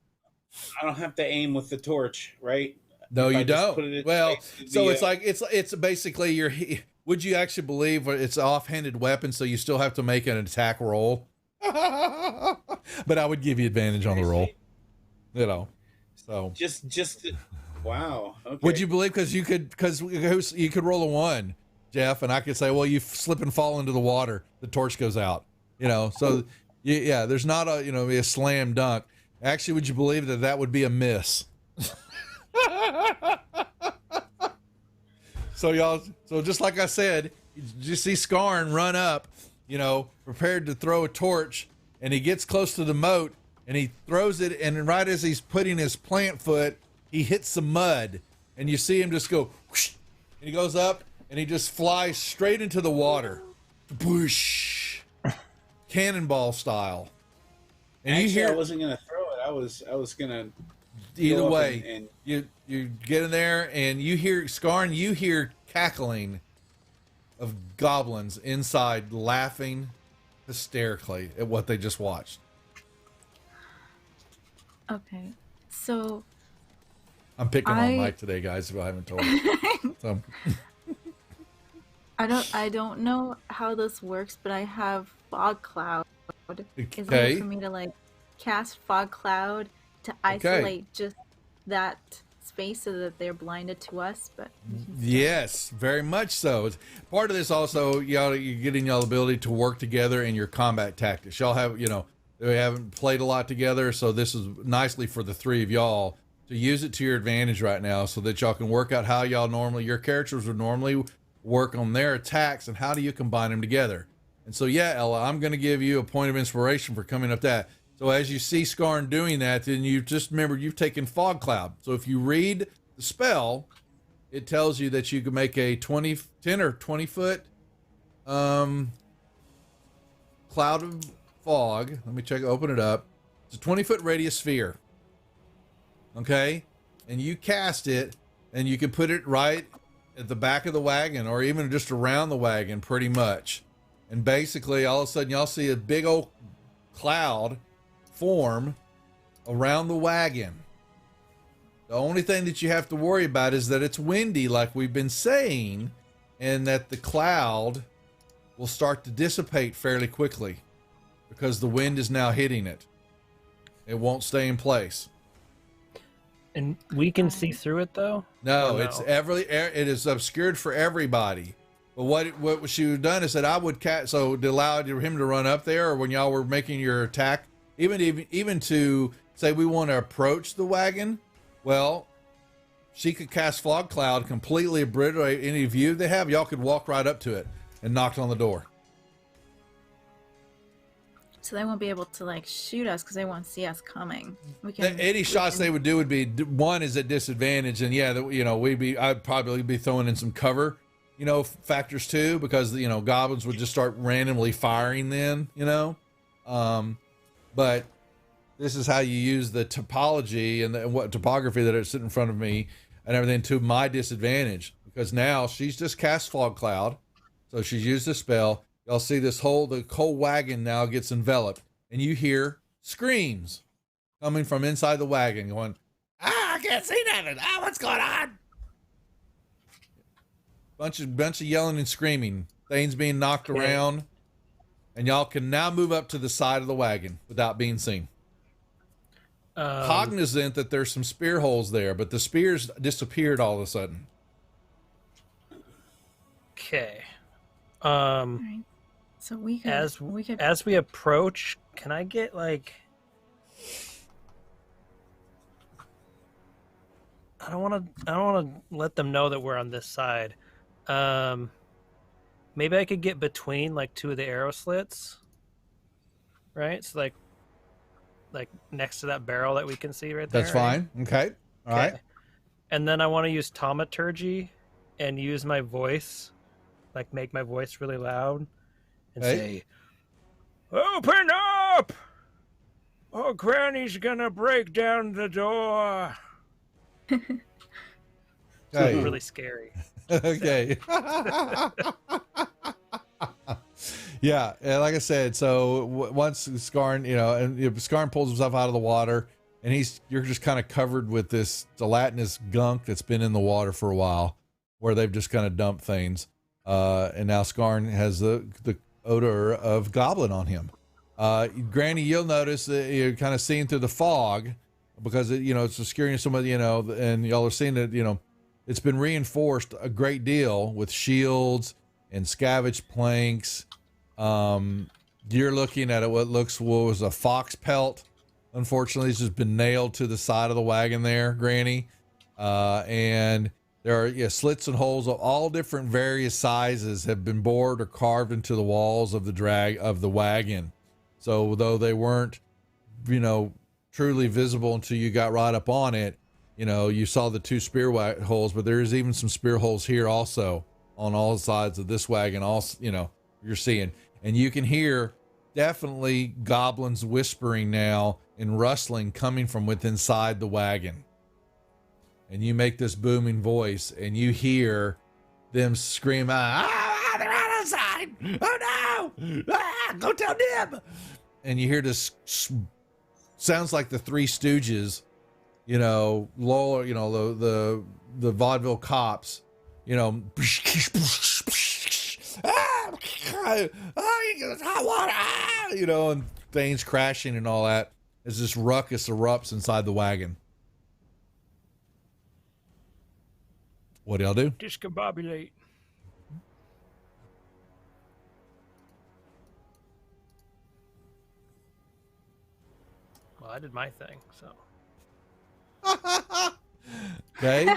I don't have to aim with the torch, right? No, you don't. Well, so it's like it's basically would you actually believe it's an offhanded weapon, so you still have to make an attack roll? But I would give you advantage on the roll. So just wow. Okay. Would you believe because you could roll a 1, Jeff, and I could say, well, you slip and fall into the water, the torch goes out. So yeah, there's not a slam dunk. Actually, would you believe that would be a miss? So just like I said, you see Skarn run up, prepared to throw a torch, and he gets close to the moat, and he throws it, and right as he's putting his plant foot, he hits some mud, and you see him just go whoosh, and he goes up, and he just flies straight into the water, whoosh, cannonball style. And actually, I wasn't gonna throw it. I was gonna. Either way, and you get in there, and you hear Skarn. You hear cackling of goblins inside, laughing hysterically at what they just watched. Okay, so I'm picking on Mike today, guys. If I haven't told you. So. I don't know how this works, but I have fog cloud. Is Okay. it for me to cast fog cloud to isolate just that space so that they're blinded to us, but Yes, very much so. It's part of this also, you're getting y'all ability to work together in your combat tactics. Y'all have, we haven't played a lot together, so this is nicely for the three of y'all to use it to your advantage right now so that y'all can work out how your characters would normally work on their attacks and how do you combine them together. And so, yeah, Ella, I'm going to give you a point of inspiration for coming up that. So as you see Skarn doing that, then you just remember you've taken Fog Cloud. So if you read the spell, it tells you that you can make a 10 or 20 foot cloud of fog. Let me open it up. It's a 20-foot radius sphere. Okay? And you cast it, and you can put it right at the back of the wagon or even just around the wagon pretty much. And basically, all of a sudden, y'all see a big old cloud form around the wagon. The only thing that you have to worry about is that it's windy, like we've been saying, and that the cloud will start to dissipate fairly quickly because the wind is now hitting it. It won't stay in place. And we can see through it, though? No, it is obscured for everybody. But what she would have done is that I would so to allow him to run up there, or when y'all were making your attack, even to say we want to approach the wagon, well, she could cast Fog Cloud, completely obliterate any view they have. Y'all could walk right up to it and knock on the door. so they won't be able to shoot us because they won't see us coming. Any shots they would do would be one is at disadvantage, and I'd probably be throwing in some cover, factors too, because goblins would just start randomly firing then, but this is how you use the topology and what topography that is sitting in front of me and everything to my disadvantage, because now she's just cast Fog Cloud, so she's used the spell. Y'all see the whole wagon now gets enveloped, and you hear screams coming from inside the wagon going, I can't see nothing. What's going on? Bunch of yelling and screaming, things being knocked around, and y'all can now move up to the side of the wagon without being seen. Cognizant that there's some spear holes there, but the spears disappeared all of a sudden. Okay. Right. So we could as we approach, can I get I don't want to let them know that we're on this side. Maybe I could get between two of the arrow slits, right? So like next to that barrel that we can see right there. That's fine. Right? Okay. All right. And then I want to use taumaturgy and use my voice, make my voice really loud and say, "Open up! Oh, Granny's gonna break down the door." Okay. It's really scary. Okay. Yeah, and like I said, so once Skarn, Skarn pulls himself out of the water, and you're just kind of covered with this gelatinous gunk that's been in the water for a while, where they've just kind of dumped things, and now Skarn has the odor of goblin on him. Granny, you'll notice that you're kind of seeing through the fog because it's obscuring somebody, and y'all are seeing that it's been reinforced a great deal with shields and scavenge planks. You're looking at what was a fox pelt. Unfortunately, it's just been nailed to the side of the wagon there, Granny. And there are slits and holes of all different various sizes have been bored or carved into the walls of the wagon. So though they weren't, truly visible until you got right up on it, you saw the two spear holes, but there is even some spear holes here also on all sides of this wagon. Also, you're seeing, and you can hear definitely goblins whispering now and rustling coming from within inside the wagon. And you make this booming voice, and you hear them scream, they're right outside. Oh no! Go tell Dib. And you hear this sounds like the Three Stooges, Lowell, the vaudeville cops, hot water, and things crashing and all that. as this ruckus erupts inside the wagon. What do y'all do? Discombobulate. Well, I did my thing, so. Okay.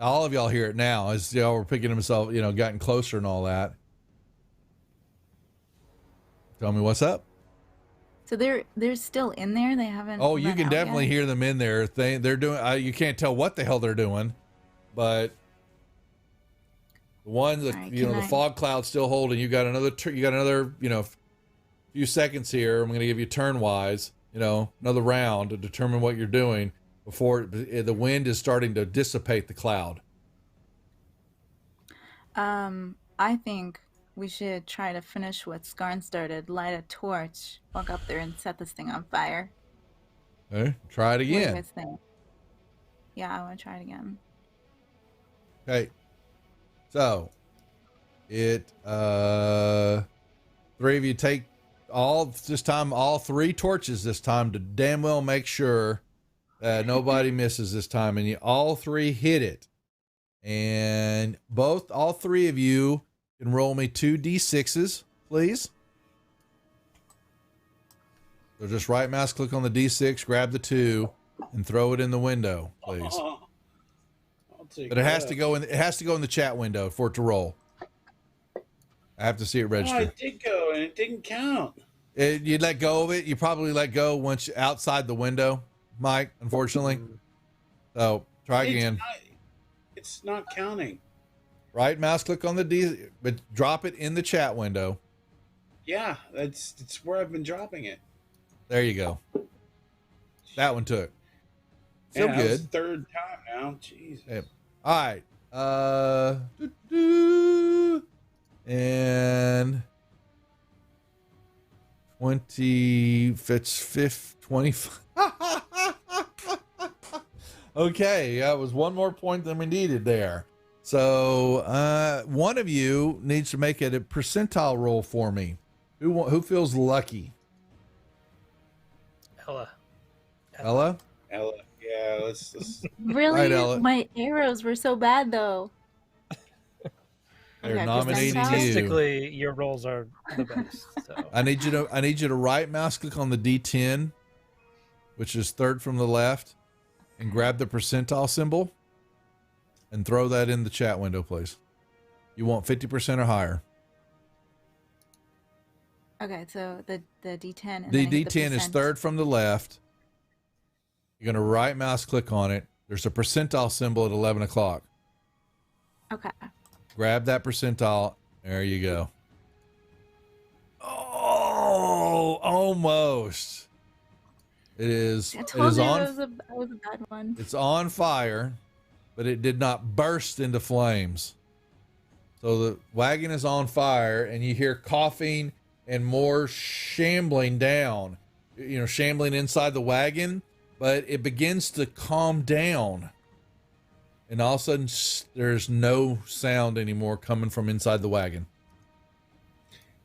All of y'all hear it now as y'all were picking himself, gotten closer and all that. Tell me what's up. So they're still in there. They haven't. Oh, you run can out definitely yet? hear them in there. They're doing. You can't tell what the hell they're doing, but the one, All right, the fog cloud's still holding. You got another. Few seconds here. I'm going to give you turn wise. Another round to determine what you're doing before the wind is starting to dissipate the cloud. I think we should try to finish what Skarn started. Light a torch, walk up there, and set this thing on fire. Okay, try it What do you again. guys think? Yeah, I want to try it again. Okay. So it three of you take all three torches this time to damn well make sure that nobody misses this time, and you all three hit it. And all three of you can roll me 2d6s, please. So just right mouse click on the d6, grab the 2, and throw it in the window, please. I'll take But it has that. to go in. It has to go in the chat window for it to roll. I have to see it Oh, register. I did go, and it didn't count. You let go of it. You probably let go once you're outside the window, Mike. Unfortunately. So try again. It's not counting. Right mouse click on the D, but drop it in the chat window. Yeah, it's where I've been dropping it. There you go. That one took. Still Yeah, that was good. the third time now. Jesus. Yeah. All right. And 20 fits 5 25. Okay, that was one more point than we needed there. So one of you needs to make it a percentile roll for me. Who feels lucky? Ella. Ella? Ella, yeah, let's Really? Right, Ella. My arrows were so bad, though. They're Okay, nominating percentile? you. Statistically, your rolls are the best. So. I need you to right mouse click on the D10, which is third from the left, and grab the percentile symbol and throw that in the chat window, please. You want 50% or higher. Okay, so the D10. And The then I hit D10 is percent. third from the left. You're going to right mouse click on it. There's a percentile symbol at 11 o'clock. Okay. Grab that percentile. There you go. Oh, almost. It is. I It told is you on. it was a bad one. It's on fire, but it did not burst into flames. So the wagon is on fire, and you hear coughing and more shambling down. Shambling inside the wagon, but it begins to calm down. And all of a sudden, there's no sound anymore coming from inside the wagon.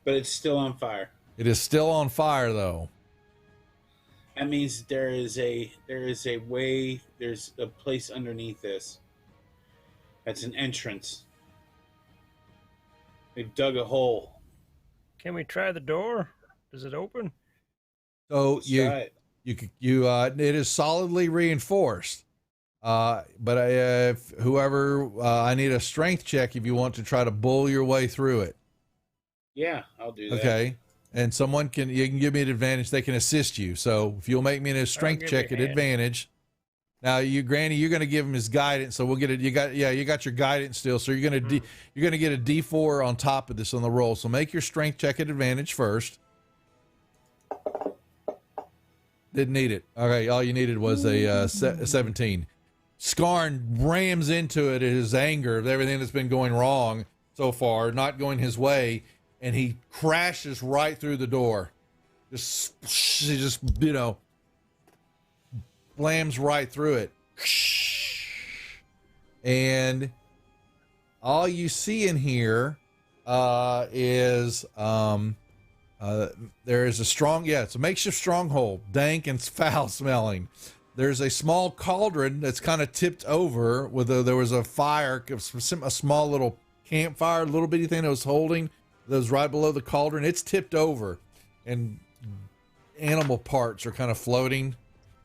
but it's still on fire. It is still on fire, though. That means there is a way, there's a place underneath this. That's an entrance. They've dug a hole. Can we try the door? Does it open? So Let's try it. it is solidly reinforced. But if whoever, I need a strength check if you want to try to bull your way through it. Yeah, I'll do that. Okay. And you can give me an advantage. They can assist you. So if you'll make me a strength give check you at a hand. advantage. Now Granny, you're going to give him his guidance. So we'll get it. You got your guidance still. So you're going to get a D4 on top of this on the roll. So make your strength check at advantage first. Didn't need it. Okay. All you needed was a 17. Skarn rams into it in his anger of everything that's been going wrong so far, not going his way, and he crashes right through the door. Just slams right through it. And all you see in here is There is a strong, it's a makeshift stronghold, dank and foul smelling. There's a small cauldron that's kind of tipped over there was a fire, a small little campfire, little bitty thing that was holding, that was right below the cauldron. It's tipped over, and animal parts are kind of floating,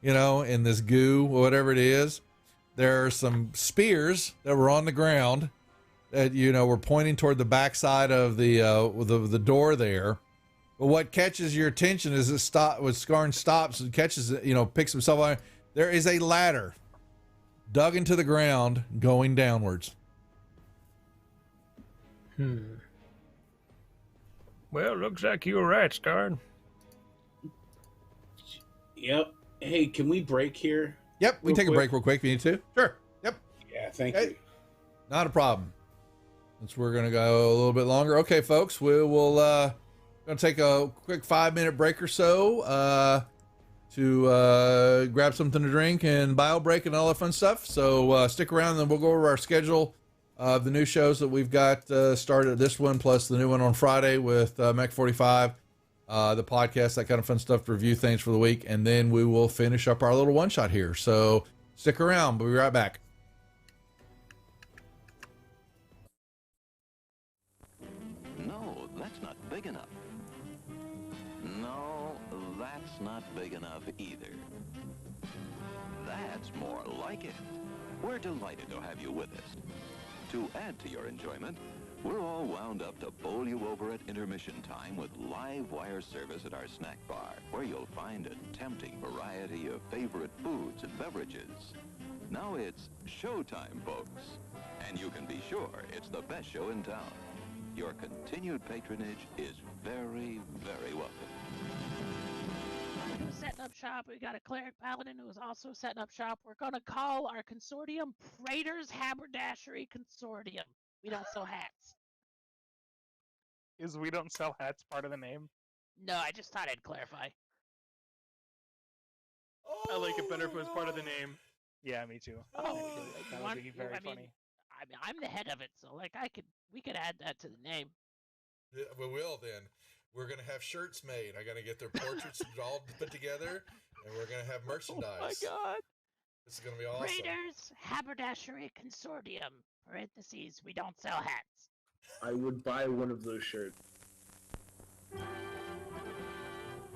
in this goo, whatever it is. There are some spears that were on the ground that, were pointing toward the backside of the door there. But what catches your attention is when Skarn stops and catches it, picks himself on. There is a ladder dug into the ground going downwards. Well, looks like you were right, Skarn. Yep. Hey, can we break here? Yep, we can take a break real quick if you need to. Sure. Yep. Yeah, thank you. Not a problem. Since we're gonna go a little bit longer. Okay, folks, we will gonna take a quick 5-minute break or so to grab something to drink and bio break and all that fun stuff. So stick around, and then we'll go over our schedule of the new shows that we've got started. This one plus the new one on Friday with Mech 45, the podcast, that kind of fun stuff to review things for the week, and then we will finish up our little one shot here. So stick around. We'll be right back. No, that's not big enough. No, that's not big enough either. That's more like it. We're delighted to have you with us. To add to your enjoyment, we're all wound up to bowl you over at intermission time with live wire service at our snack bar, where you'll find a tempting variety of favorite foods and beverages. Now it's showtime, folks. And you can be sure it's the best show in town. Your continued patronage is very, very welcome. Who's setting up shop? We got a cleric paladin who's also setting up shop. We're gonna call our consortium Praetor's Haberdashery Consortium. We don't sell hats. Is we don't sell hats part of the name? No, I just thought I'd clarify. I like it better if it was part of the name. Yeah, me too. Oh, that would be very funny. I mean, I'm the head of it, so like we could add that to the name. Yeah, we will then. We're going to have shirts made. I got to get their portraits all put together, and we're going to have merchandise. Oh my god. This is going to be awesome. Praetor's Haberdashery Consortium. Parentheses, we don't sell hats. I would buy one of those shirts.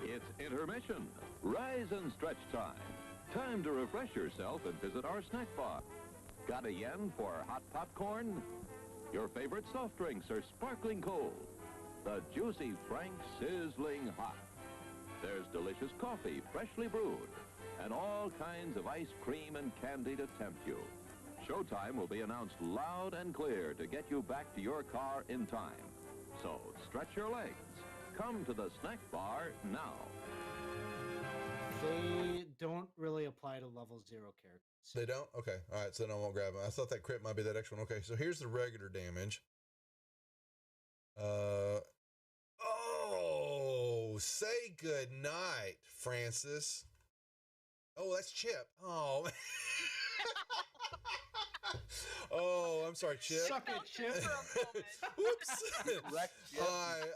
It's intermission. Rise and stretch time. Time to refresh yourself and visit our snack bar. Got a yen for hot popcorn? Your favorite soft drinks are sparkling cold. The juicy Frank sizzling hot. There's delicious coffee, freshly brewed, and all kinds of ice cream and candy to tempt you. Showtime will be announced loud and clear to get you back to your car in time. So stretch your legs. Come to the snack bar now. They don't really apply to level 0 characters. They don't? Okay. All right. So then I won't grab them. I thought that crit might be that extra one. Okay. So here's the regular damage. Say good night, Francis. Oh, that's Chip. Oh. Oh, I'm sorry, Chip. Suck it, Chip. Whoops. I thought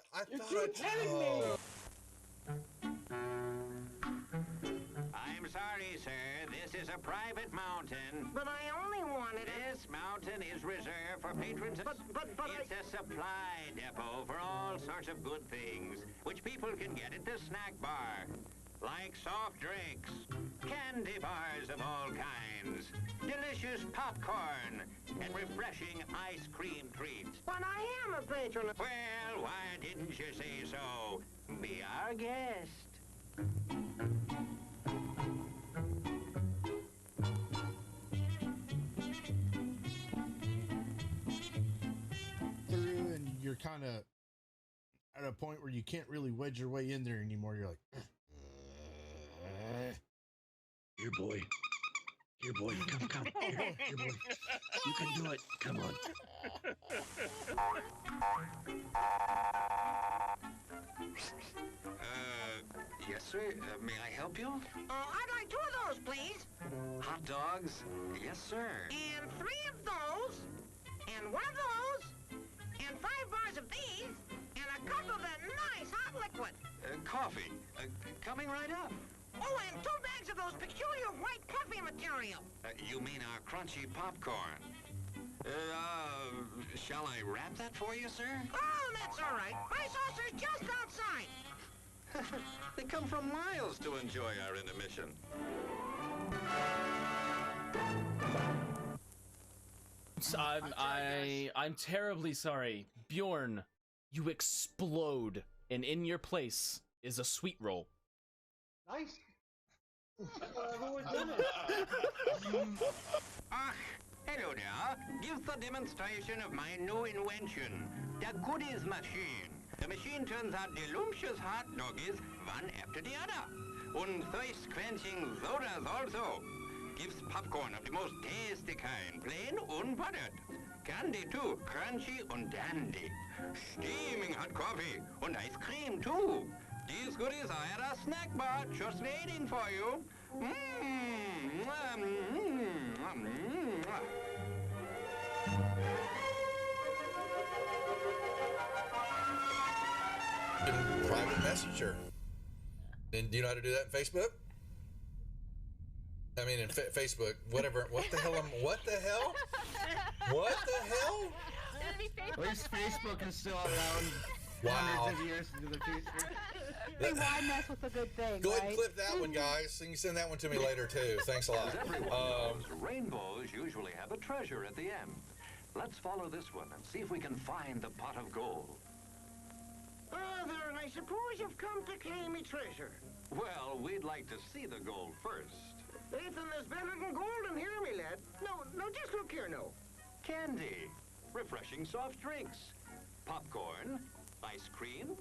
I'm sorry, sir. This is a private mountain. But I only wanted it. This mountain is reserved for patrons. It's a supply depot for all sorts of good things, which people can get at the snack bar. Like soft drinks, candy bars of all kinds, delicious popcorn, and refreshing ice cream treats. But I am a patron. Well, why didn't you say so? Be our guest. And you're kind of at a point where you can't really wedge your way in there anymore. You're like, here, boy. Here, boy. Come. Here, boy. You can do it. Come on. Yes, sir. May I help you? I'd like 2 of those, please. Hot dogs? Yes, sir. And 3 of those. And 1 of those. And 5 bars of these. and a cup of that nice hot liquid. Coffee. Coming right up. Oh, and 2 bags of those peculiar white puffy material. You mean our crunchy popcorn? Shall I wrap that for you, sir? Oh, that's all right. My saucer's just outside. They come from miles to enjoy our intermission. I'm terribly sorry. Bjorn, you explode, and in your place is a sweet roll. Nice. I've always done it. Hello there. Give the demonstration of my new invention, the goodies machine. The machine turns out delicious hot doggies one after the other. And thirst-quenching sodas also. Gives popcorn of the most tasty kind, plain unbuttered. Candy too, crunchy and dandy. Steaming hot coffee and ice cream too. These goodies are at our snack bar, just waiting for you. Private messenger. And do you know how to do that in Facebook? I mean, in Facebook, whatever. What the hell? What the hell? What the hell? At least Facebook is still around hundreds of years into the future. Why mess with a good thing, Go ahead right? and clip that one, guys. You can send that one to me later, too. Thanks a lot. As everyone knows, rainbows usually have a treasure at the end. Let's follow this one and see if we can find the pot of gold. Father, I suppose you've come to claim me treasure. Well, we'd like to see the gold first. Ethan, there's better than gold in here, me lad. No, just look here, no. Candy, refreshing soft drinks, popcorn, ice cream.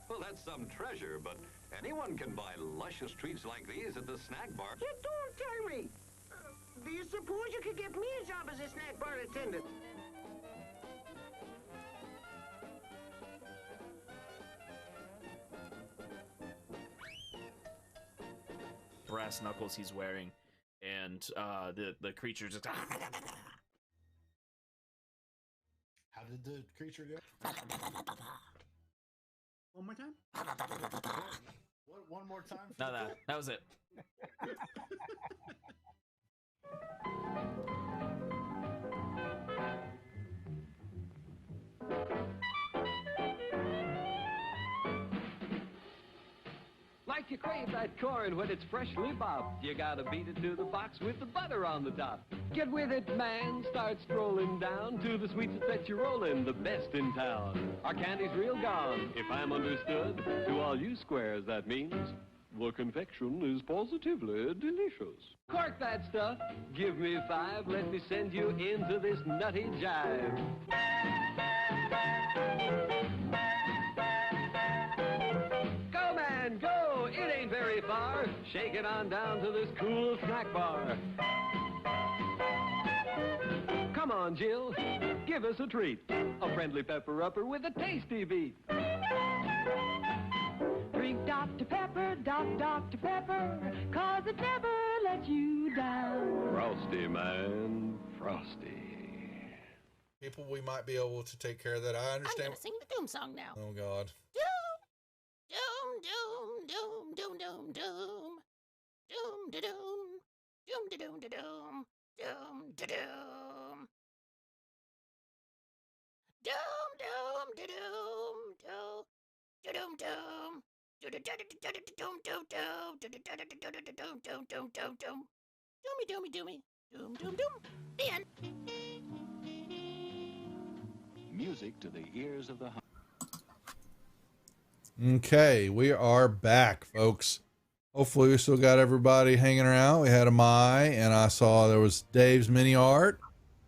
Well, that's some treasure, but anyone can buy luscious treats like these at the snack bar. You don't tell me. Do you suppose you could get me a job as a snack bar attendant? Brass knuckles he's wearing, and the creature just. How did the creature go? One more time? What, one more time? No, that was it. Like you crave that corn when it's freshly bobbed, you gotta beat it to the box with the butter on the top. Get with it, man. Start strolling down to the sweets that set you rolling, the best in town. Our candy's real gone, if I'm understood. To all you squares, that means the confection is positively delicious. Cork that stuff. Give me 5. Let me send you into this nutty jive. Go, man, go. It ain't very far. Shake it on down to this cool snack bar. Come on, Jill. Give us a treat. A friendly pepper-upper with a tasty beat. Drink Dr. Pepper, Dr. Pepper, 'cause it never lets you down. Frosty, man. Frosty. People, we might be able to take care of that. I I'm understand. gonna sing the doom song now. Oh, God. Doom, doom, doom, doom, doom, doom. Doom, da doom. Doom, da doom, da doom. Doom, da doom. Doom, doom, da doom, doom. Da doom, doom. Doomy, doomy. Doom, doom, doom. The end. Music to the ears of the hunter. Okay, we are back, folks. Hopefully we still got everybody hanging around. We had a Mai, and I saw there was Dave's mini art.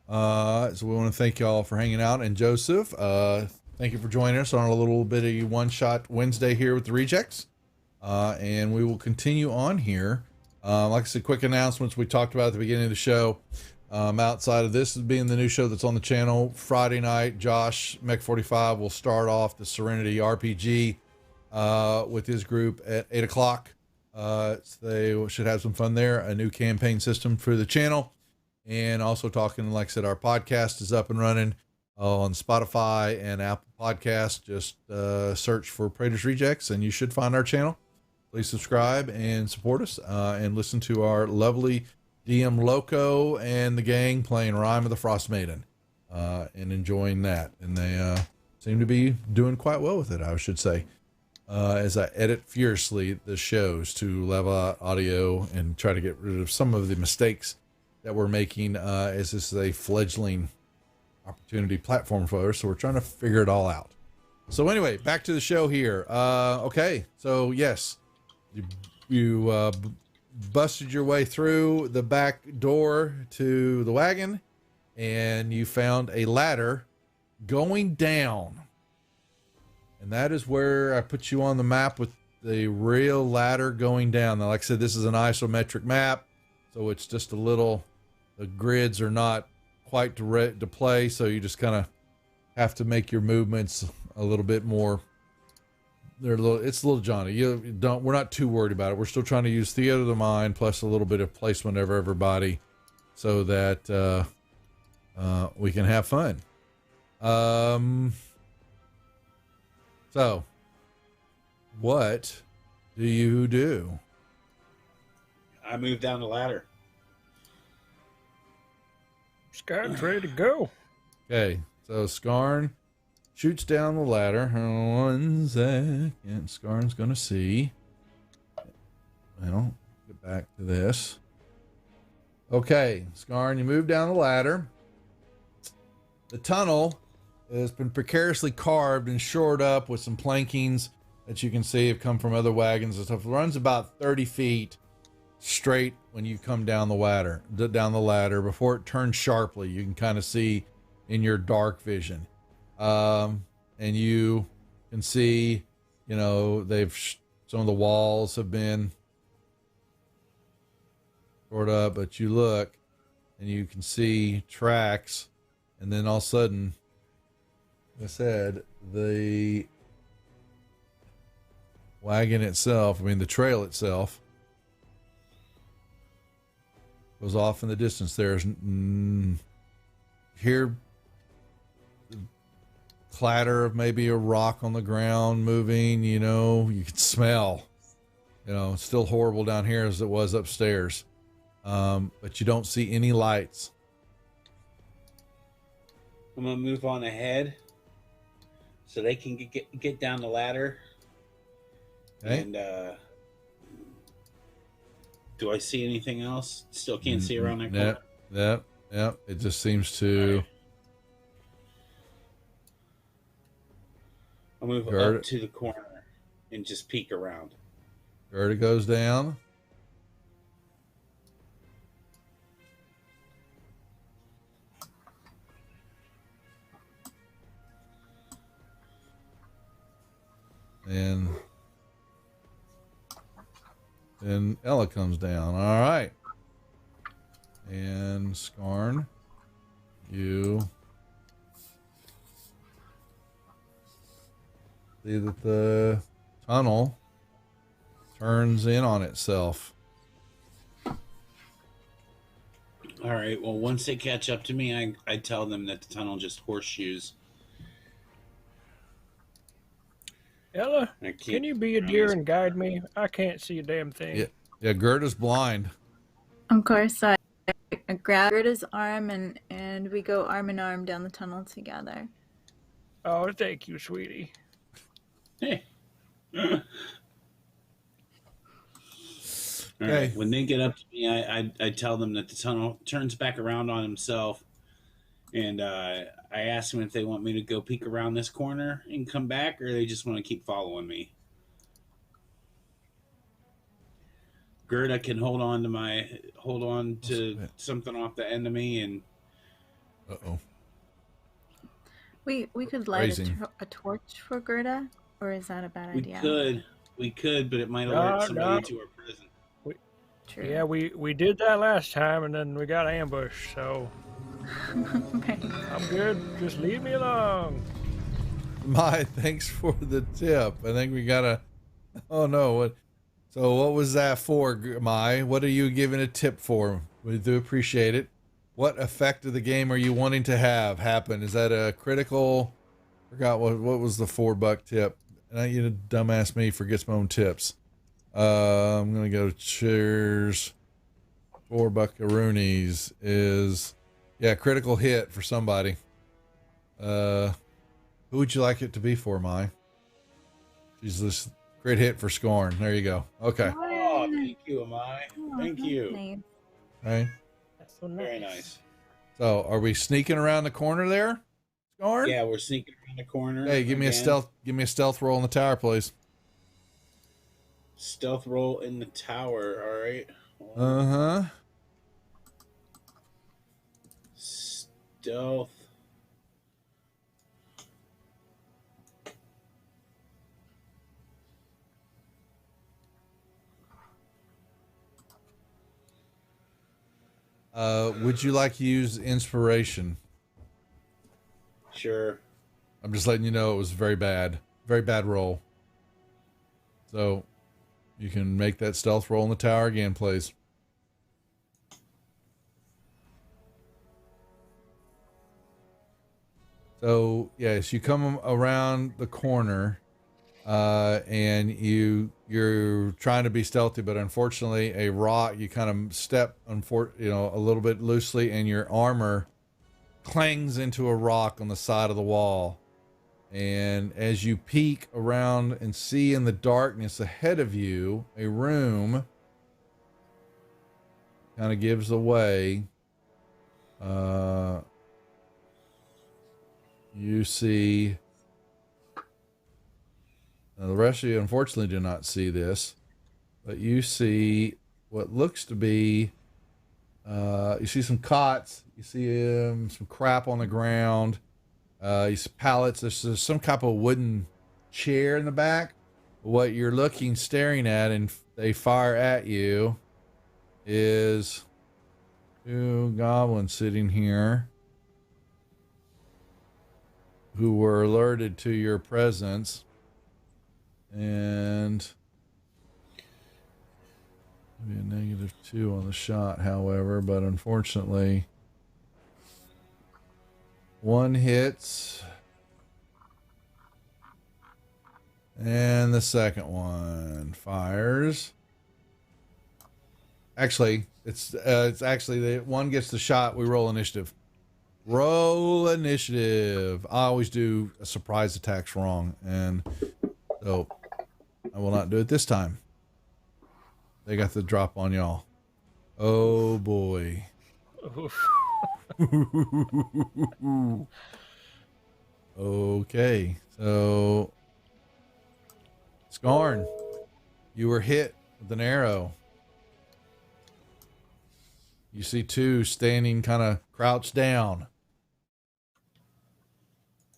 So we want to thank y'all for hanging out. And Joseph, thank you for joining us on a little bit of One-Shot Wednesday here with the Rejects. And we will continue on here. Like I said, quick announcements we talked about at the beginning of the show. Outside of this being the new show that's on the channel, Friday night, Josh, Mech45 will start off the Serenity RPG with his group at 8 o'clock. So they should have some fun there. A new campaign system for the channel. And also talking, like I said, our podcast is up and running. on Spotify and Apple Podcasts. Just search for Praetor's Rejects and you should find our channel. Please subscribe and support us and listen to our lovely DM Loco and the gang playing Rime of the Frost Maiden and enjoying that. And they seem to be doing quite well with it, I should say, as I edit furiously the shows to level out audio and try to get rid of some of the mistakes that we're making as this is a fledgling opportunity platform for us. So we're trying to figure it all out. So anyway, back to the show here. Okay, so yes, you busted your way through the back door to the wagon and you found a ladder going down. And that is where I put you on the map with the real ladder going down. Now, like I said, this is an isometric map, so it's just a little, the grids are not quite direct to play, so you just kind of have to make your movements a little bit more. It's a little Johnny. We're not too worried about it. We're still trying to use theater of the mind plus a little bit of placement of everybody so that we can have fun. So what do you do? I move down the ladder. Scarn's ready to go. Okay, so Scarn shoots down the ladder. 1 second. Scarn's gonna see. Well, get back to this. Okay, Scarn, you move down the ladder. The tunnel has been precariously carved and shored up with some plankings that you can see have come from other wagons and stuff. It runs about 30 feet straight when you come down the ladder before it turns sharply. You can kind of see in your dark vision. And you can see, you know, some of the walls have been shored up, but you look and you can see tracks, and then all of a sudden, like I said, the wagon itself, the trail itself, goes off in the distance. There's hear the clatter of maybe a rock on the ground moving. You know, you can smell. You know, it's still horrible down here as it was upstairs, but you don't see any lights. I'm gonna move on ahead so they can get down the ladder. Okay. And do I see anything else? Still can't see around that corner. Yep. It just seems to. Right. I'll move up to the corner and just peek around. Gerda goes down. And then Ella comes down. All right. And Scarn, you see that the tunnel turns in on itself. All right. Well, once they catch up to me, I tell them that the tunnel just horseshoes. Ella, can you be a deer and guide me? I can't see a damn thing. Yeah, Gerda's blind. Of course, I grab Gerda's arm and we go arm in arm down the tunnel together. Oh, thank you, sweetie. Hey. All right. When they get up to me, I tell them that the tunnel turns back around on himself, and I ask them if they want me to go peek around this corner and come back, or they just want to keep following me. Gerda can hold on to something off the end of me, and we could light a torch for Gerda, or is that a bad idea? We could, but it might alert somebody to our prison. True. Yeah, we did that last time, and then we got ambushed, so I'm good. Just leave me alone. My, thanks for the tip. I think we gotta. Oh no! What? So what was that for, My? What are you giving a tip for? We do appreciate it. What effect of the game are you wanting to have happen? Is that a critical? Forgot what was the $4 tip? And you dumbass me forgets my own tips. I'm gonna go cheers. $4 is critical hit for somebody. Who would you like it to be for, Mai? She's this great hit for Scorn. There you go. Okay. Oh, thank you, Amai. Thank you. Nice. Right. That's so Very nice. So, are we sneaking around the corner there, Scorn? Yeah, we're sneaking around the corner. Hey, give me a stealth roll in the tower, please. Stealth roll in the tower. All right. Uh-huh. Stealth. Would you like to use inspiration? Sure. I'm just letting you know it was very bad roll. So you can make that stealth roll in the tower again, please. So yes, you come around the corner, and you're trying to be stealthy, but unfortunately, a rock you kind of step a little bit loosely, and your armor clangs into a rock on the side of the wall. And as you peek around and see in the darkness ahead of you a room, kind of gives away. You see. Now, the rest of you, unfortunately, do not see this, but you see what looks to be. You see some cots. You see some crap on the ground. You see pallets. There's some type of wooden chair in the back. What you're staring at, and they fire at you, is 2 goblins sitting here who were alerted to your presence. And maybe a -2 on the shot, however, but unfortunately, one hits, and the second one fires. Actually, it's actually the one gets the shot. We roll initiative. Roll initiative. I always do a surprise attacks wrong, and so I will not do it this time. They got the drop on y'all. Oh boy. Okay, so Scarn, you were hit with an arrow. You see 2 standing kind of crouched down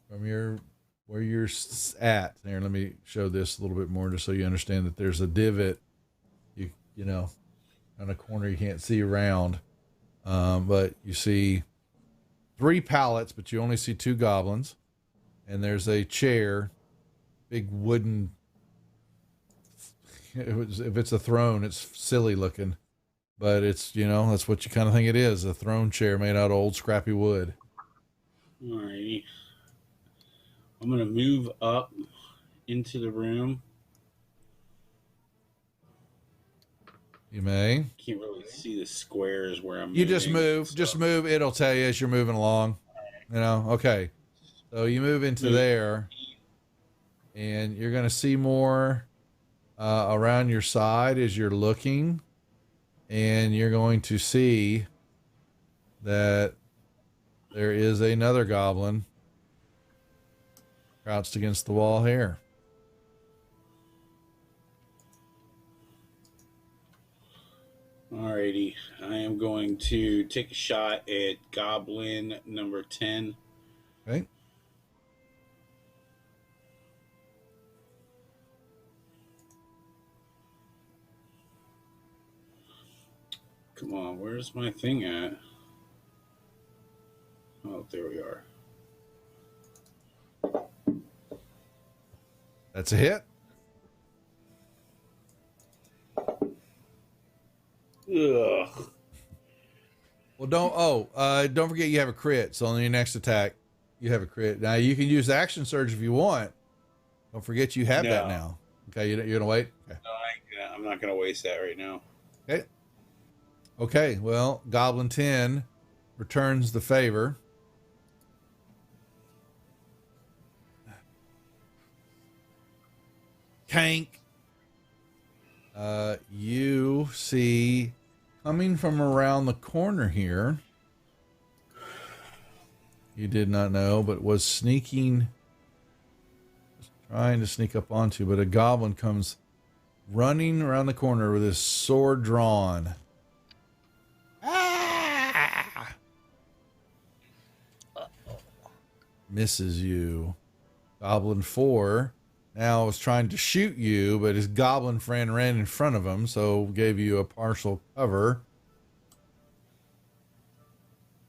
from where you're at. There, let me show this a little bit more just so you understand that there's a divot, you know, on a corner you can't see around. But you see 3 pallets, but you only see 2 goblins. And there's a chair, big wooden. If it's a throne, it's silly looking, but it's, that's what you kind of think it is, a throne chair made out of old scrappy wood. Alrighty. I'm going to move up into the room. You may. Can't really see the squares where I'm You moving. just move. It'll tell you as you're moving along. Okay. So you move into there, and you're going to see more around your side as you're looking, and you're going to see that there is another goblin crouched against the wall here. Alrighty. I am going to take a shot at goblin number 10. Okay. Come on, where's my thing at? Oh, there we are. That's a hit. Ugh. Well, don't forget you have a crit. So on your next attack, you have a crit. Now you can use action surge if you want. Don't forget you have that now. Okay, you're gonna wait. Okay. No, I'm not gonna waste that right now. Okay. Okay. Well, Goblin 10 returns the favor. Kank. You see coming from around the corner here. You did not know, but was sneaking, trying to sneak up onto, but a goblin comes running around the corner with his sword drawn. Ah! Misses you. Goblin 4 now was trying to shoot you, but his goblin friend ran in front of him, so gave you a partial cover.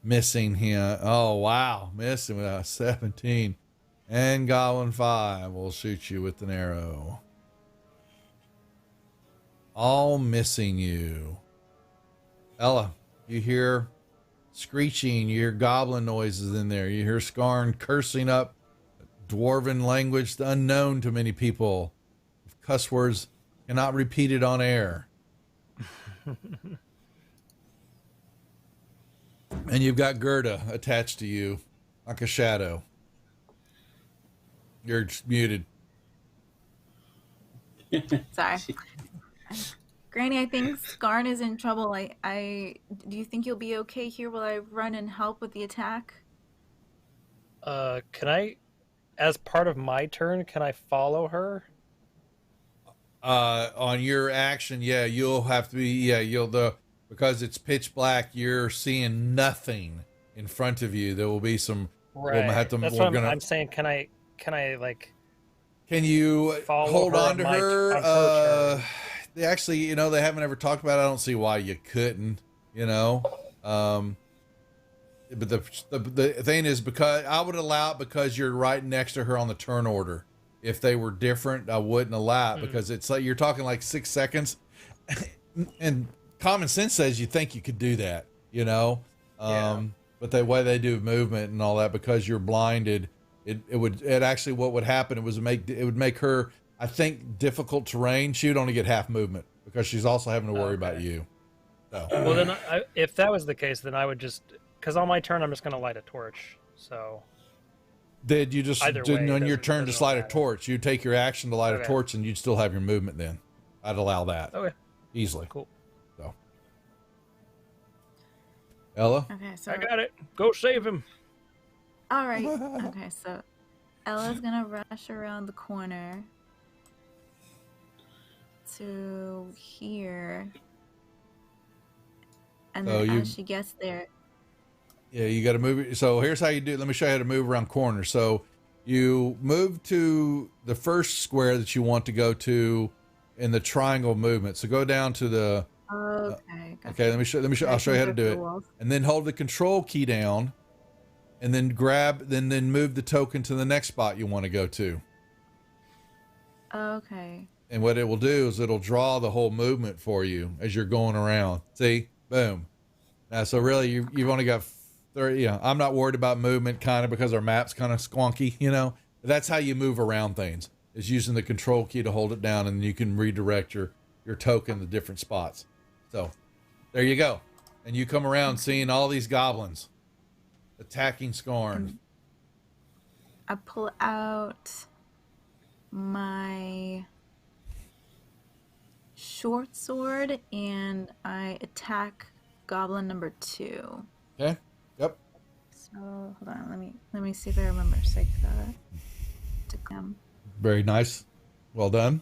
Missing him. Oh, wow. Missing with a 17. And Goblin 5 will shoot you with an arrow. All missing you. Ella, you hear screeching. You hear goblin noises in there. You hear Skarn cursing up dwarven language unknown to many people. Cuss words cannot repeat it on air. And you've got Gerda attached to you like a shadow. You're just muted. Sorry. Granny, I think Skarn is in trouble. Do you think you'll be okay here while I run and help with the attack? Can I, as part of my turn, can I follow her? On your action, yeah, you'll have to be, because it's pitch black, you're seeing nothing in front of you. There will be some, Right. That's what I'm saying. Can I like? Can you hold on to her? They actually, they haven't ever talked about it. I don't see why you couldn't, but the thing is, because I would allow it because you're right next to her on the turn order. If they were different, I wouldn't allow it because it's like, you're talking like 6 seconds and common sense says you think you could do that, but the way they do movement and all that, because you're blinded, it actually, what would happen, it would make her, I think, difficult terrain. She would only get half movement because she's also having to worry about you. So. Well, then, if that was the case, then I would just, because on my turn, I'm just going to light a torch. So. Did you just, on your turn to light a torch, you'd take your action to light a torch and you'd still have your movement then. I'd allow that. Okay. Easily. Cool. So. Ella? Okay, so I got it. Go save him. All right. Okay, so Ella's gonna rush around the corner to here, and then as she gets there, yeah, you got to move it. So here's how you do it. Let me show you how to move around corners. So you move to the first square that you want to go to in the triangle movement. So go down to the. Okay. Gotcha. Okay. Let me show. I'll show you how to do it. And then hold the control key down, and then then move the token to the next spot you want to go to. Okay. And what it will do is it'll draw the whole movement for you as you're going around. See, boom. Now, so really, you've only got 30. I'm not worried about movement, kind of, because our map's kind of squonky. That's how you move around things, is using the control key to hold it down, and you can redirect your token to different spots. So there you go. And you come around seeing all these goblins attacking Skarn. I pull out my short sword and I attack goblin number 2. Okay. Yep. So hold on, let me see if I remember. So I got to come. Very nice. Well done.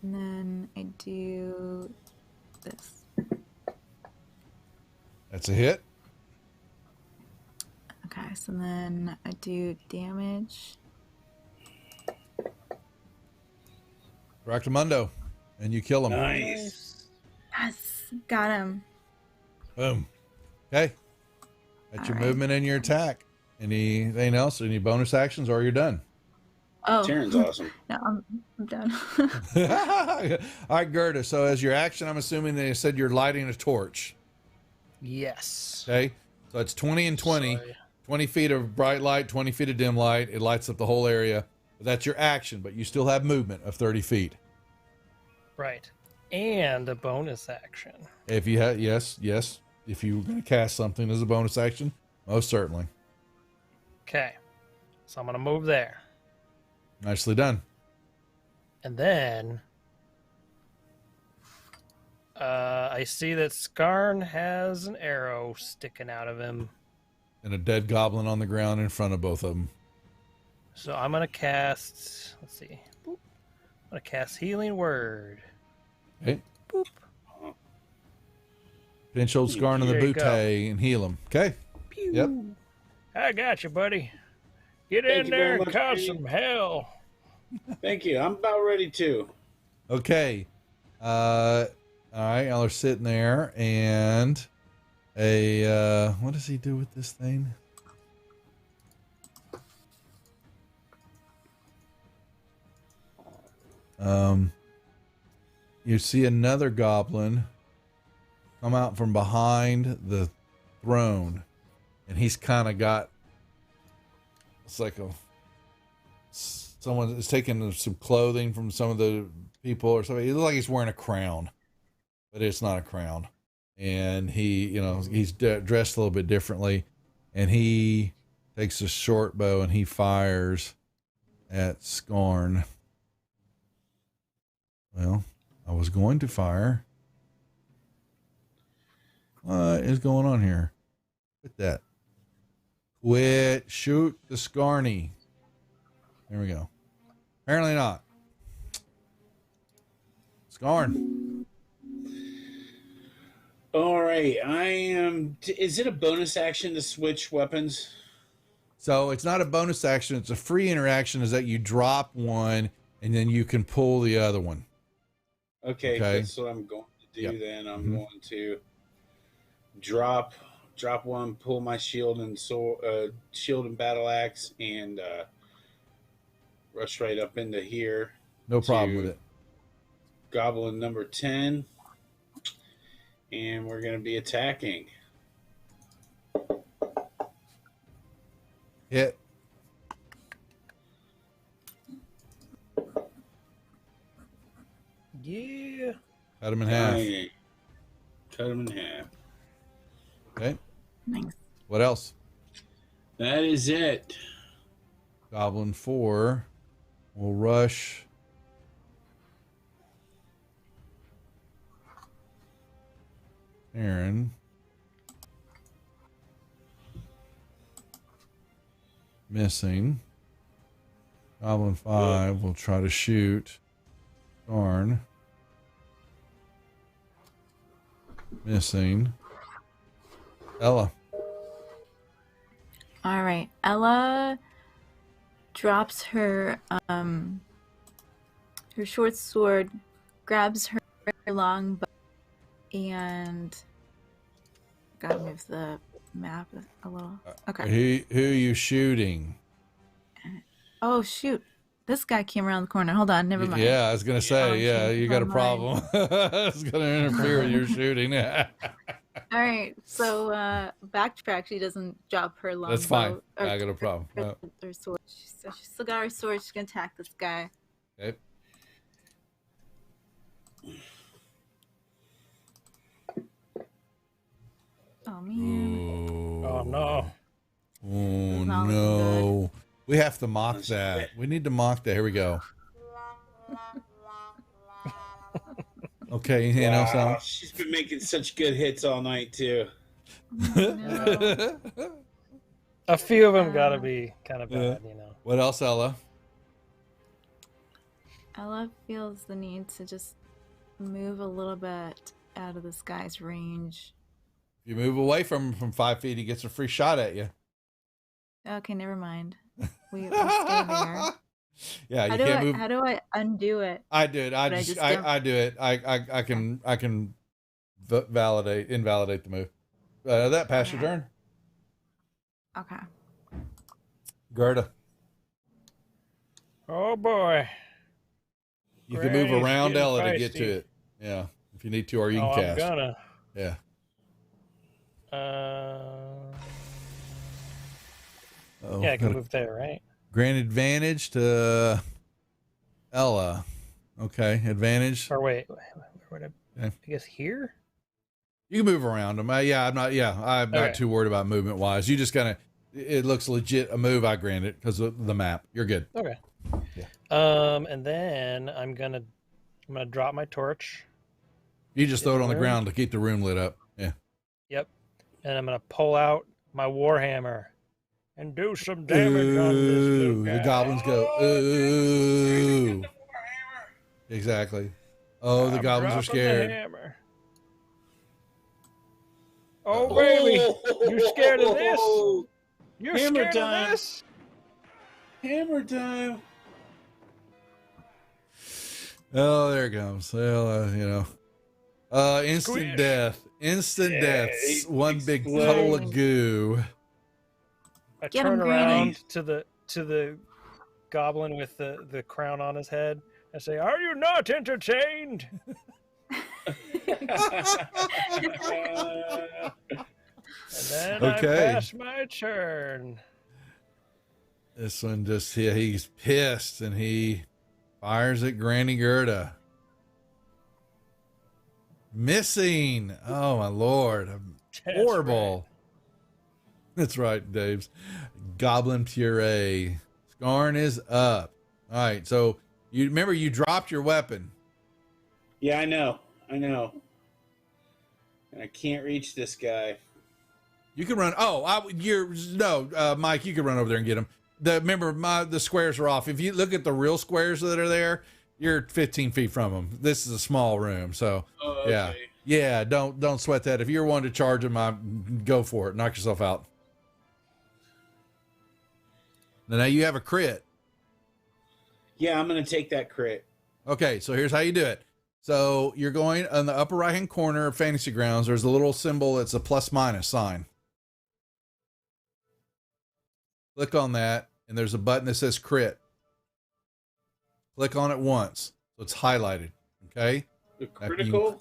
And then I do this. That's a hit. Okay, so then I do damage. Ractamundo. And you kill him. Nice. Yes, got him. Boom. Okay. That's your movement and your attack. Anything else? Any bonus actions, or you're done? Oh, Taryn's awesome. No, I'm done. All right, Gerda. So as your action, I'm assuming they said you're lighting a torch. Yes. Okay. So it's 20 and 20. Sorry. 20 feet of bright light, 20 feet of dim light. It lights up the whole area. That's your action, but you still have movement of 30 feet. Right. And a bonus action. If you have, yes. If you're going to cast something as a bonus action, most certainly. Okay. So I'm going to move there. Nicely done. And then I see that Skarn has an arrow sticking out of him. And a dead goblin on the ground in front of both of them. So I'm going to cast, let's see. Boop. I'm going to cast Healing Word. Okay. Boop. Pinch old Skarn in the There you bootay and heal him. Okay. Pew. Yep. I got you, buddy. Get Thank in you there very and much, cause Pete. some hell. Thank you. I'm about ready to. Okay. All right. Y'all are sitting there, and what does he do with this thing? You see another goblin come out from behind the throne, and he's kind of got, it's like someone is taking some clothing from some of the people or something. It looks like he's wearing a crown, but it's not a crown. And he, he's dressed a little bit differently, and he takes a short bow and he fires at Skarn. Well, I was going to fire. What is going on here? Quit that. Quit. Shoot the Skarny. There we go. Apparently not. Skarn. All right. I am. Is it a bonus action to switch weapons? So it's not a bonus action. It's a free interaction. Is that you drop one and then you can pull the other one. Okay. That's what I'm going to do. Yep. Then I'm going to drop one, pull my shield and shield and battle axe, and rush right up into here. No problem with it. Goblin number 10, and we're going to be attacking. Hit. Yeah. Cut him in half. Right. Cut him in half. Okay. Nice. What else? That is it. Goblin 4 will rush. Aaron. Missing. Goblin 5 will try to shoot. Darn. Missing. Ella. All right. Ella drops her her short sword, grabs her long bow, and gotta move the map a little. Okay. Who are you shooting? Oh shoot. This guy came around the corner. Hold on, never mind. Yeah, I was gonna say, you got a Never problem. It's gonna interfere with your shooting. All right, so backtrack. She doesn't drop her long. That's fine. bow, I got a problem. Her sword. So she's still got her sword. She's gonna attack this guy. Okay. Oh man. Oh no. Oh no. We have to mock that. We need to mock that. Here we go. Okay, you know something? She's been making such good hits all night too. A few of them gotta be kind of bad, you know. What else, Ella? Ella feels the need to just move a little bit out of this guy's range. If you move away from 5 feet, he gets a free shot at you. Okay, never mind. We'll stay there. Yeah, you How can't move. How do I undo it? I do it. I do it. I can invalidate the move. That pass your turn. Okay. Gerda. Oh boy. You can move Granny's around getting Ella to get to feisty. it. Yeah, if you need to, or you can I'm cast. gonna. Yeah. Yeah, I can move there, right? Grant advantage to Ella. Okay, advantage. Or wait, I Okay. guess here? You can move around them. I'm not Okay. too worried about movement wise. You just it looks legit a move. I grant it because of the map. You're good. Okay. Yeah. And then I'm gonna drop my torch. You just throw it on the room. ground to keep the room lit up. Yeah. Yep. And I'm gonna pull out my warhammer and do some damage on this little guy. The goblins go. Ooh. Exactly. Oh, the I'm goblins are dropping scared. The hammer. Oh baby, you scared of this? You're Hammer scared time. of this? Hammer time. Oh, there it comes. Well, instant Squish. death. Instant Yeah, death. it One big explodes. puddle of goo. I Get turn him, Granny. around to the goblin with the crown on his head. I say, "Are you not entertained?" And then Okay. I pass my turn. This one he's pissed and he fires at Granny Gerda. Missing. Oh my lord. That's Horrible. That's right, Dave's. Goblin puree. Scarn is up. All right, so you remember you dropped your weapon. Yeah, I know. And I can't reach this guy. You can run. Mike, you can run over there and get him. Remember, the squares are off. If you look at the real squares that are there, you're 15 feet from them. This is a small room, so yeah. Don't sweat that. If you're wanting to charge him, go for it. Knock yourself out. Now you have a crit. Yeah, I'm gonna take that crit. Okay, so here's how you do it. So you're going on the upper right hand corner of Fantasy Grounds. There's a little symbol. It's a ± sign. Click on that, and there's a button that says crit. Click on it once, so it's highlighted. Okay. The critical.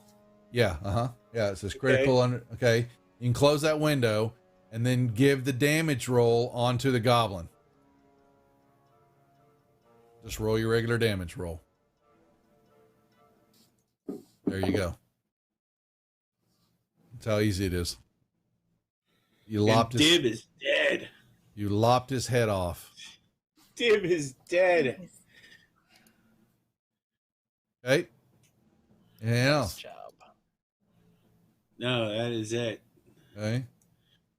Yeah. Yeah. It says critical. Okay. You can close that window, and then give the damage roll onto the goblin. Just roll your regular damage roll. There you go. That's how easy it is. You lopped his. Dib is dead. You lopped his head off. Dib is dead. Okay. Anything else? Nice job. No, that is it. Okay.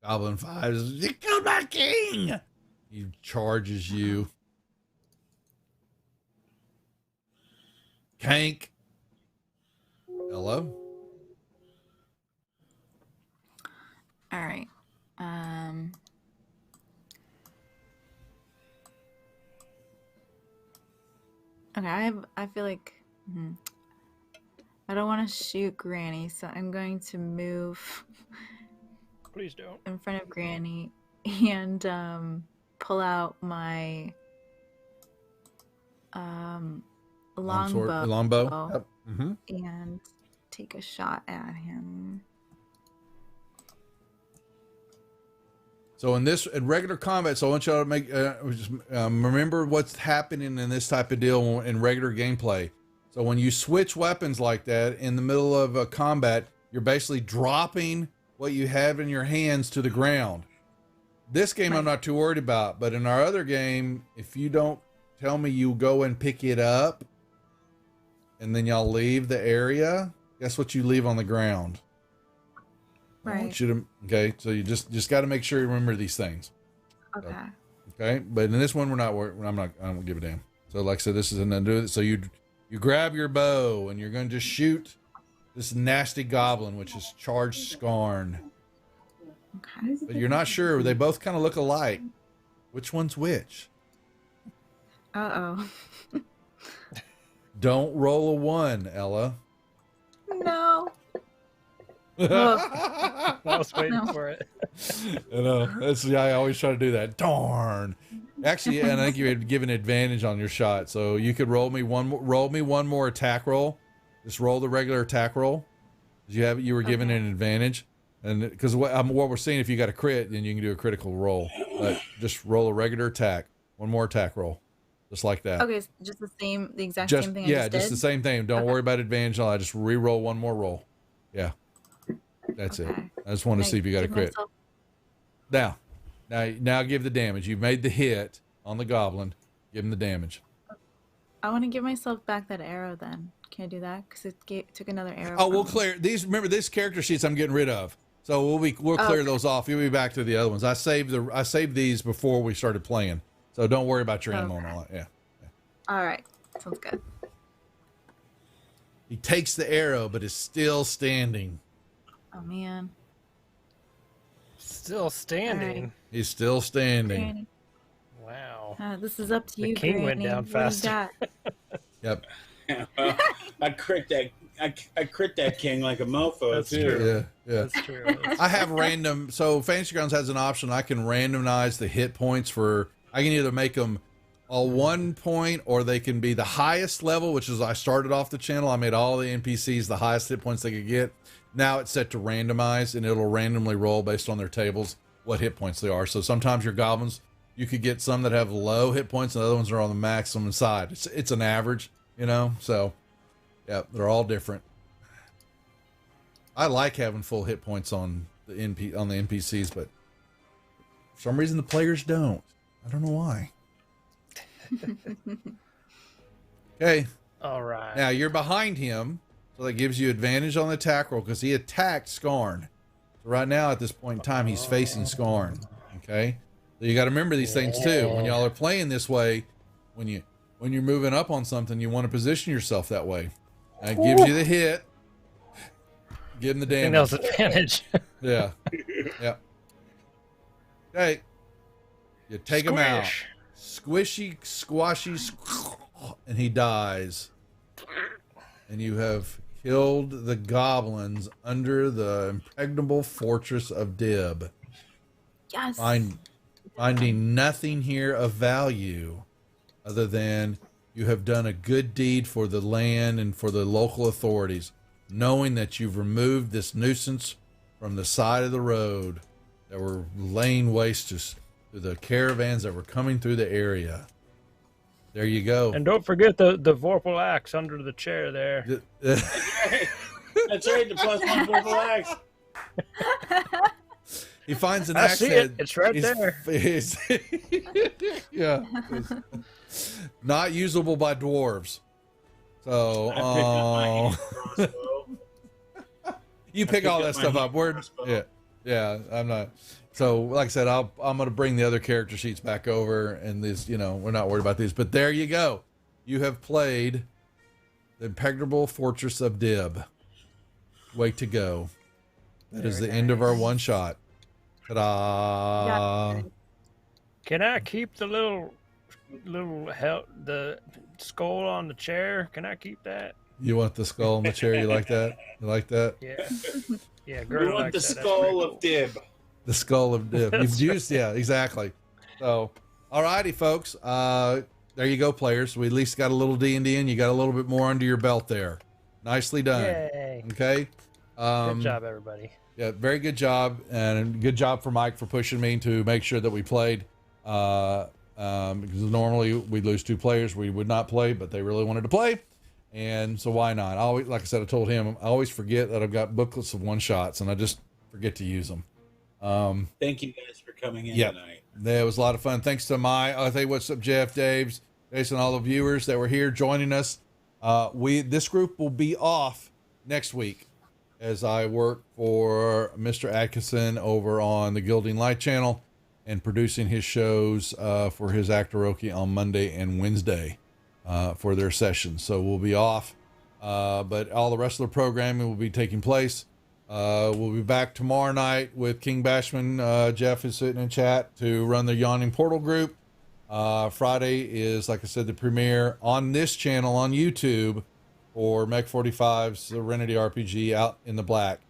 Goblin 5 is, "You killed my king!" He charges you. Kank. Hello? All right. Okay, I feel like I don't want to shoot Granny, so I'm going to move Please don't. in front of Granny and pull out my longbow. Longbow. Yep. Mm-hmm. And take a shot at him. So in regular combat, so I want y'all to make remember what's happening in this type of deal in regular gameplay. So when you switch weapons like that in the middle of a combat, you're basically dropping what you have in your hands to the ground. This game I'm not too worried about, but in our other game, if you don't tell me you go and pick it up, and then y'all leave the area, guess what you leave on the ground? I want you to, okay, so you just got to make sure you remember these things. Okay. So, okay, but in this one, we're not worried. I don't give a damn. So like I said, this is an undo. So you grab your bow and you're going to just shoot this nasty goblin, which is charged Scarn. Okay. But you're not sure. They both kind of look alike. Which one's which? Uh-oh. Don't roll a 1, Ella. No. I was waiting for it. I know. I always try to do that. Darn. Actually, and I think you had given advantage on your shot, so you could roll me one more attack roll. Just roll the regular attack roll. You were given an advantage, and because what we're seeing, if you got a crit, then you can do a critical roll. But just roll a regular attack. One more attack roll, just like that. Okay, so just the exact same thing. Yeah, I just the same thing. Don't worry about advantage. I just re-roll one more roll. Yeah, that's it. I just want to see if you got a crit. Now give the damage. You've made the hit on the goblin. Give him the damage. I want to give myself back that arrow then. Can I do that? Because it took another arrow. Oh, we'll clear these. Remember, this character sheets I'm getting rid of. So we'll clear those off. You'll be back to the other ones. I saved these before we started playing. So don't worry about your ammo and all that. Yeah. All right. Sounds good. He takes the arrow, but is still standing. Oh, man. Still standing. Right. He's still standing. Granny. Wow. This is up to you, The king went Granny. down What do you faster. got? Yep. I crit that king like a mofo. That's too. true. Yeah. That's true. I have random. So Fantasy Grounds has an option. I can randomize the hit points for. I can either make them a 1 point, or they can be the highest level, which is I started off the channel. I made all the NPCs the highest hit points they could get. Now it's set to randomize, and it'll randomly roll based on their tables what hit points they are. So sometimes your goblins, you could get some that have low hit points, and the other ones are on the maximum side. It's an average, So, yeah, they're all different. I like having full hit points on the NPCs, but for some reason the players don't. I don't know why. Okay. All right. Now you're behind him, so that gives you advantage on the attack roll because he attacked Skarn. So right now at this point in time, he's facing Skarn. Okay. So you got to remember these things too. When y'all are playing this way, when you're moving up on something, you want to position yourself that way. It gives you the hit. Give him the damage. I think that was advantage. Yeah. Yeah. Okay. You take him out. Squishy, squashy, and he dies. And you have killed the goblins under the Impregnable Fortress of Dib. Yes. Finding nothing here of value other than you have done a good deed for the land and for the local authorities, knowing that you've removed this nuisance from the side of the road that were laying waste to the caravans that were coming through the area. There you go. And don't forget the Vorpal axe under the chair there. That's right, the +1 purple axe. He finds an I axe see head. It's right there. Yeah. Not usable by dwarves. So, you pick all that stuff up. Yeah, I'm not. So, like I said, I'm going to bring the other character sheets back over, and these, we're not worried about these. But there you go. You have played the Impregnable Fortress of Dib. Way to go. That is the end of our one shot. Ta-da! Can I keep the little the skull on the chair? Can I keep that? You want the skull on the chair? You like that? You like that? Yeah. Yeah, We want the skull of Dib. The skull of Dib. You've used, yeah, exactly. So, alrighty, folks. There you go, players. We at least got a little D&D, and you got a little bit more under your belt there. Nicely done. Yay. Okay. Good job, everybody. Yeah, very good job, and good job for Mike for pushing me to make sure that we played. Because normally we'd lose 2 players, we would not play, but they really wanted to play, and so why not? Like I said, I told him I always forget that I've got booklets of one shots, and I just forget to use them. Thank you guys for coming in tonight. That was a lot of fun. Thanks to I tell you what's up, Jeff, Daves, Jason, all the viewers that were here joining us. This group will be off next week, as I work for Mr. Atkinson over on the Gilding Light channel and producing his shows for his Actoroki on Monday and Wednesday for their sessions. So we'll be off, but all the rest of the programming will be taking place. We'll be back tomorrow night with King Bashman. Jeff is sitting in chat to run the Yawning Portal group. Friday is, like I said, the premiere on this channel on YouTube or Mech 45's Serenity RPG Out in the Black.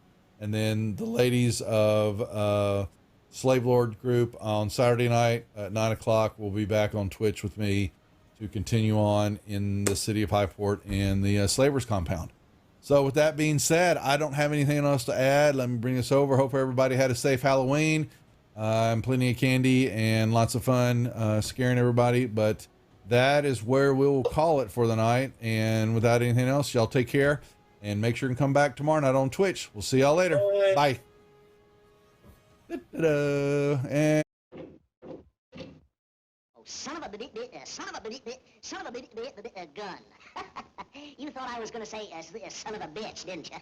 And then the ladies of Slave Lord group on Saturday night at 9 o'clock. We'll be back on Twitch with me to continue on in the city of Highport and the Slavers compound. So with that being said, I don't have anything else to add. Let me bring this over. Hope everybody had a safe Halloween and plenty of candy and lots of fun scaring everybody. But that is where we'll call it for the night. And without anything else, y'all take care and make sure and come back tomorrow night on Twitch. We'll see y'all later. Bye. And Son of a gun. You thought I was going to say son of a bitch, didn't you?